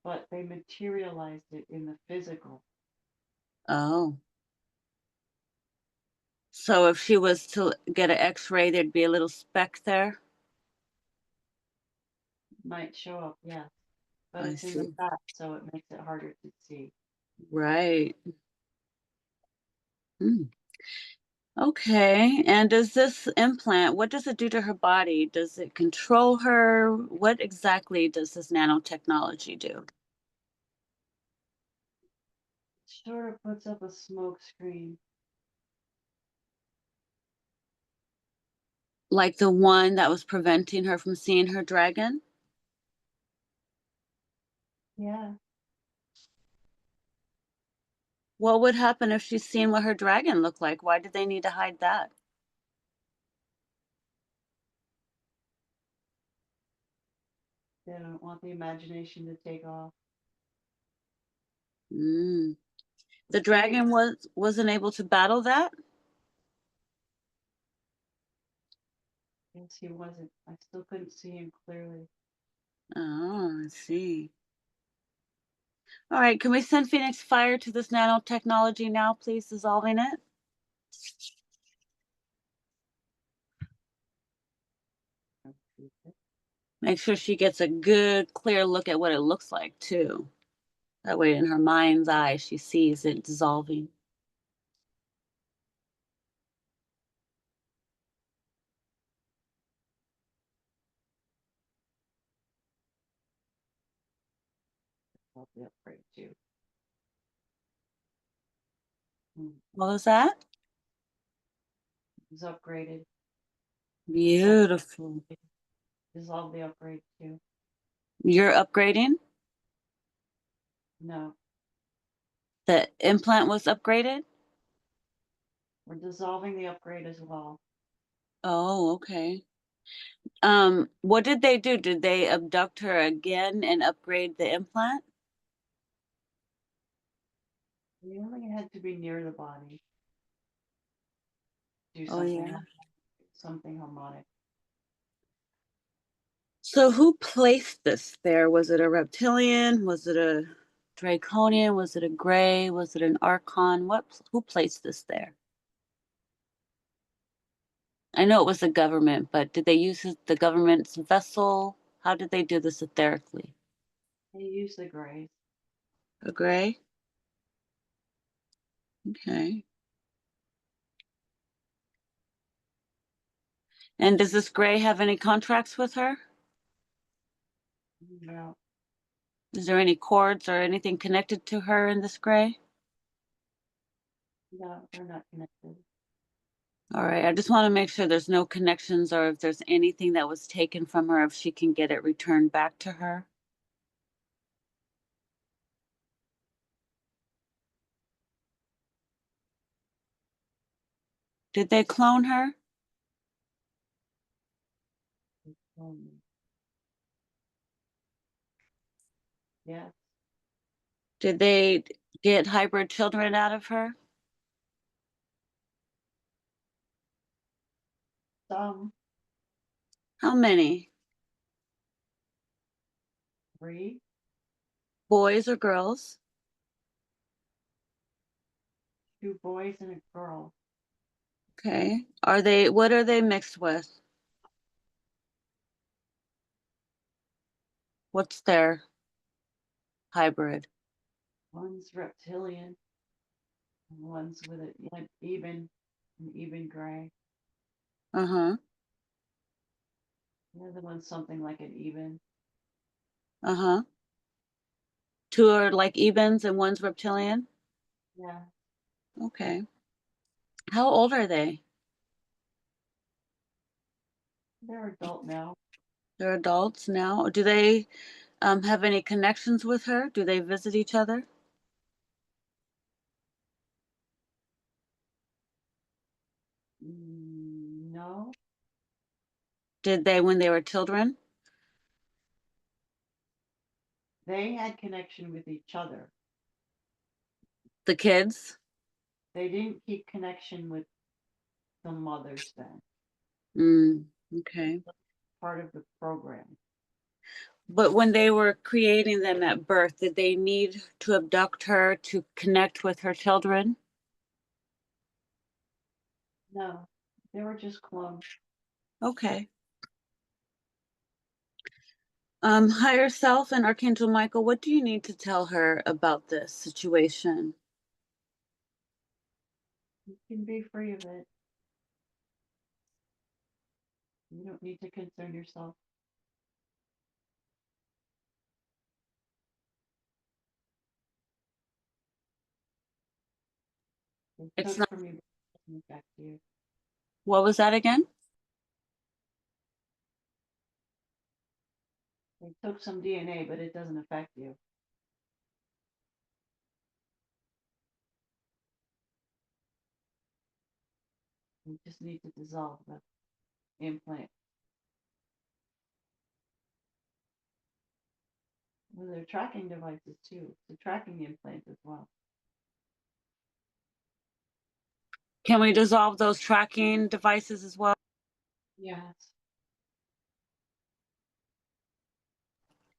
B: but they materialized it in the physical.
A: Oh. So if she was to get an x-ray, there'd be a little speck there?
B: Might show up, yes, but
A: I
B: it's in the
A: see.
B: fat, so it makes it harder to see.
A: Right. Hmm. Okay. And does this implant, what does it do to her body? Does it control her? What exactly does this nanotechnology do?
B: Sort of puts up a smoke screen.
A: Like the one that was preventing her from seeing her dragon?
B: Yeah,
A: What would happen if she's seen what her dragon looked like? Why did they need to hide that?
B: they don't want the imagination to take off.
A: Mm.
B: The
A: The
B: state,
A: dragon wasn't able to battle that?
B: yes, he wasn't. I still couldn't see him clearly.
A: Oh, I see. All right, can we send Phoenix Fire to this nanotechnology now, please, dissolving it? Make sure she gets a good, clear look at what it looks like, too. That way, in her mind's eye, she sees it dissolving.
B: I'll be upgrade too. Mm.
A: What was that?
B: He's upgraded.
A: Beautiful.
B: Dissolve the upgrade too.
A: You're upgrading?
B: No,
A: The implant was upgraded?
B: we're dissolving the upgrade as well.
A: Oh, okay. What did they do? Did they abduct her again and upgrade the implant?
B: We only had to be near the body. Do
A: Oh, yeah.
B: something harmonic.
A: So who placed this there? Was it a reptilian? Was it a draconian? Was it a gray? Was it an archon? Who placed this there? I know it was the government, but did they use the government's vessel? How did they do this etherically?
B: They use the grays.
A: A gray? Okay. And does this gray have any contracts with her?
B: No,
A: Is there any cords or anything connected to her in this gray?
B: no, they're not connected.
A: All right, I just want to make sure there's no connections or if there's anything that was taken from her, if she can get it returned back to her. Did they clone her?
B: Um, yes,
A: Did they get hybrid children out of her?
B: some,
A: How many?
B: 3,
A: Boys or girls?
B: 2 boys and a girl.
A: Okay. What are they mixed with? What's their hybrid?
B: One's reptilian, and one's with an even gray.
A: Uh-huh.
B: The other one's something like an even.
A: Uh-huh. Two are like Ebens and one's reptilian?
B: Yeah,
A: Okay. How old are they?
B: they're adult now.
A: They're adults now. Do they have any connections with her? Do they visit each other?
B: No,
A: Did they when they were children?
B: they had connection with each other.
A: The kids?
B: They didn't keep connection with the mothers then.
A: Mm, okay.
B: Part of the program.
A: But when they were creating them at birth, did they need to abduct her to connect with her children?
B: No, they were just clones.
A: Okay. Higher self and Archangel Michael, what do you need to tell her about this situation?
B: You can be free of it. You don't need to concern yourself. They
A: It's
B: took
A: not,
B: from you, but it doesn't affect you.
A: what was that again?
B: They took some DNA, but it doesn't affect you. You just need to dissolve the implant. Well, they're tracking devices too. The tracking implant as well.
A: Can we dissolve those tracking devices as well?
B: Yes.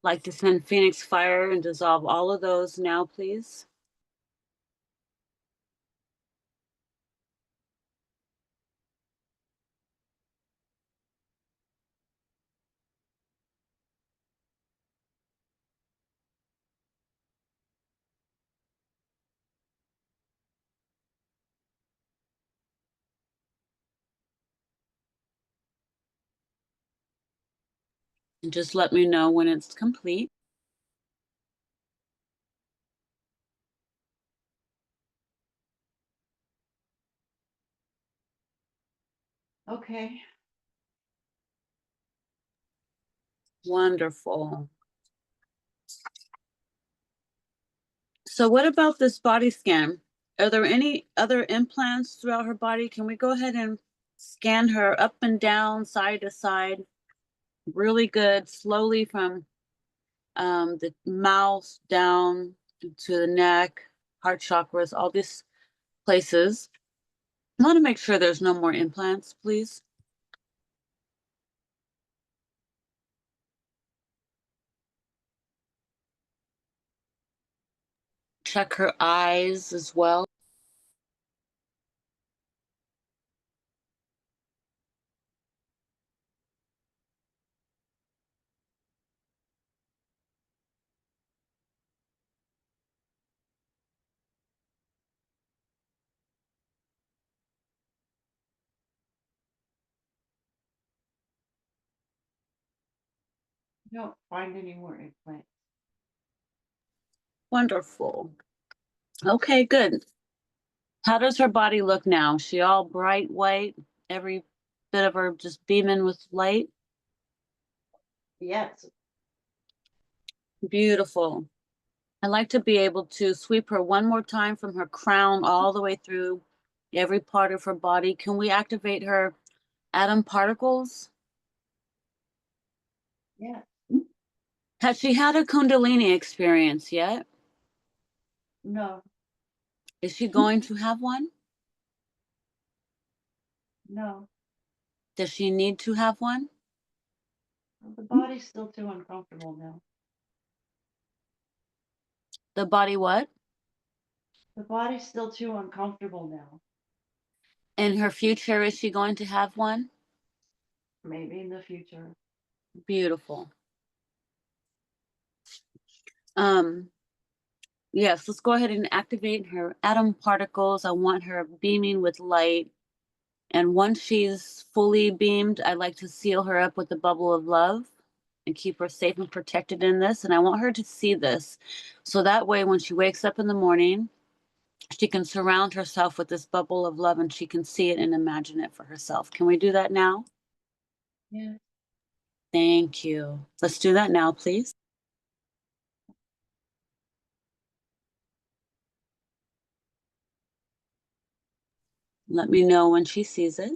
A: Like to send Phoenix Fire and dissolve all of those now, please? And just let me know when it's complete.
B: Okay.
A: Wonderful. So what about this body scan? Are there any other implants throughout her body? Can we go ahead and scan her up and down, side to side? Really good, slowly from the mouth down to the neck, heart chakras, all these places. I want to make sure there's no more implants, please. Check her eyes as well.
B: I don't find any more implants.
A: Wonderful. Okay, good. How does her body look now? Is she all bright white? Every bit of her just beaming with light?
B: Yes.
A: Beautiful. I'd like to be able to sweep her one more time from her crown all the way through every part of her body. Can we activate her atom particles?
B: Yes.
A: Has she had a Kundalini experience yet?
B: No.
A: Is she going to have one?
B: No.
A: Does she need to have one?
B: Well, the body's still too uncomfortable now.
A: The body what?
B: The body's still too uncomfortable now.
A: In her future, is she going to have one?
B: Maybe in the future.
A: Beautiful. Um, yes, let's go ahead and activate her atom particles. I want her beaming with light. And once she's fully beamed, I'd like to seal her up with the bubble of love and keep her safe and protected in this. And I want her to see this. So that way, when she wakes up in the morning, she can surround herself with this bubble of love and she can see it and imagine it for herself. Can we do that now?
B: Yeah.
A: Thank you. Let's do that now, please. Let me know when she sees it.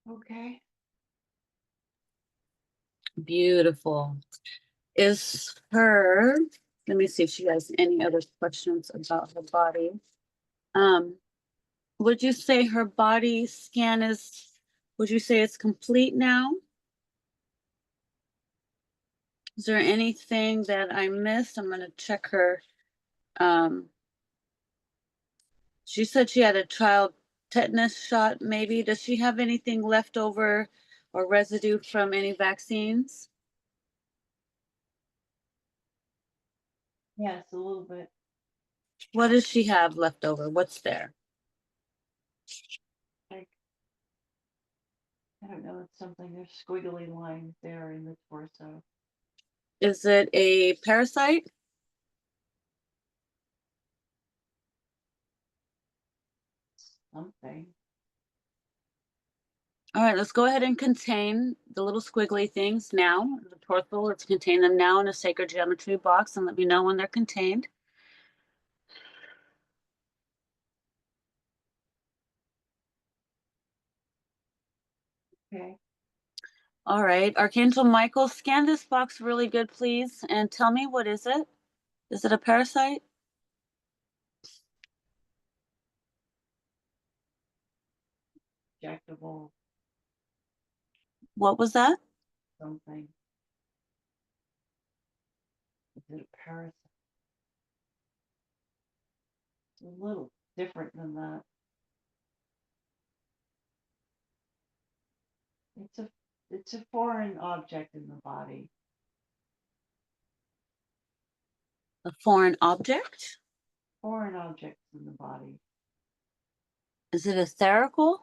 B: Okay.
A: Beautiful. Is her, let me see if she has any other questions about her body. Um, would you say her body scan is, would you say it's complete now? Is there anything that I missed? I'm going to check her. Um, she said she had a child tetanus shot, maybe. Does she have anything left over or residue from any vaccines?
B: Yes, a little bit.
A: What does she have left over? What's there?
B: Like, I don't know, it's something. There's squiggly lines there in the torso.
A: Is it a parasite?
B: Something.
A: All right, let's go ahead and contain the little squiggly things now. The torso, let's contain them now in a sacred geometry box and let me know when they're contained.
B: Okay.
A: All right, Archangel Michael, scan this box really good, please, and tell me, what is it? Is it a parasite?
B: Injectable
A: What was that?
B: something. Is it a parasite? It's a little different than that. It's a it's a foreign object in the body.
A: A foreign object?
B: Foreign objects in the body.
A: Is it etherical?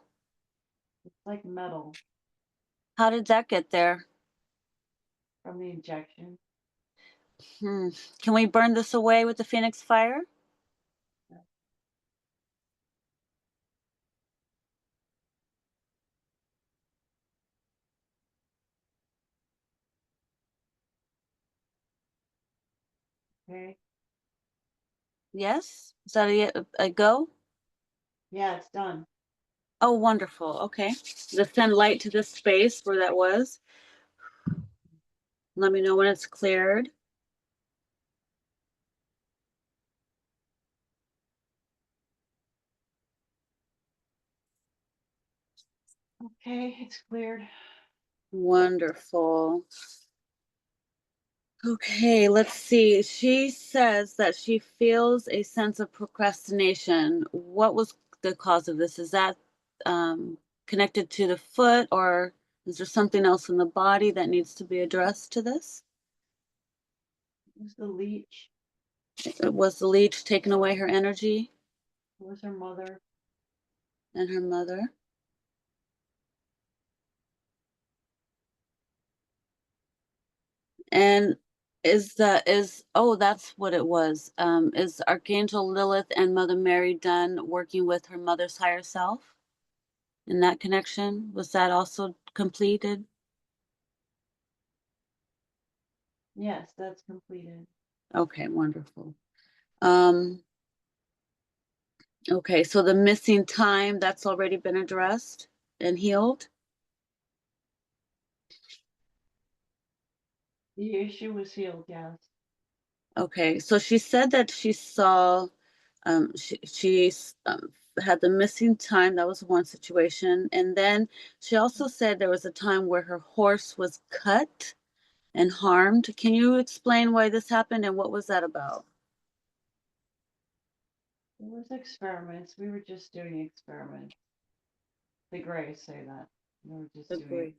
B: It's like metal
A: How did that get there?
B: from the injection.
A: Hmm. Can we burn this away with the Phoenix fire?
B: Okay.
A: Yes? Is that a go?
B: Yeah, it's done.
A: Oh, wonderful. Okay. Just send light to this space where that was. Let me know when it's cleared.
B: Okay, it's cleared.
A: Wonderful. Okay, let's see. She says that she feels a sense of procrastination. What was the cause of this? Is that connected to the foot, or is there something else in the body that needs to be addressed to this?
B: was the leech.
A: Was the leech taking away her energy
B: It was her mother.
A: and her mother? And oh, that's what it was. Is Archangel Lilith and Mother Mary done working with her mother's higher self in that connection? Was that also completed?
B: Yes, that's completed.
A: Okay, wonderful. Um, okay, so the missing time, that's already been addressed and healed?
B: The issue was healed, yes.
A: Okay, so she said that she saw, she had the missing time. That was one situation. And then she also said there was a time where her horse was cut and harmed. Can you explain why this happened and what was that about?
B: It was experiments. We were just doing experiments. The Greys say that. We were just doing
A: Agree.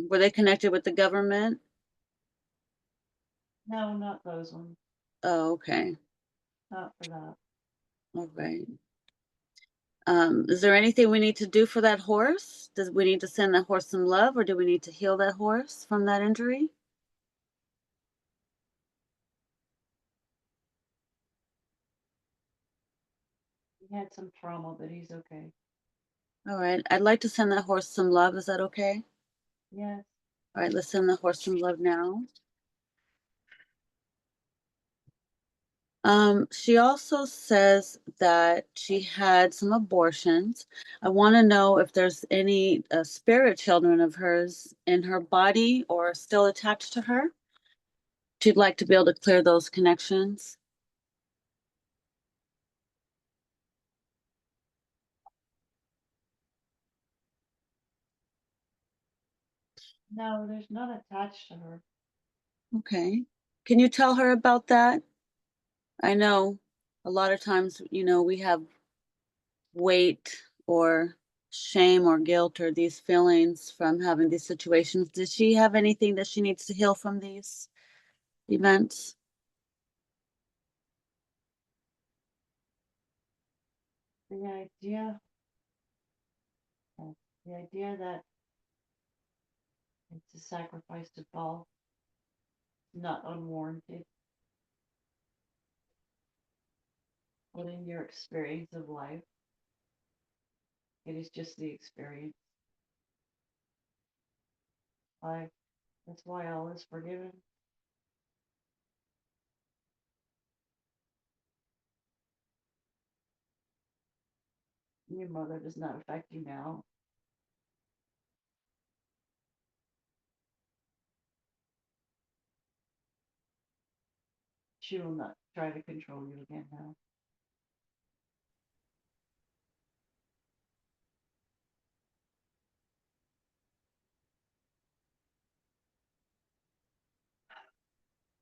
A: Were they connected with the government?
B: No, not those ones.
A: Oh, okay.
B: Not for that.
A: All right. Is there anything we need to do for that horse? Does we need to send that horse some love, or do we need to heal that horse from that injury?
B: He had some trauma, but he's okay.
A: All right. I'd like to send that horse some love. Is that okay?
B: Yes.
A: All right, let's send the horse some love now. She also says that she had some abortions. I want to know if there's any spirit children of hers in her body or still attached to her. She'd like to be able to clear those connections.
B: No, there's none attached to her.
A: Okay. Can you tell her about that? I know a lot of times, we have weight or shame or guilt or these feelings from having these situations. Does she have anything that she needs to heal from these events?
B: The idea, the idea that it's a sacrifice to fall, not unwarranted, but in your experience of life, it is just the experience. Life. That's why all is forgiven. Your mother does not affect you now. She will not try to control you again now.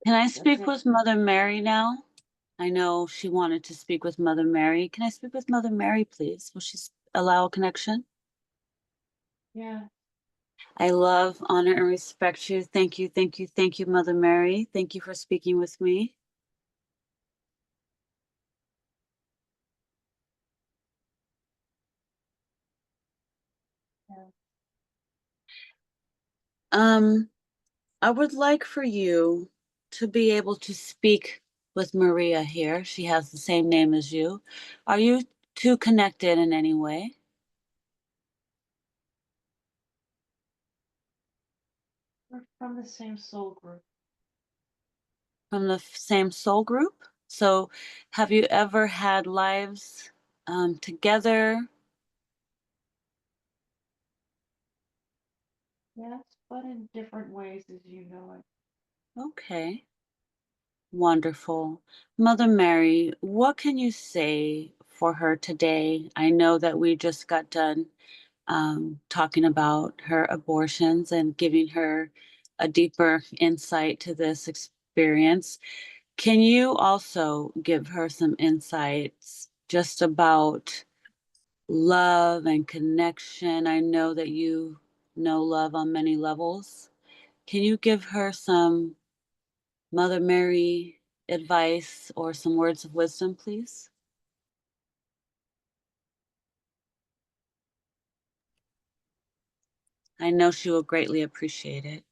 A: Can I
B: That's
A: speak
B: it.
A: with Mother Mary now? I know she wanted to speak with Mother Mary. Can I speak with Mother Mary, please? Will she allow a connection?
B: Yeah.
A: I love, honor, and respect you. Thank you, thank you, thank you, Mother Mary. Thank you for speaking with me.
B: Yeah.
A: Um, I would like for you to be able to speak with Maria here. She has the same name as you. Are you two connected in any way
B: We're from the same soul group.
A: from the same soul group? So, have you ever had lives together?
B: Yes, but in different ways as you know it.
A: Okay, wonderful. Mother Mary, what can you say for her today? I know that we just got done talking about her abortions and giving her a deeper insight to this experience. Can you also give her some insights just about love and connection? I know that you know love on many levels. Can you give her some Mother Mary advice or some words of wisdom, please? I know she will greatly appreciate it.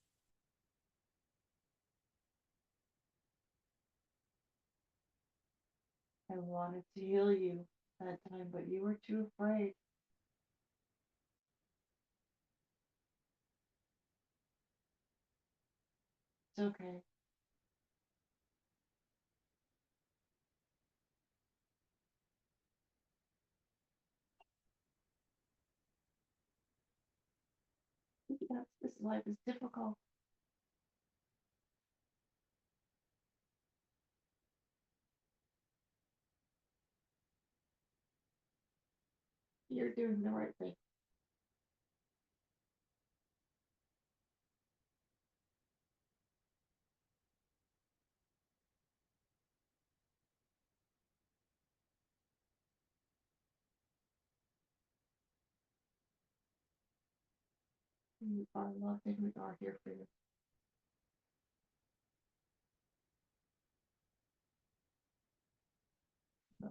B: I wanted to heal you that time, but you were too afraid. It's okay. Yes, this life is difficult. You're doing the right thing. You are loved and we are here for you. So,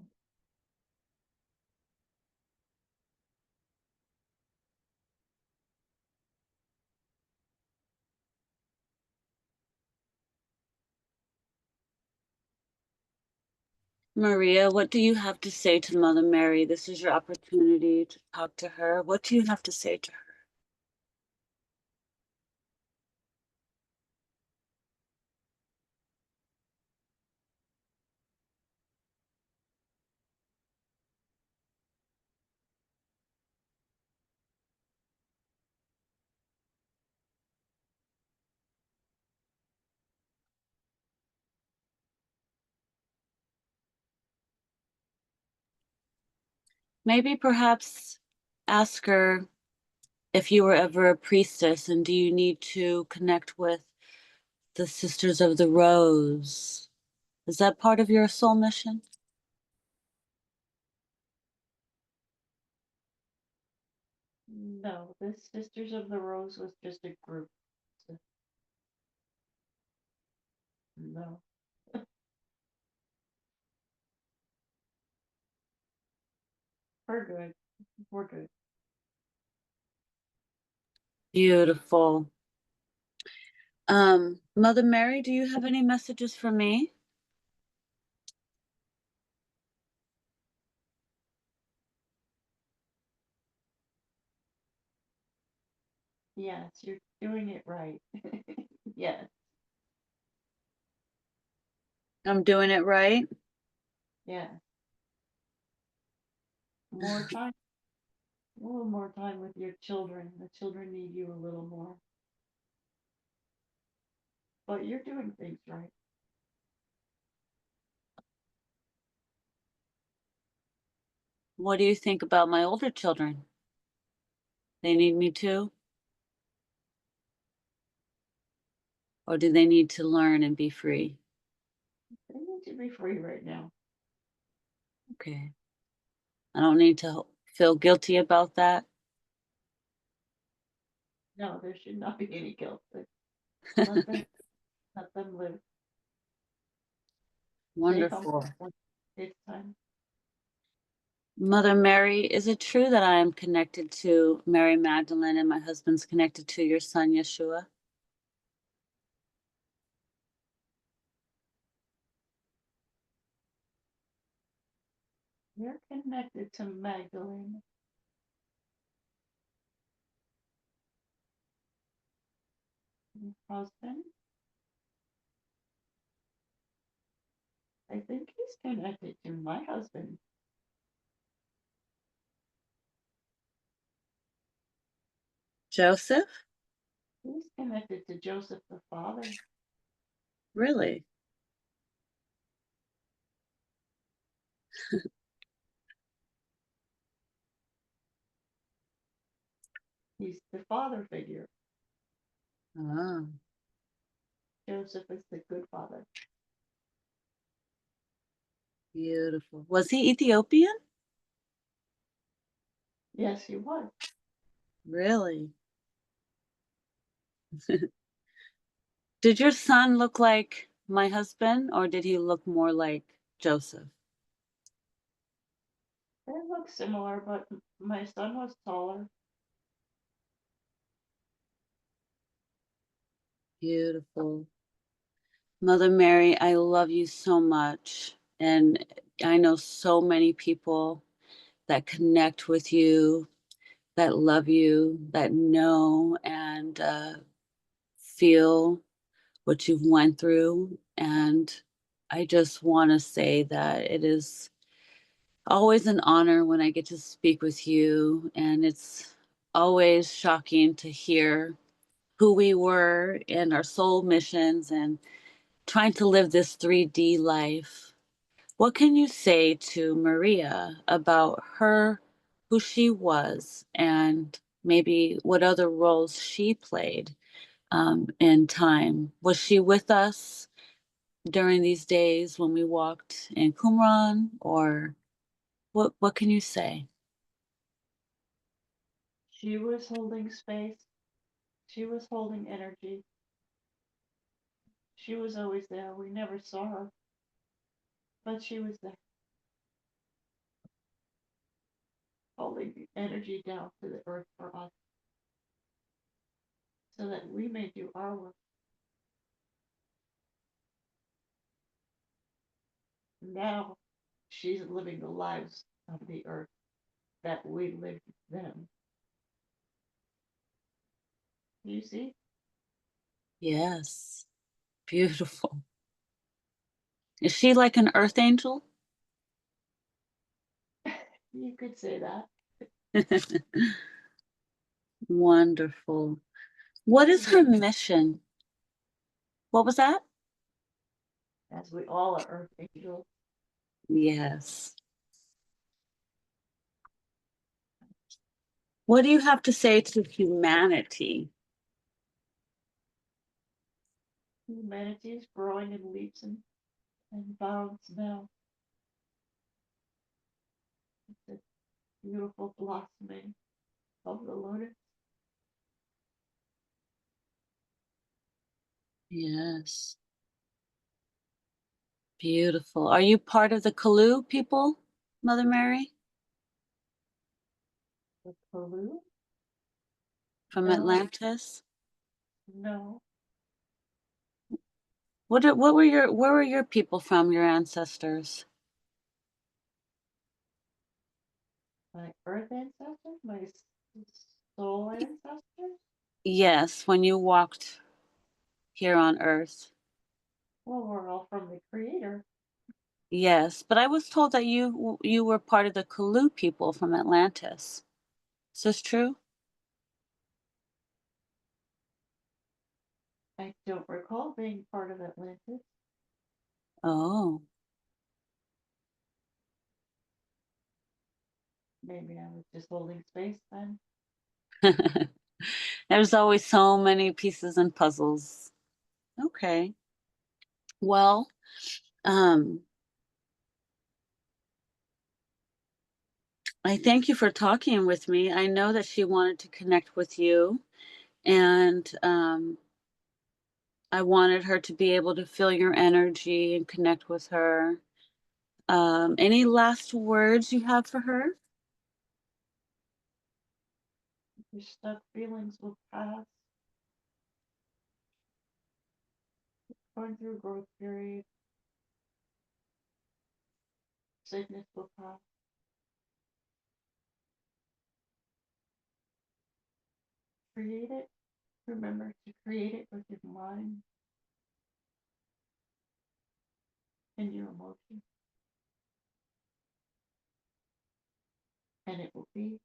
A: Maria, what do you have to say to Mother Mary? This is your opportunity to talk to her. What do you have to say to her? Maybe perhaps ask her if you were ever a priestess and do you need to connect with the Sisters of the Rose? Is that part of your soul mission?
B: no, this Sisters of the Rose was just a group. So, no, we're good. We're good.
A: Beautiful. Mother Mary, do you have any messages for me?
B: Yes, you're doing it right. Yes,
A: I'm doing it right.
B: yes. More time, a little more time with your children. The children need you a little more. But you're doing things right.
A: What do you think about my older children? They need me too? Or do they need to learn and be free?
B: They need to be free right now.
A: Okay. I don't need to feel guilty about that.
B: No, there should not be any guilt. But let them let them live. They come
A: Wonderful.
B: when it's time.
A: Mother Mary, is it true that I am connected to Mary Magdalene and my husband's connected to your son, Yeshua?
B: You're connected to Magdalene. Your husband. I think he's connected to my husband.
A: Joseph?
B: He's connected to Joseph the father.
A: Really?
B: He's the father figure.
A: Oh,
B: Joseph is the good father.
A: beautiful. Was he Ethiopian?
B: Yes, he was.
A: Really? Did your son look like my husband, or did he look more like Joseph?
B: They look similar, but my son was taller.
A: Beautiful. Mother Mary, I love you so much. And I know so many people that connect with you, that love you, that know and feel what you've went through. And I just want to say that it is always an honor when I get to speak with you. And it's always shocking to hear who we were and our soul missions and trying to live this 3D life. What can you say to Maria about her, who she was, and maybe what other roles she played in time? Was she with us during these days when we walked in Qumran, or what can you say?
B: She was holding space. She was holding energy. She was always there. We never saw her, but she was there, holding the energy down to the earth for us so that we may do our work. Now she's living the lives of the earth that we lived then. You see?
A: Yes, beautiful. Is she like an earth angel?
B: You could say that.
A: Wonderful. What is her mission? What was that?
B: As we all are earth angels.
A: Yes. What do you have to say to humanity?
B: Humanity is growing in leaps and bounds now. It's a beautiful blossoming of the lotus.
A: Yes. Beautiful. Are you part of the Kalu people, Mother Mary,
B: The Palu?
A: from
B: No,
A: Atlantis?
B: no.
A: Where were your people from, your ancestors?
B: My earth ancestors? My soul ancestors?
A: Yes, when you walked here on Earth.
B: Well, we're all from the Creator.
A: Yes, but I was told that you were part of the Kalu people from Atlantis. Is this true?
B: I don't recall being part of Atlantis.
A: Oh.
B: Maybe I was just holding space then.
A: There's always so many pieces and puzzles. Okay. Well, um, I thank you for talking with me. I know that she wanted to connect with you, and I wanted her to be able to feel your energy and connect with her. Any last words you have for her?
B: Your stuck feelings will pass. Going through growth period, sickness will pass. Create it. Remember to create it with your mind and your emotions, and it will be.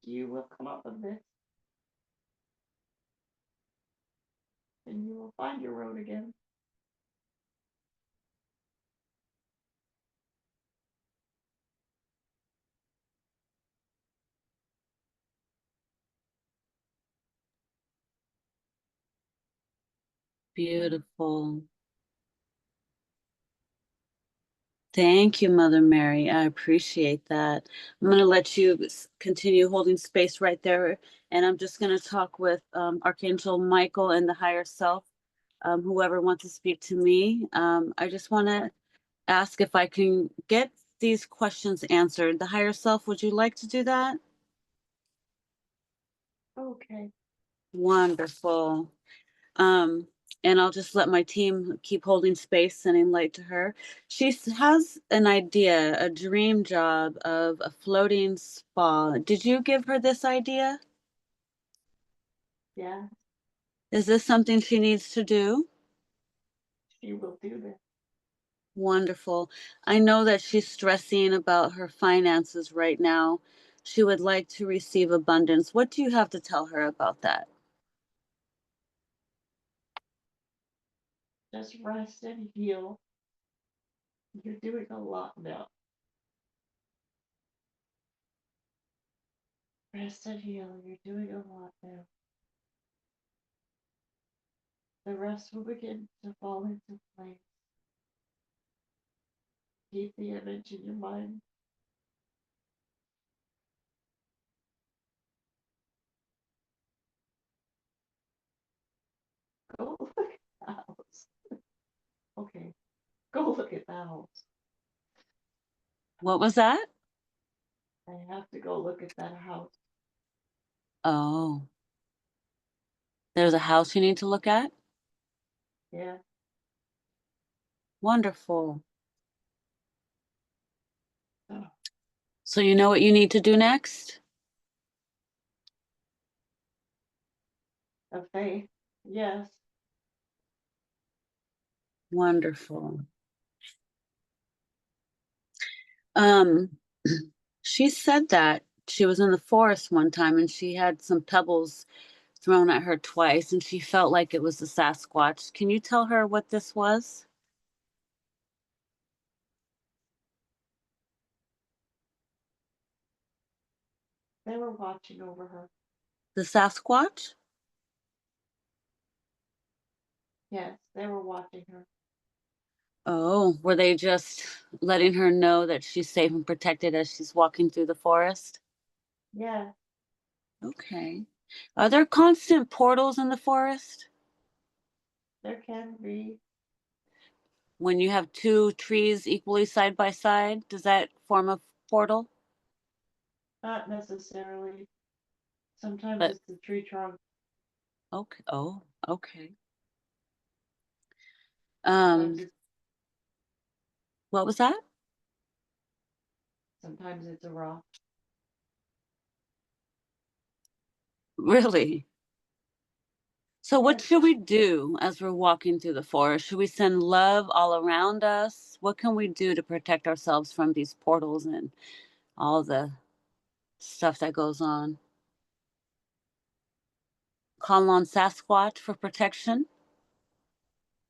B: You will come up with this, and you will find your road again.
A: Beautiful. Thank you, Mother Mary. I appreciate that. I'm going to let you continue holding space right there. And I'm just going to talk with Archangel Michael and the higher self, whoever wants to speak to me. I just want to ask if I can get these questions answered. The higher self, would you like to do that?
B: Okay.
A: Wonderful. Um, and I'll just let my team keep holding space, sending light to her. She has an idea, a dream job of a floating spa. Did you give her this idea?
B: Yeah,
A: Is this something she needs to do?
B: she will do that.
A: Wonderful. I know that she's stressing about her finances right now. She would like to receive abundance. What do you have to tell her about that?
B: Just rest and heal. You're doing a lot now. Rest and heal. You're doing a lot now. The rest will begin to fall into place. Keep the image in your mind. Go look at the house. Okay, go look at the house.
A: What was that?
B: I have to go look at that house.
A: Oh, there's a house you need to look at?
B: Yeah.
A: Wonderful.
B: Oh,
A: So you know what you need to do next?
B: of faith. Yes.
A: Wonderful. Um, she said that she was in the forest one time and she had some pebbles thrown at her twice and she felt like it was the Sasquatch. Can you tell her what this was?
B: They were watching over her.
A: The Sasquatch?
B: Yes, they were watching her.
A: Oh, were they just letting her know that she's safe and protected as she's walking through the forest?
B: Yeah,
A: Okay. Are there constant portals in the forest?
B: there can be.
A: When you have two trees equally side by side, does that form a portal?
B: Not necessarily. Sometimes
A: But
B: it's the tree trunk.
A: okay. Oh, okay.
B: Sometimes
A: Um,
B: it's
A: what was that?
B: sometimes it's a rock.
A: Really? So what
B: Yes,
A: should we do as we're walking through the forest? Should we send love all around us? What can we do to protect ourselves from these portals and all the stuff that goes on? Call on Sasquatch for protection?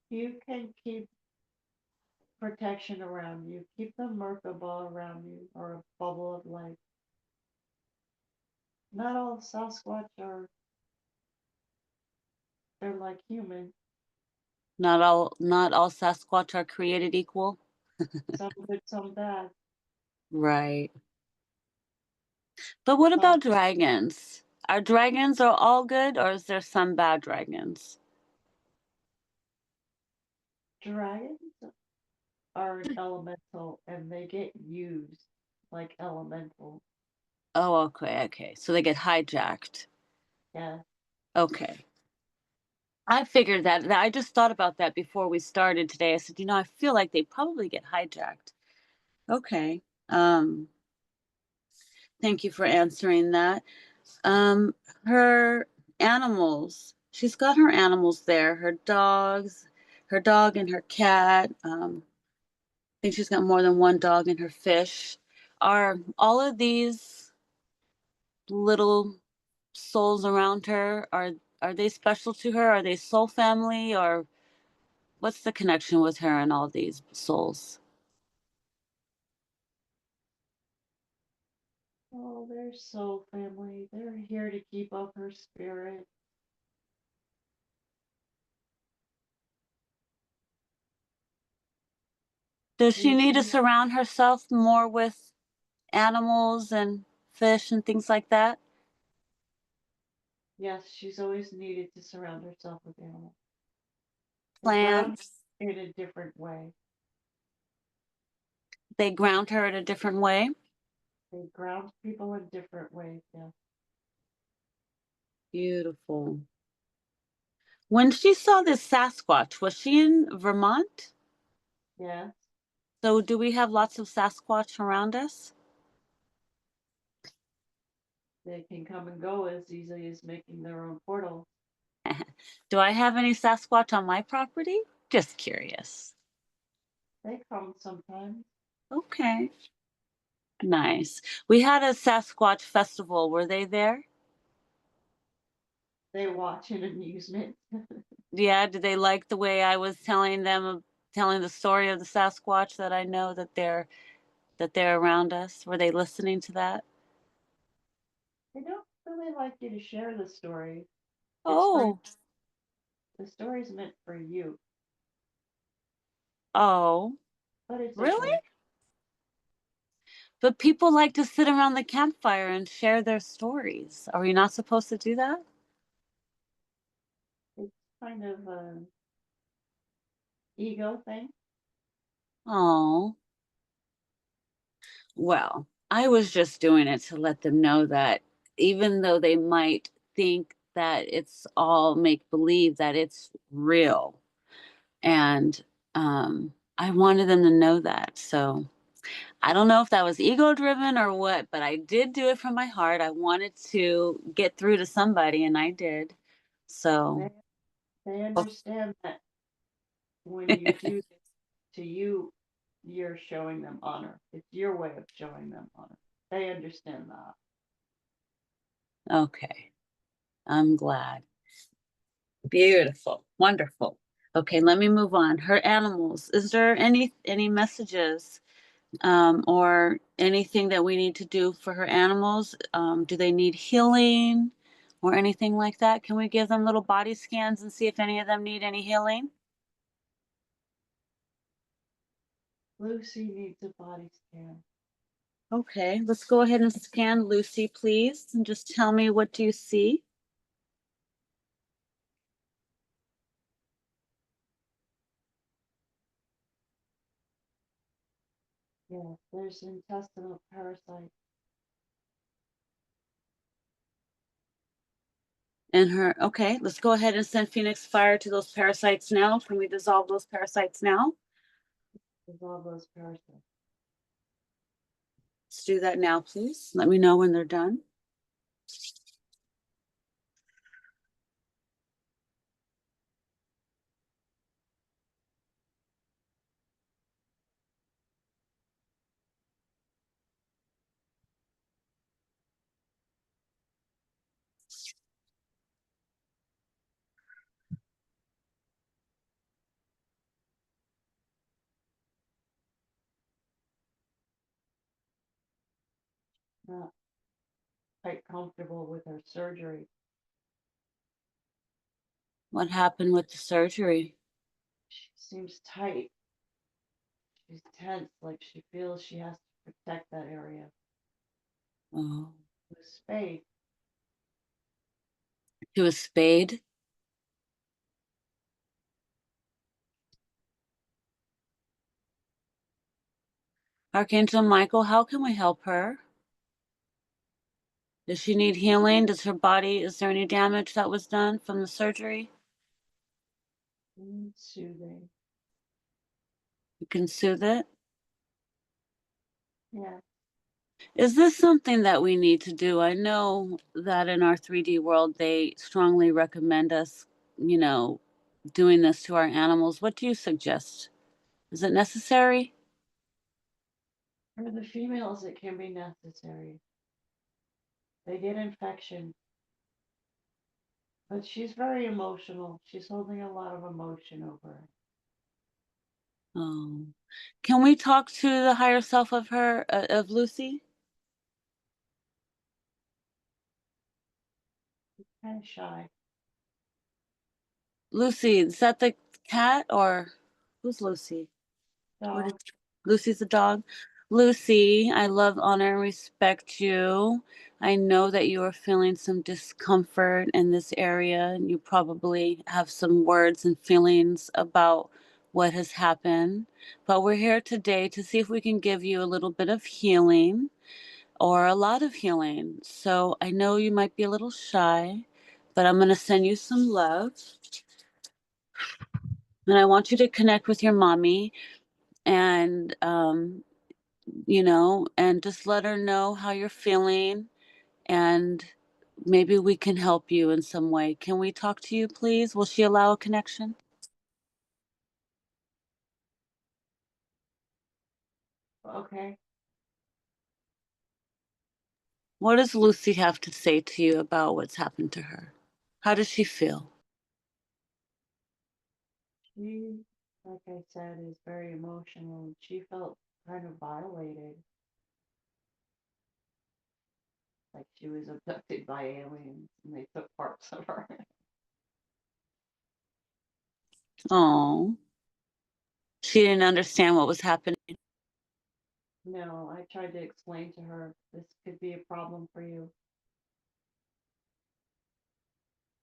B: you can keep protection around you. Keep the Merkaba around you, or a bubble of light. Not all Sasquatch are, they're like human.
A: Not all Sasquatch are created equal.
B: Some good, some bad.
A: Right. But what
B: Some
A: about dragons? Are dragons are all good or is there some bad dragons?
B: dragons are an elemental and they get used like elemental.
A: Oh, okay, okay. So they get hijacked.
B: Yeah.
A: Okay. I figured that. I just thought about that before we started today. I said, I feel like they probably get hijacked. Okay. Um, thank you for answering that. Um, her animals. She's got her animals there, her dog and her cat. I think she's got more than one dog and her fish. Are all of these little souls around her, are they special to her? Are they soul family or what's the connection with her and all these souls?
B: Oh, they're soul family. They're here to keep up her spirit.
A: Does she need to
B: Lucy,
A: surround herself more with animals and fish and things like that?
B: yes, she's always needed to surround herself with animals. They ground
A: Plants?
B: in a different way.
A: They ground her in a different way?
B: They ground people in different ways, yes.
A: Beautiful. When she saw this Sasquatch, was she in Vermont?
B: Yes,
A: So do we have lots of Sasquatch around us?
B: they can come and go as easily as making their own portal.
A: Do I have any Sasquatch on my property? Just curious.
B: They come sometimes.
A: Okay. Nice. We had a Sasquatch festival. Were they there?
B: They watch in amusement.
A: Yeah, did they like the way I was telling them, telling the story of the Sasquatch that I know that they're around us? Were they listening to that?
B: They don't really like you to share the story. It's for
A: Oh,
B: the story's meant for you,
A: oh,
B: but it's
A: really?
B: okay.
A: But people like to sit around the campfire and share their stories. Are we not supposed to do that?
B: It's kind of a ego thing.
A: Oh, well, I was just doing it to let them know that even though they might think that it's all make believe, that it's real. And I wanted them to know that. So I don't know if that was ego driven or what, but I did do it from my heart. I wanted to get through to somebody, and I did. So,
B: They they understand that when you do this to you, you're showing them honor. It's your way of showing them honor. They understand that.
A: okay, I'm glad. Beautiful, wonderful. Okay, let me move on. Her animals. Is there any messages or anything that we need to do for her animals? Do they need healing or anything like that? Can we give them little body scans and see if any of them need any healing?
B: Lucy needs a body scan.
A: Okay, let's go ahead and scan Lucy, please, and just tell me, what do you see?
B: Yeah, there's intestinal parasites.
A: And her, okay, let's go ahead and send Phoenix Fire to those parasites now. Can we dissolve those parasites now?
B: Dissolve those parasites.
A: Let's do that now, please. Let me know when they're done.
B: Not quite comfortable with her surgery.
A: What happened with the surgery?
B: She seems tight. She's tense, like she feels she has to protect that area.
A: Oh,
B: With a spade,
A: to a spade? Archangel Michael, how can we help her? Does she need healing? Does her body, is there any damage that was done from the surgery?
B: soothing.
A: You can soothe it.
B: Yeah,
A: Is this something that we need to do? I know that in our 3D world, they strongly recommend us, you know, doing this to our animals. What do you suggest? Is it necessary?
B: for the females, it can be necessary. They get infection, but she's very emotional. She's holding a lot of emotion over it.
A: Oh, can we talk to the higher self of her, of Lucy?
B: Kind of shy.
A: Lucy, is that the cat or who's Lucy? What is,
B: Dog,
A: Lucy's the dog. Lucy, I love, honor, and respect you. I know that you are feeling some discomfort in this area, and you probably have some words and feelings about what has happened. But we're here today to see if we can give you a little bit of healing or a lot of healing. So I know you might be a little shy, but I'm going to send you some love. And I want you to connect with your mommy and, and just let her know how you're feeling. And maybe we can help you in some way. Can we talk to you, please? Will she allow a connection?
B: Okay.
A: What does Lucy have to say to you about what's happened to her? How does she feel?
B: She, like I said, is very emotional. She felt kind of violated, like she was abducted by aliens and they took parts of her.
A: Oh, she didn't understand what was happening.
B: No, I tried to explain to her this could be a problem for you.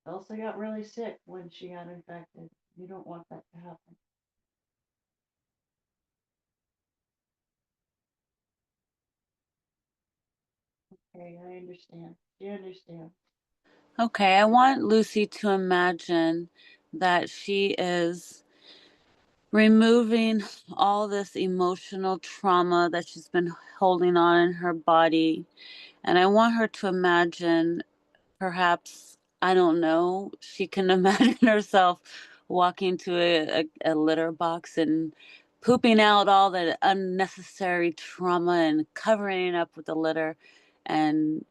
B: Elsa got really sick when she got infected. You don't want that to happen. Okay, I understand. She understands.
A: Okay, I want Lucy to imagine that she is removing all this emotional trauma that she's been holding on in her body. And I want her to imagine, perhaps, I don't know, she can imagine herself walking to a litter box and pooping out all the unnecessary trauma and covering it up with the litter and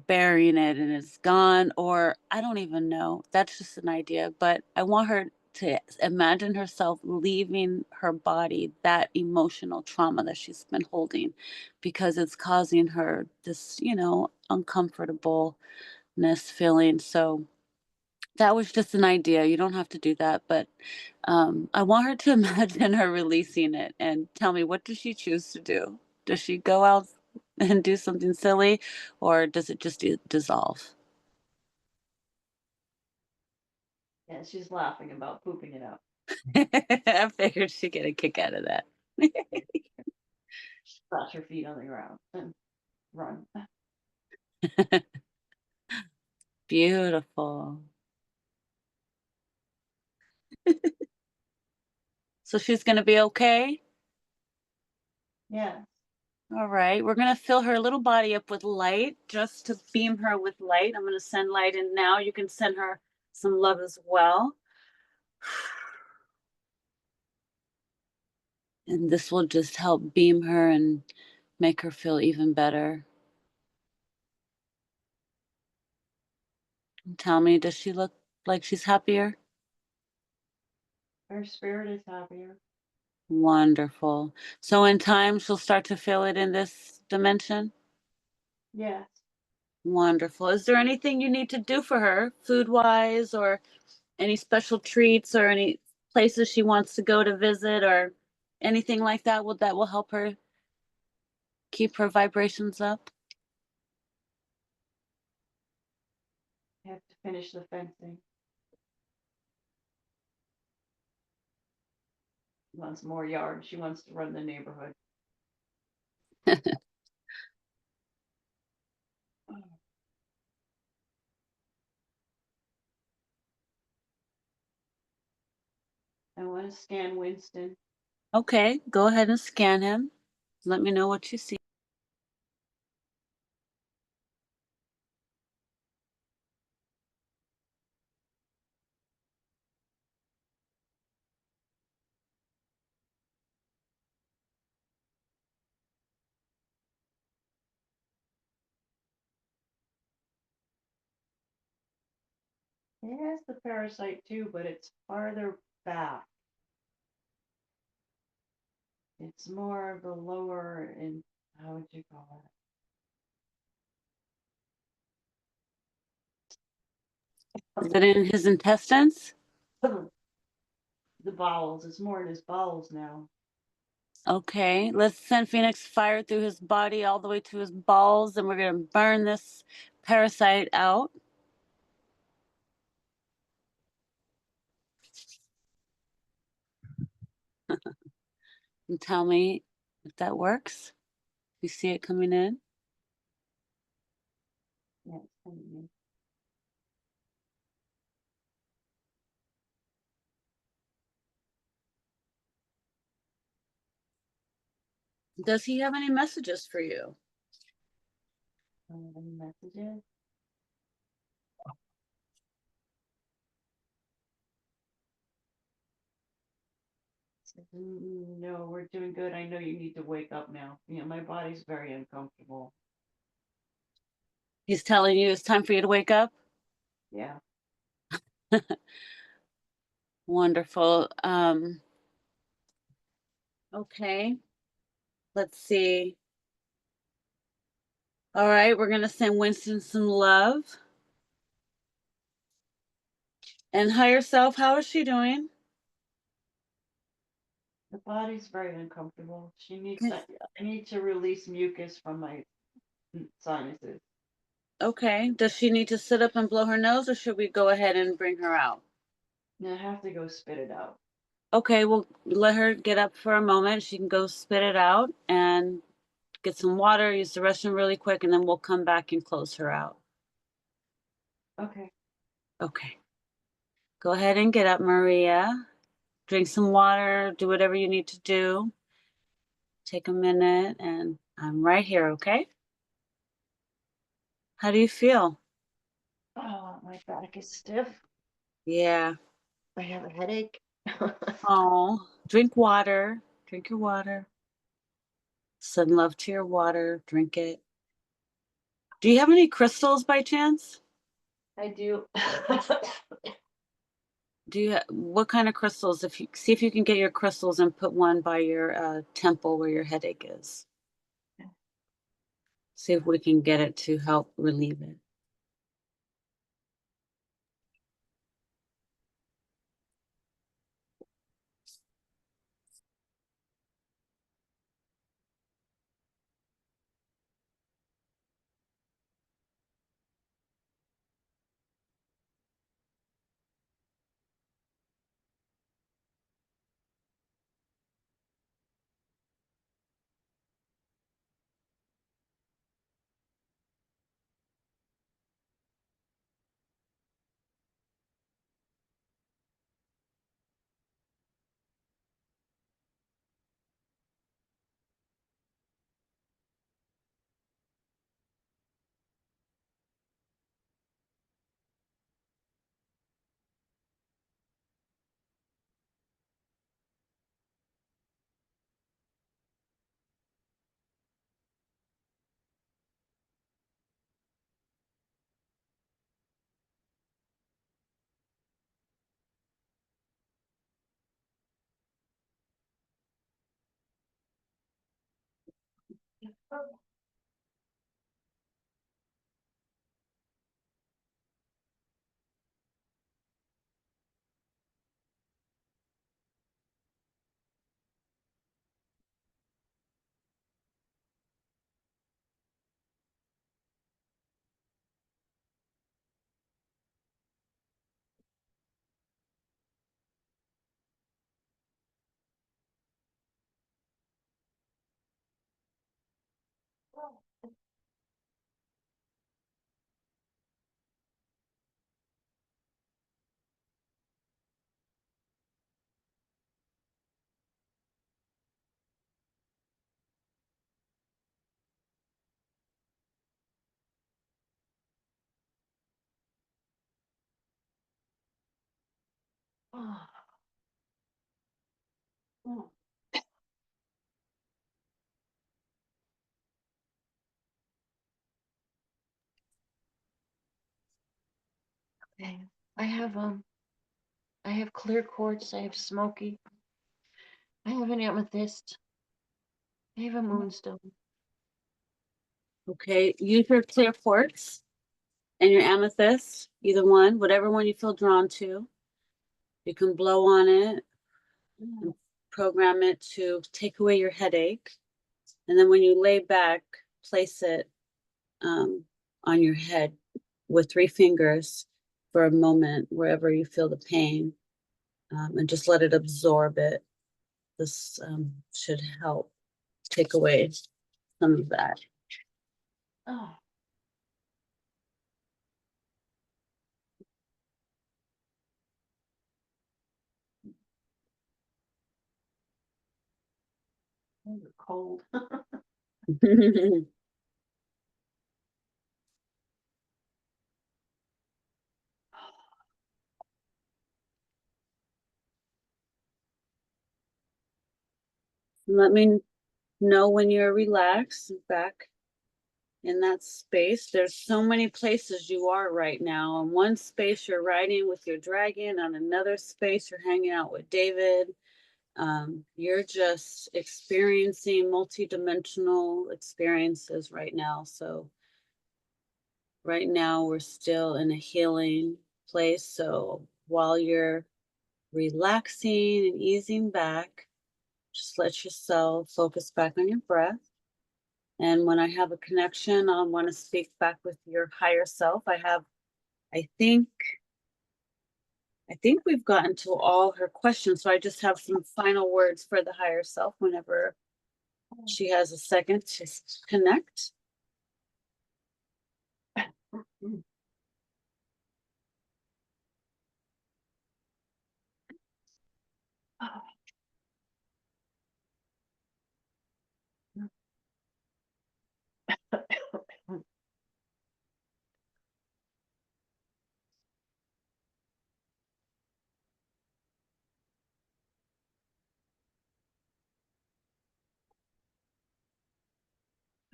A: burying it and it's gone. Or I don't even know. That's just an idea. But I want her to imagine herself leaving her body that emotional trauma that she's been holding because it's causing her this, uncomfortableness feeling. So that was just an idea. You don't have to do that, but I want her to imagine her releasing it and tell me, what does she choose to do? Does she go out and do something silly, or does it just dissolve?
B: Yeah, she's laughing about pooping it out.
A: I figured she'd get a kick out of that.
B: Splash her feet on the ground and run.
A: Beautiful. So she's going to be okay?
B: Yes.
A: All right, we're going to fill her little body up with light just to beam her with light. I'm going to send light in now. You can send her some love as well. And this will just help beam her and make her feel even better. Tell me, does she look like she's happier?
B: Her spirit is happier.
A: Wonderful. So in time, she'll start to feel it in this dimension?
B: Yes.
A: Wonderful. Is there anything you need to do for her, food wise, or any special treats, or any places she wants to go to visit, or anything like that will help her keep her vibrations up?
B: I have to finish the fencing. She wants more yard. She wants to run the neighborhood. I want to scan Winston.
A: Okay, go ahead and scan him. Let me know what you see.
B: It has the parasite too, but it's farther back. It's more of the lower in, how would you call
A: Is it in his intestines?
B: it? The bowels. It's more in his bowels now.
A: Okay, let's send Phoenix fire through his body all the way to his balls, and we're going to burn this parasite out. And tell me if that works. You see it coming in?
B: Yeah, it's coming in.
A: Does he have any messages for you?
B: Any messages? No, we're doing good. I know you need to wake up now. Yeah, my body's very uncomfortable.
A: He's telling you it's time for you to wake up?
B: Yeah.
A: Wonderful. Okay, let's see. All right, we're going to send Winston some love. And higher self, how is she doing?
B: The body's very uncomfortable. She needs.
A: Okay.
B: I need to release mucus from my sinuses.
A: Okay. Does she need to sit up and blow her nose, or should we go ahead and bring her out?
B: Now I have to go spit it out.
A: Okay, we'll let her get up for a moment. She can go spit it out and get some water, use the restroom really quick, and then we'll come back and close her out.
B: Okay.
A: Okay. Go ahead and get up, Maria. Drink some water, do whatever you need to do. Take a minute, and I'm right here, okay? How do you feel?
B: Oh, my back is stiff.
A: Yeah.
B: I have a headache.
A: Oh, drink water. Drink your water. Send love to your water. Drink it. Do you have any crystals by chance?
B: I do.
A: Do you what kind of crystals? If you see if you can get your crystals and put one by your temple where your headache is. See if we can get it to help relieve it.
B: Oh. Oh. Okay. I have I have clear quartz, I have smoky, I have an amethyst, I have a moonstone.
A: Okay, use your clear quartz and your amethyst, either one, whatever one you feel drawn to. You can blow on it. program it to take away your headache. And then when you lay back, place it on your head with 3 fingers for a moment, wherever you feel the pain, and just let it absorb it. This should help take away some of that.
B: Oh. Those are cold.
A: Let me know when you're relaxed and back in that space. There's so many places you are right now. In one space, you're riding with your dragon. On another space, you're hanging out with David. You're just experiencing multi-dimensional experiences right now. So right now, we're still in a healing place. So while you're relaxing and easing back, just let yourself focus back on your breath. And when I have a connection, I want to speak back with your higher self. I think we've gotten to all her questions. So I just have some final words for the higher self whenever she has a second to connect.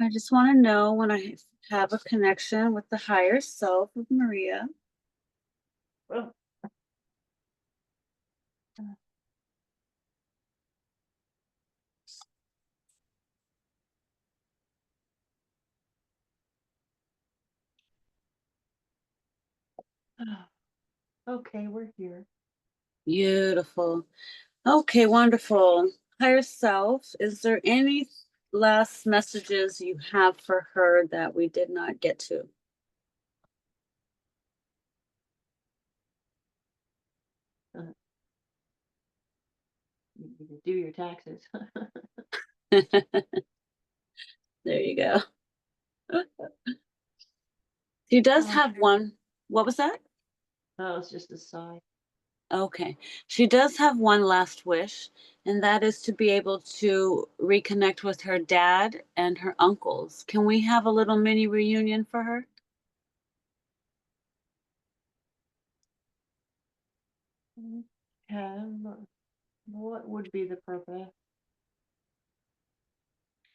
A: I just want to know when I have a connection with the higher self of Maria.
B: Oh. Okay, we're here.
A: Beautiful. Okay, wonderful. Higher self, is there any last messages you have for her that we did not get to?
B: You need to do your taxes.
A: There you go. She does have one. What was that?
B: Oh, it's just a sigh.
A: Okay. She does have one last wish, and that is to be able to reconnect with her dad and her uncles. Can we have a little mini reunion for her?
B: What would be the purpose?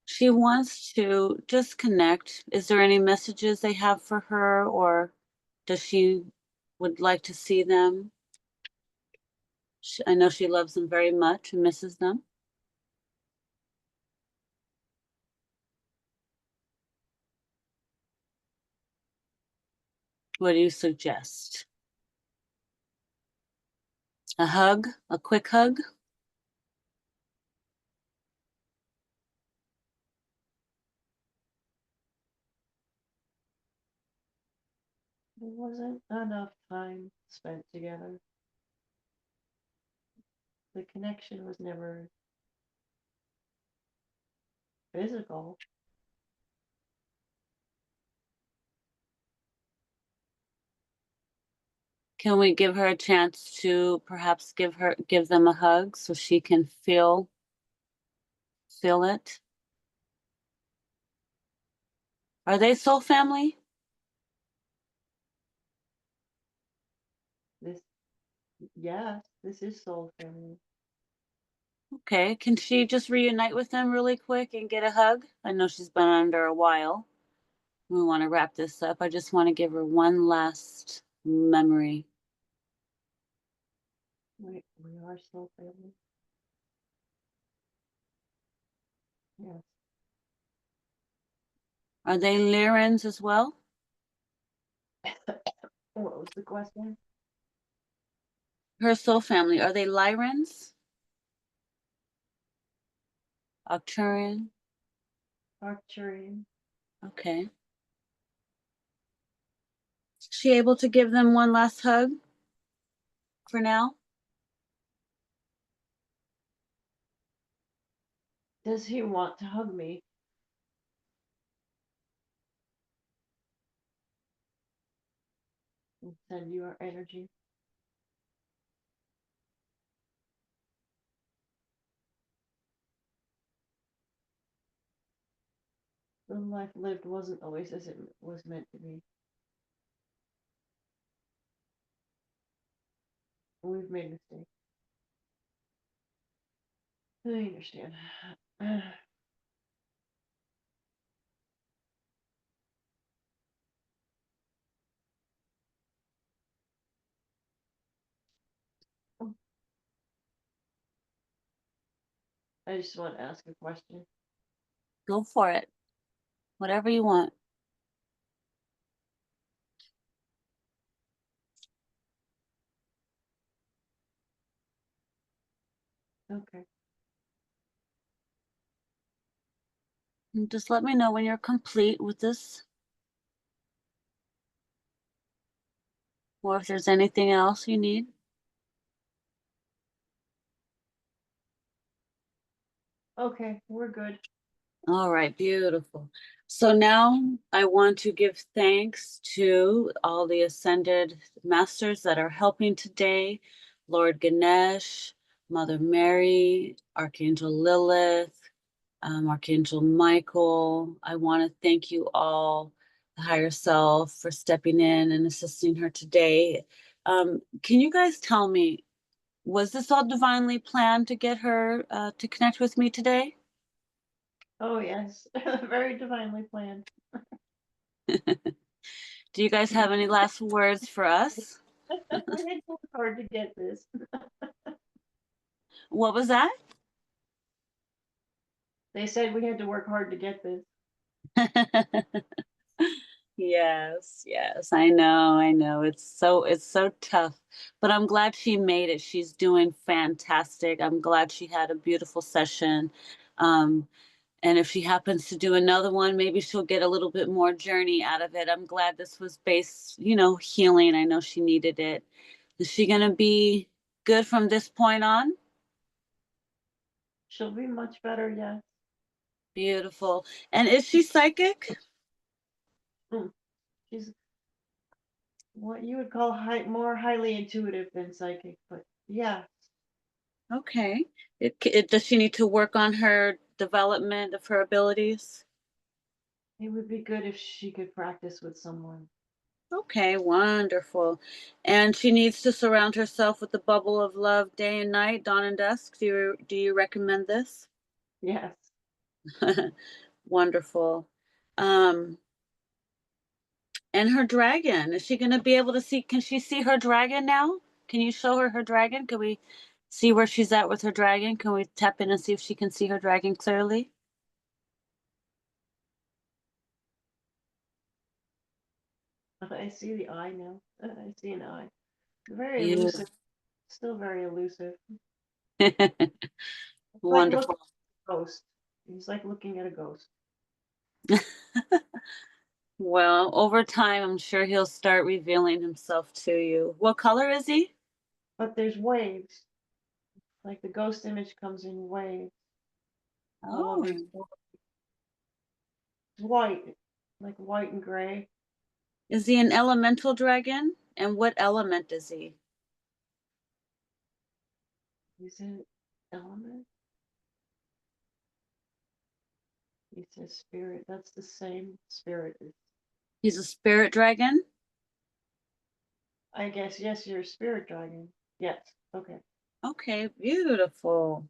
A: She wants to just connect. Is there any messages they have for her, or does she would like to see them? I know she loves them very much and misses them. What do you suggest? A hug? A quick hug?
B: There wasn't enough time spent together. The connection was never physical.
A: Can we give her a chance to perhaps give them a hug so she can feel it? Are they soul family?
B: This, yes, this is soul family.
A: Okay, can she just reunite with them really quick and get a hug? I know she's been under a while. We want to wrap this up. I just want to give her one last memory.
B: We are soul family. Yes.
A: Are they Lyrans as well?
B: What was the question?
A: Her soul family, are they Lyrans? Arcturian?
B: Arcturian.
A: Okay. Is she able to give them one last hug for now?
B: Does he want to hug me? And send you our energy? The life lived wasn't always as it was meant to be. We've made mistakes. I understand. I just want to ask a question.
A: Go for it. Whatever you want.
B: Okay.
A: And just let me know when you're complete with this, or if there's anything else you need.
B: Okay, we're good.
A: All right, beautiful. So now I want to give thanks to all the ascended masters that are helping today. Lord Ganesh, Mother Mary, Archangel Lilith, Archangel Michael. I want to thank you all, the higher self, for stepping in and assisting her today. Can you guys tell me, was this all divinely planned to get her to connect with me today?
B: Oh, yes. Very divinely planned.
A: Do you guys have any last words for us?
B: We had to work hard to get this.
A: What was that?
B: They said we had to work hard to get this.
A: Yes, yes, I know. It's so tough, but I'm glad she made it. She's doing fantastic. I'm glad she had a beautiful session. Um, and if she happens to do another one, maybe she'll get a little bit more journey out of it. I'm glad this was based, healing. I know she needed it. Is she gonna be good from this point on?
B: She'll be much better, yes.
A: Beautiful. And is she psychic?
B: Mm. She's what you would call more highly intuitive than psychic, but yeah,
A: Okay. Does she need to work on her development of her abilities?
B: it would be good if she could practice with someone.
A: Okay, wonderful. And she needs to surround herself with the bubble of love day and night, dawn and dusk. Do you recommend this?
B: Yes.
A: Wonderful. Um, and her dragon, is she going to be able to see? Can she see her dragon now? Can you show her dragon? Can we see where she's at with her dragon? Can we tap in and see if she can see her dragon clearly?
B: I see the eye now. I see an eye. Very
A: Beautiful.
B: elusive. Still very elusive. It's like looking
A: Wonderful.
B: at a ghost. He's like looking at a ghost.
A: Well, over time, I'm sure he'll start revealing himself to you. What color is he?
B: But there's waves. Like the ghost image comes in waves all over his
A: Oh,
B: body. It's white. Like white and gray.
A: is he an elemental dragon? And what element is he?
B: He's an element. He says spirit. That's the same spirit.
A: He's a spirit dragon?
B: I guess, yes, you're a spirit dragon. Yes. Okay.
A: Okay, beautiful.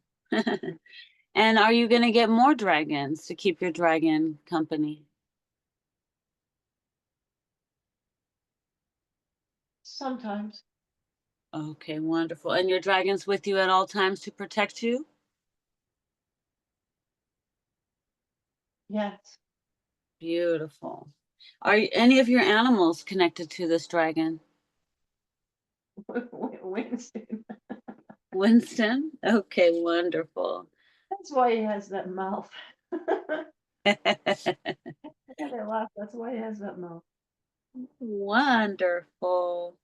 A: And are you going to get more dragons to keep your dragon company?
B: Sometimes.
A: Okay, wonderful. And your dragon's with you at all times to protect you?
B: Yes.
A: Beautiful. Are any of your animals connected to this dragon?
B: Winston.
A: Winston? Okay, wonderful.
B: That's why he has that mouth. Yeah, they laugh. That's why he has that mouth.
A: Wonderful.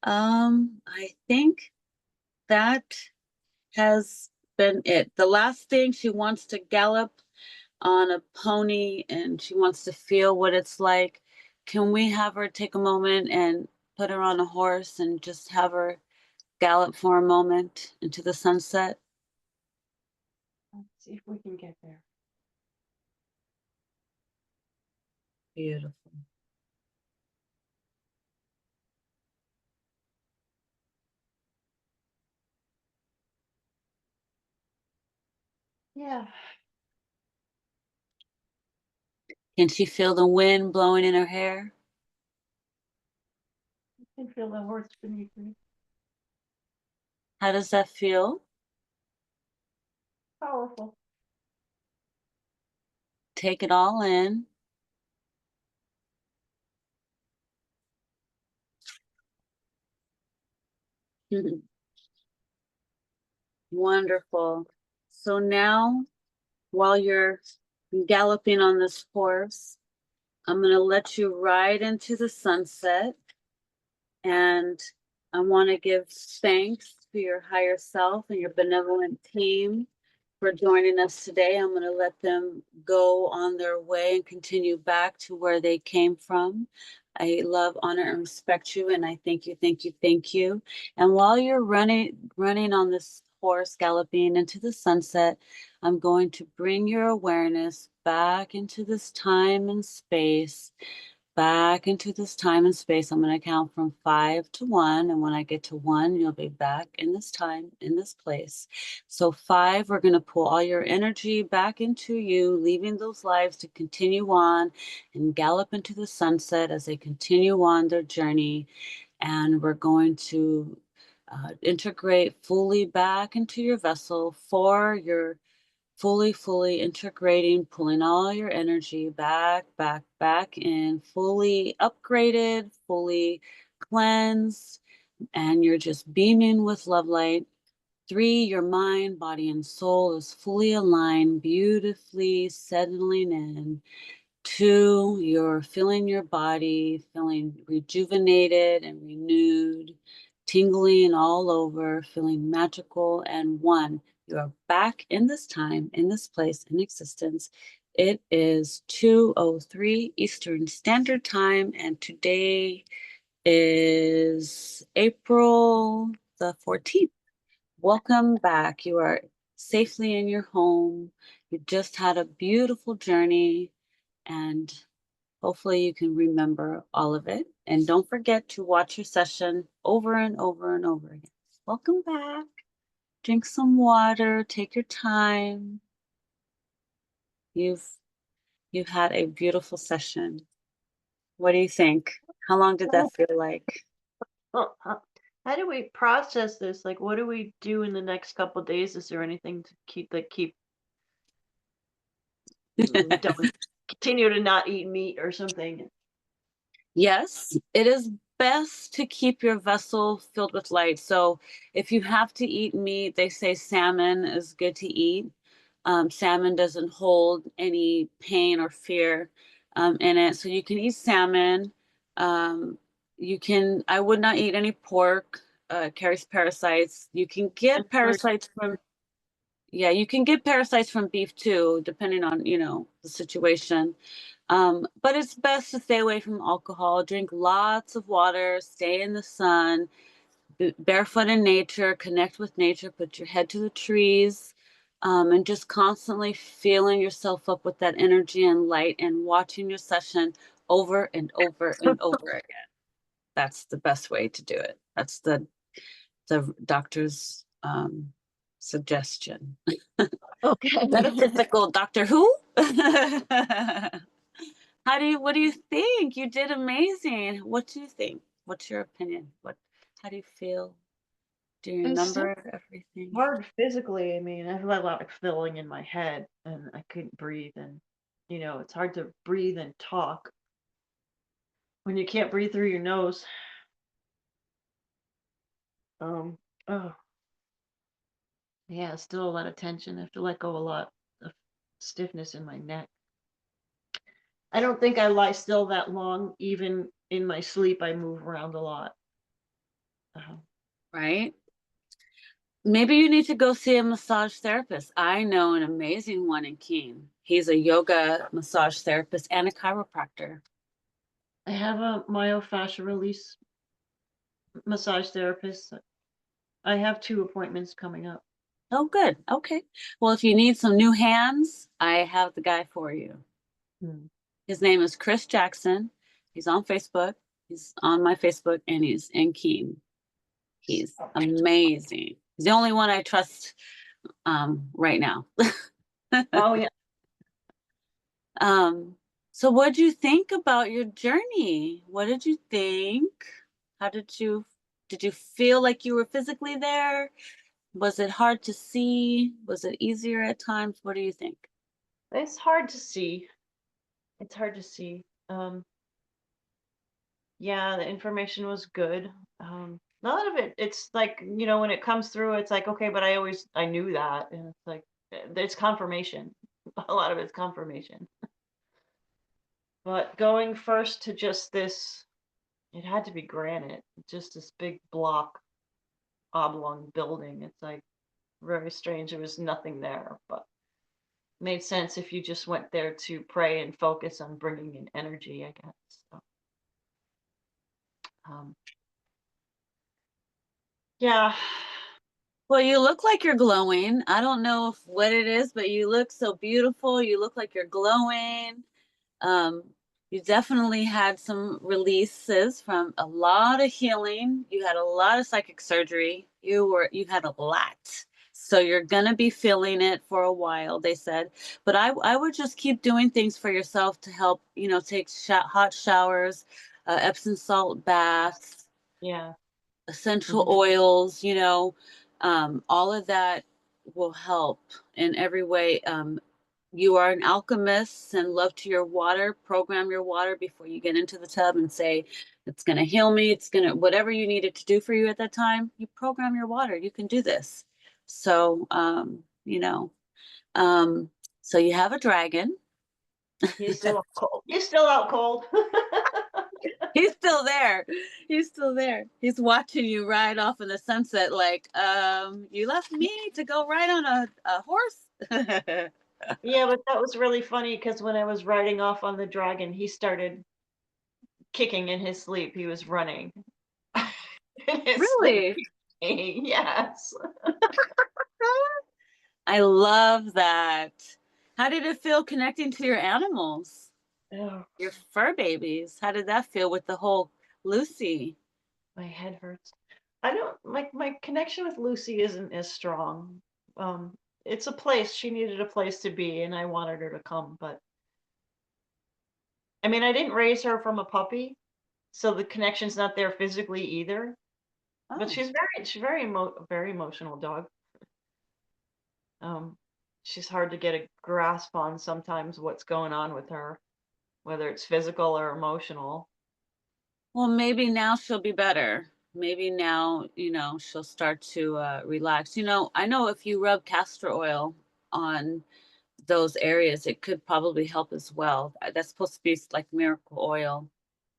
A: I think that has been it. The last thing, she wants to gallop on a pony and she wants to feel what it's like. Can we have her take a moment and put her on a horse and just have her gallop for a moment into the sunset?
B: Let's see if we can get there.
A: Beautiful.
B: Yeah,
A: Can she feel the wind blowing in her hair?
B: I can feel the horse beneath me.
A: How does that feel?
B: Powerful.
A: Take it all in. Wonderful. So now, while you're galloping on this horse, I'm going to let you ride into the sunset. And I want to give thanks to your higher self and your benevolent team for joining us today. I'm going to let them go on their way and continue back to where they came from. I love, honor, and respect you, and I thank you, thank you, thank you. And while you're running on this horse, galloping into the sunset, I'm going to bring your awareness back into this time and space, back into this time and space. I'm going to count from 5 to 1. And when I get to 1, you'll be back in this time, in this place. So 5, we're going to pull all your energy back into you, leaving those lives to continue on and gallop into the sunset as they continue on their journey. And we're going to integrate fully back into your vessel. 4, you're fully integrating, pulling all your energy back in, fully upgraded, fully cleansed, and you're just beaming with love light. 3, your mind, body, and soul is fully aligned, beautifully settling in. 2, you're feeling your body, feeling rejuvenated and renewed, tingling all over, feeling magical. And 1, you're back in this time, in this place, in existence. It is 2:03 Eastern Standard Time, and today is April the 14th. Welcome back. You are safely in your home. You just had a beautiful journey, and hopefully you can remember all of it. And don't forget to watch your session over and over and over again. Welcome back. Drink some water, take your time. You've you've had a beautiful session. What do you think? How long did that feel like?
B: Well, how do we process this? Like, what do we do in the next couple days? Is there anything to keep don't continue to not eat meat or something?
A: Yes, it is best to keep your vessel filled with light. So if you have to eat meat, they say salmon is good to eat. Salmon doesn't hold any pain or fear in it. So you can eat salmon. Um, I would not eat any pork, carries parasites. You can
B: And
A: get
B: for
A: parasites from, yeah, you can get parasites from beef too, depending on, the situation. But it's best to stay away from alcohol, drink lots of water, stay in the sun, barefoot in nature, connect with nature, put your head to the trees, and just constantly feeling yourself up with that energy and light and watching your session over and over and over again. That's the best way to do it. That's the doctor's suggestion.
B: okay.
A: Metaphysical Doctor Who? What do you think? You did amazing. What do you think? What's your opinion? How do you feel? Do you
B: It's so
A: remember everything?
B: hard physically. I mean, I have a lot of filling in my head, and I couldn't breathe. And it's hard to breathe and talk when you can't breathe through your nose. Um. Oh. Yeah, still a lot of tension. I have to let go a lot of stiffness in my neck. I don't think I lie still that long. Even in my sleep, I move around a lot. Uh,
A: Right? Maybe you need to go see a massage therapist. I know an amazing one in Keene. He's a yoga massage therapist and a chiropractor.
B: I have a myofascial release massage therapist. I have 2 appointments coming up.
A: Oh, good. Okay. Well, if you need some new hands, I have the guy for you.
B: Hmm.
A: His name is Chris Jackson. He's on Facebook. He's on my Facebook and he's in Keene. He's amazing. He's the only one I trust right now.
B: Oh yeah.
A: um, so what did you think about your journey? What did you think? How did you feel like you were physically there? Was it hard to see? Was it easier at times? What do you think?
B: It's hard to see. It's hard to see. Yeah, the information was good. A lot of it, it's like, when it comes through, it's like, okay, but I knew that. And it's like, it's confirmation. A lot of it's confirmation. But going first to just this, it had to be granite, just this big block, oblong building. It's like very strange. There was nothing there, but made sense if you just went there to pray and focus on bringing in energy, I guess. So, um, yeah.
A: Well, you look like you're glowing. I don't know what it is, but you look so beautiful. You look like you're glowing. Um, you definitely had some releases from a lot of healing. You had a lot of psychic surgery. You had a lot. So you're gonna be feeling it for a while, they said. But I would just keep doing things for yourself to help, take hot showers, Epsom salt baths,
B: Yeah.
A: essential
B: Mhm.
A: oils, all of that will help in every way. You are an alchemist and love to your water. Program your water before you get into the tub and say, it's going to heal me. It's going to, whatever you needed to do for you at that time, you program your water. You can do this. So, um, so you have a dragon.
B: He's still out cold. He's still out cold.
A: He's still there. He's still there. He's watching you ride off in the sunset like, you left me to go ride on a horse.
B: Yeah, but that was really funny because when I was riding off on the dragon, he started kicking in his sleep. He was running in his sleep.
A: Really?
B: Yes.
A: I love that. How did it feel connecting to your animals,
B: Oh,
A: your fur babies? How did that feel with the whole Lucy?
B: my head hurts. I don't like my connection with Lucy isn't as strong. Um, it's a place. She needed a place to be, and I wanted her to come. But I mean, I didn't raise her from a puppy, so the connection's not there physically either. But
A: Oh,
B: she's very emotional dog. Um, she's hard to get a grasp on sometimes what's going on with her, whether it's physical or emotional.
A: well, maybe now she'll be better. Maybe now, she'll start to relax. I know if you rub castor oil on those areas, it could probably help as well. That's supposed to be like miracle oil.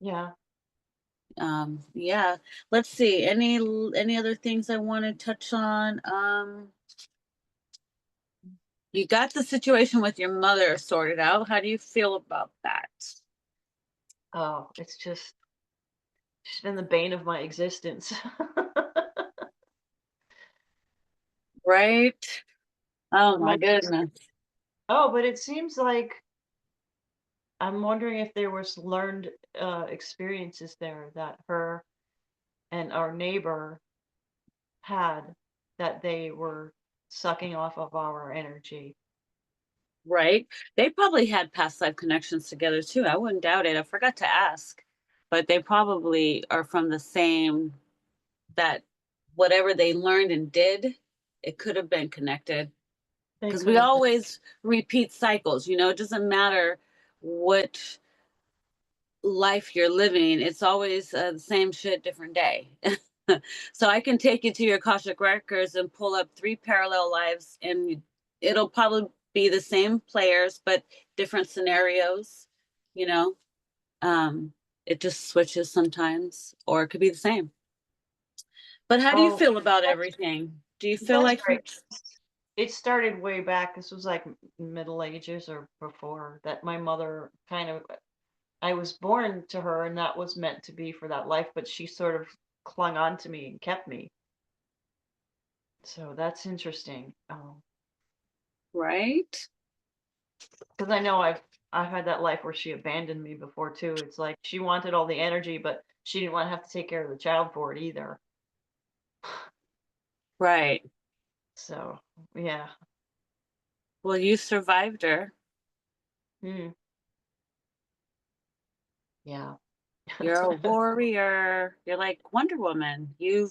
B: Yeah.
A: Yeah. Let's see. Any other things I want to touch on? You got the situation with your mother sorted out. How do you feel about that?
B: Oh, it's just she's been the bane of my existence.
A: Right? Oh
B: My
A: my goodness.
B: Oh, but it seems like I'm wondering if there was learned experiences there that her and our neighbor had that they were sucking off of our energy.
A: Right? They probably had past life connections together too. I wouldn't doubt it. I forgot to ask, but they probably are from the same, that whatever they learned and did, it could have been connected.
B: They
A: Because
B: could
A: we
B: have been.
A: always repeat cycles, it doesn't matter what life you're living, it's always the same shit, different day. So I can take you to your Akashic records and pull up 3 parallel lives, and it'll probably be the same players, but different scenarios, you know. Um, it just switches sometimes, or it could be the same. But how do you
B: Oh,
A: feel about
B: that's
A: everything? Do you feel
B: that's
A: like
B: great. It started way back. This was like Middle Ages or before that. My mother kind of, I was born to her, and that was meant to be for that life, but she sort of clung on to me and kept me. So that's interesting.
A: right?
B: Because I know I've had that life where she abandoned me before too. It's like she wanted all the energy, but she didn't want to have to take care of the child for it either.
A: Right.
B: So yeah.
A: Well, you survived her.
B: Hmm. Yeah.
A: You're a warrior. You're like Wonder Woman. You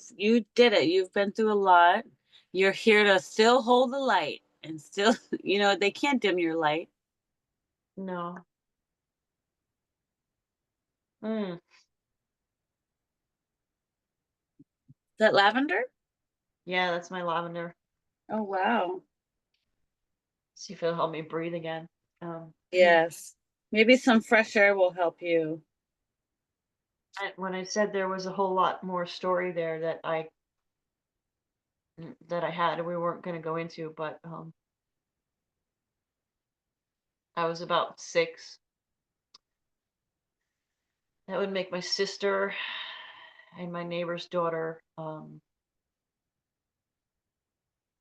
A: did it. You've been through a lot. You're here to still hold the light and still, they can't dim your light.
B: No. Mm.
A: Is that lavender?
B: Yeah, that's my lavender.
A: Oh, wow.
B: See if it'll help me breathe again. Um,
A: Yes. Maybe some fresh air will help you.
B: when I said there was a whole lot more story there that I had, we weren't going to go into, but I was about 6. That would make my sister and my neighbor's daughter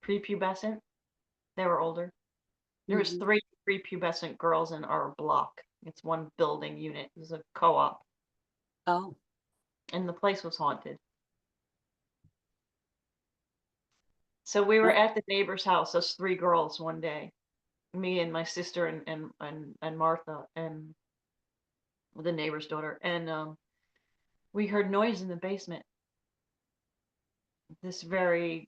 B: prepubescent. They were older. There was
A: Hmm.
B: 3 prepubescent girls in our block. It's one building unit. It was a co-op,
A: Oh,
B: and the place was haunted. So we were
A: oh,
B: at the neighbor's house, us 3 girls one day, me and my sister and Martha and the neighbor's daughter, and we heard noise in the basement. This very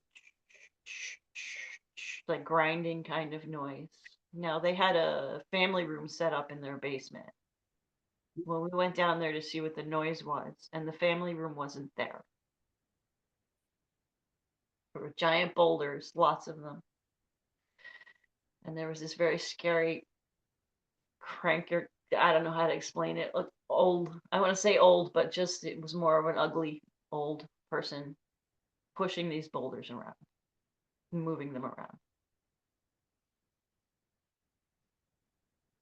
B: like grinding kind of noise. Now they had a family room set up in their basement. Well, we went down there to see what the noise was, and the family room wasn't there. There were giant boulders, lots of them. And there was this very scary cranker. I don't know how to explain it. Look, old. I want to say old, but just it was more of an ugly old person pushing these boulders around, moving them around.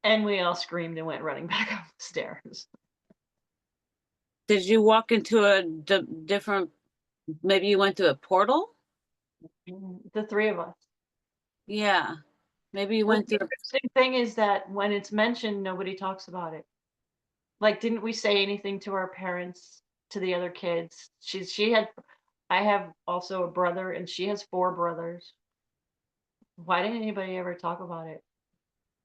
B: And we all screamed and went running back up the stairs.
A: did you walk into a different, maybe you went through a portal?
B: The 3 of us.
A: Yeah. Maybe you
B: Well,
A: went
B: the
A: through.
B: interesting thing is that when it's mentioned, nobody talks about it. Like, didn't we say anything to our parents, to the other kids? I have also a brother, and she has 4 brothers. Why didn't anybody ever talk about it?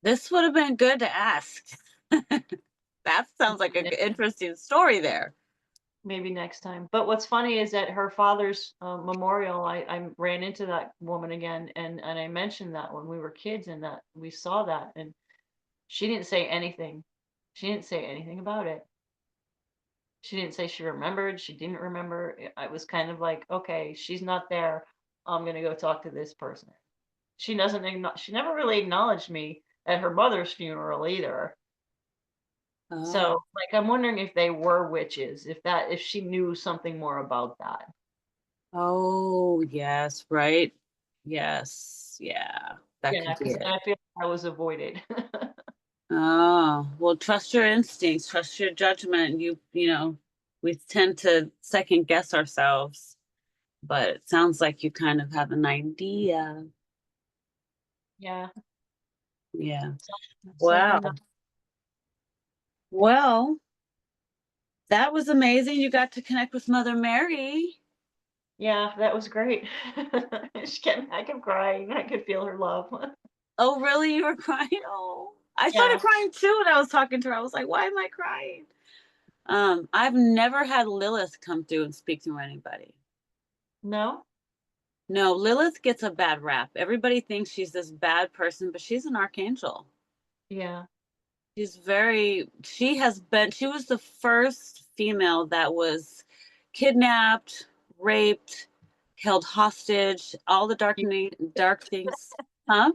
A: This would have been good to ask. That sounds like an interesting story there.
B: Maybe next time. But what's funny is that her father's memorial, I ran into that woman again, and I mentioned that when we were kids, and that we saw that, and she didn't say anything. She didn't say anything about it. She didn't say she remembered. She didn't remember. I was kind of like, okay, she's not there. I'm gonna go talk to this person. She doesn't. She never really acknowledged me at her mother's funeral either.
A: Oh.
B: So, like, I'm wondering if they were witches, if she knew something more about that.
A: Oh, yes, right. Yes. Yeah. That
B: Yeah,
A: could be
B: because
A: it.
B: I feel like I was avoided.
A: Oh, well, trust your instincts, trust your judgment. We tend to second guess ourselves, but it sounds like you kind of have an idea.
B: Yeah,
A: Yeah.
B: something
A: Wow.
B: that,
A: Well, that was amazing. You got to connect with Mother Mary.
B: yeah, that was great. I kept crying. I could feel her love.
A: Oh, really? You were crying? Oh, I started
B: Yeah,
A: crying too when I was talking to her. I was like, why am I crying? I've never had Lilith come through and speak to anybody.
B: no,
A: No, Lilith gets a bad rap. Everybody thinks she's this bad person, but she's an archangel.
B: yeah,
A: She was the first female that was kidnapped, raped, held hostage, all the dark things. Huh?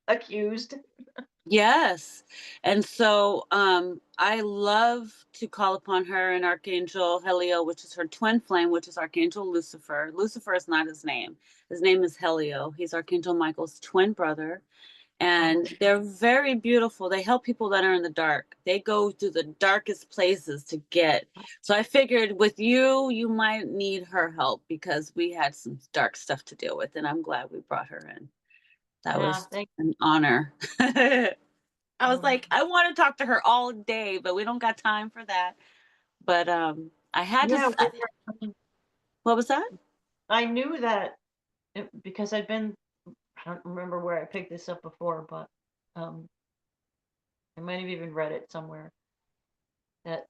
B: Accused.
A: Yes. And so I love to call upon her and Archangel Helio, which is her twin flame, which is Archangel Lucifer. Lucifer is not his name. His name is Helio. He's Archangel Michael's twin brother. And they're very beautiful. They help people that are in the dark. They go to the darkest places to get. So I figured with you, you might need her help because we had some dark stuff to deal with. And I'm glad we brought her in. That
B: Yeah,
A: was
B: thank
A: an honor. I was
B: you.
A: like, I want to talk to her all day, but we don't got time for that. But I had to.
B: Yeah,
A: What was that?
B: I knew that because I'd been, I don't remember where I picked this up before, but um, I might have even read it somewhere that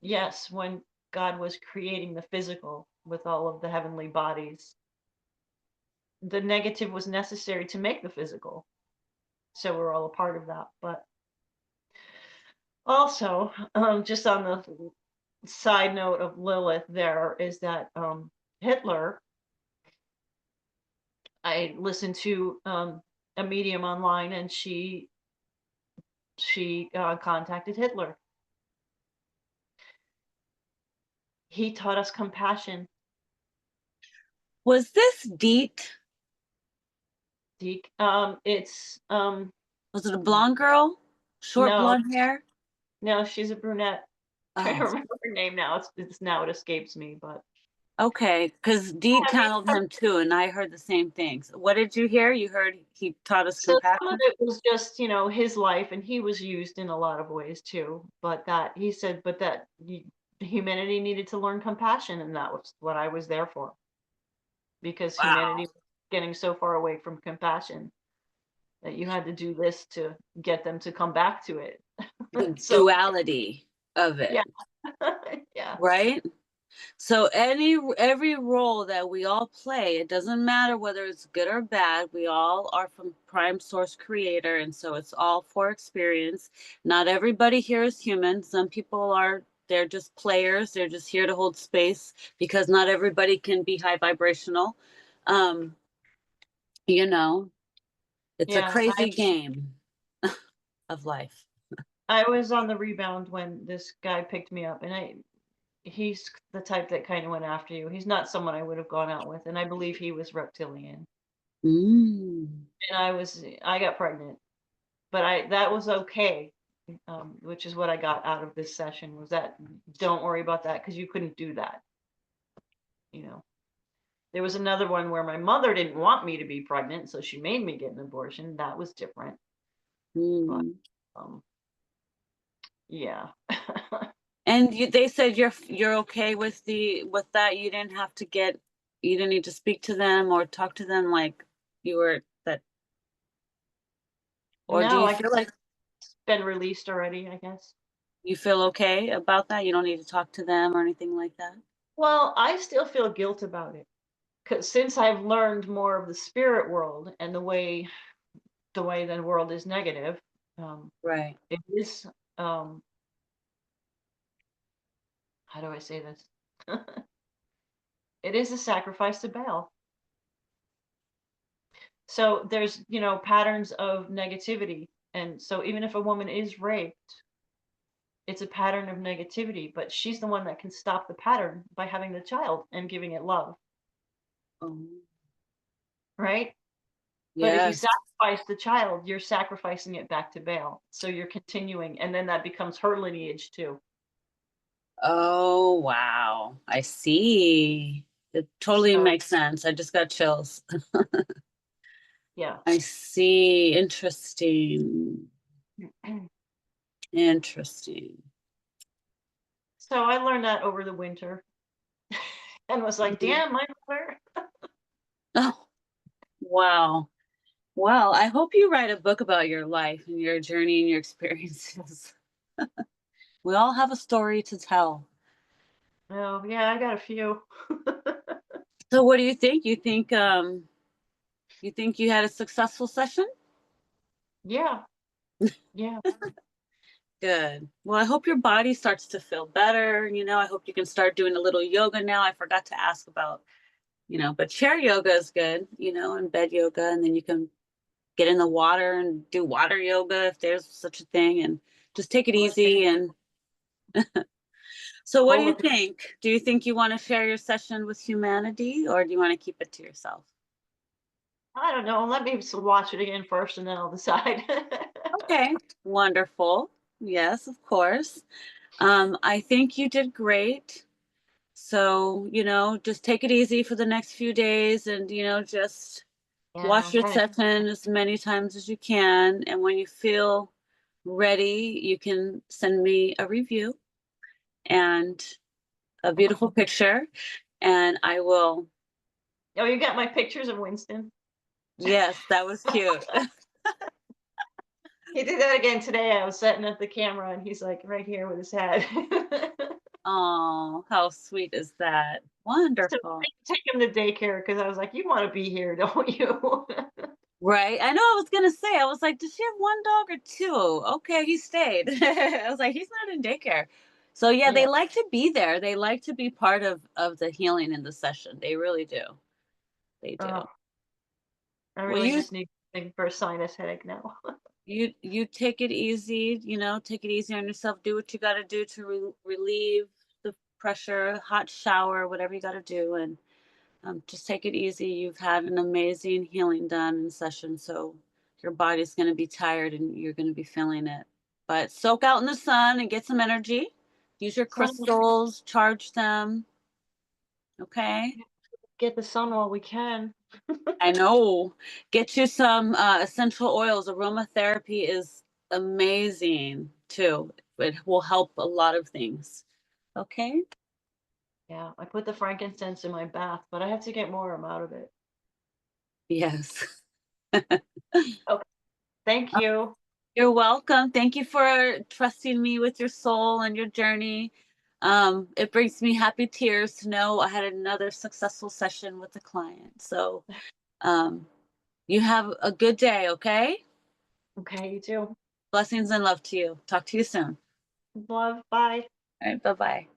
B: yes, when God was creating the physical with all of the heavenly bodies, the negative was necessary to make the physical. So we're all a part of that. But also, just on the side note of Lilith, there is that Hitler, I listened to a medium online and she contacted Hitler. He taught us compassion.
A: Was this Deet?
B: It's
A: Was it a blonde girl? Short
B: no,
A: blonde hair?
B: no, she's a brunette. Trying to
A: Oh,
B: remember her name now. It's now it escapes me, but
A: okay. Because Deet
B: I mean,
A: channeled him too, and I heard the same things. What did you hear? You heard he taught us
B: so some of
A: compassion?
B: it was just, his life, and he was used in a lot of ways too. But that he said, but that humanity needed to learn compassion, and that was what I was there for, because humanity
A: Wow.
B: was getting so far away from compassion that you had to do this to get them to come back to it.
A: The
B: So
A: duality of it,
B: yeah, yeah,
A: right? So every role that we all play, it doesn't matter whether it's good or bad, we all are from prime source creator, and so it's all for experience. Not everybody here is human. Some people are, they're just players, they're just here to hold space because not everybody can be high vibrational. Um, you know, it's a
B: yeah.
A: crazy game of life.
B: I was on the rebound when this guy picked me up, and he's the type that kind of went after you. He's not someone I would have gone out with, and I believe he was reptilian.
A: Mm.
B: And I got pregnant, but that was okay. Which is what I got out of this session was that don't worry about that because you couldn't do that. You know, there was another one where my mother didn't want me to be pregnant, so she made me get an abortion. That was different, but
A: Mm.
B: um, yeah.
A: And they said you're okay with that. You didn't have to you didn't need to speak to them or talk to them like you were that. Or do
B: No,
A: you
B: I
A: feel
B: guess
A: like
B: it's been released already, I guess.
A: you feel okay about that? You don't need to talk to them or anything like that?
B: Well, I still feel guilt about it because since I've learned more of the spirit world and the way the world is negative,
A: Right.
B: it is how do I say this? It is a sacrifice to Baal. So there's, patterns of negativity. And so even if a woman is raped, it's a pattern of negativity, but she's the one that can stop the pattern by having the child and giving it love,
A: Oh,
B: right? But if you
A: yes.
B: sacrifice the child, you're sacrificing it back to Baal. So you're continuing, and then that becomes her lineage too.
A: Oh, wow. I see. It totally
B: So
A: makes sense. I just got chills.
B: yeah.
A: I see. Interesting. Interesting.
B: So I learned that over the winter and was like,
A: Mhm.
B: damn, my mother.
A: Oh, wow. Well, I hope you write a book about your life and your journey and your experiences. We all have a story to tell.
B: Oh, yeah, I got a few.
A: So what do you think? You think you had a successful session?
B: Yeah, yeah.
A: Good. Well, I hope your body starts to feel better. I hope you can start doing a little yoga now. I forgot to ask about, but chair yoga is good, and bed yoga. And then you can get in the water and do water yoga if there's such a thing, and just take it easy. And so what do you
B: Roller.
A: think? Do you think you want to share your session with humanity, or do you want to keep it to yourself?
B: I don't know. Let me watch it again first, and then I'll decide.
A: Okay, wonderful. Yes, of course. I think you did great. So, just take it easy for the next few days and, just
B: Yeah,
A: watch
B: I'm
A: your
B: kind of.
A: session as many times as you can. And when you feel ready, you can send me a review and a beautiful picture. And I will,
B: Oh, you got my pictures of Winston.
A: yes, that was cute.
B: He did that again today. I was setting up the camera, and he's like right here with his head.
A: Oh, how sweet is that?
B: So
A: Wonderful.
B: I take him to daycare because I was like, "You want to be here, don't you?"
A: Right. I know I was gonna say, I was like, does she have one dog or two? Okay, he stayed. I was like, he's not in daycare. So yeah, they
B: Yeah.
A: like to be there. They like to be part of the healing in the session. They really do. They do.
B: Oh, I
A: Well,
B: really just need something for a sinus headache now.
A: you take it easy, take it easy on yourself. Do what you got to do to relieve the pressure, hot shower, whatever you got to do, and just take it easy. You've had an amazing healing done in session, so your body's going to be tired and you're going to be feeling it. But soak out in the sun and get some energy. Use your
B: Sun,
A: crystals, charge them. Okay.
B: get the sun while we can.
A: I know. Get you some essential oils. Aromatherapy is amazing too. It will help a lot of things. Okay.
B: Yeah, I put the frankincense in my bath, but I have to get more out of it.
A: Yes.
B: Okay, thank you.
A: You're welcome. Thank you for trusting me with your soul and your journey. It brings me happy tears to know I had another successful session with a client. So, um, you have a good day, okay?
B: Okay, you too.
A: Blessings and love to you. Talk to you soon.
B: Love, bye.
A: All right, bye bye.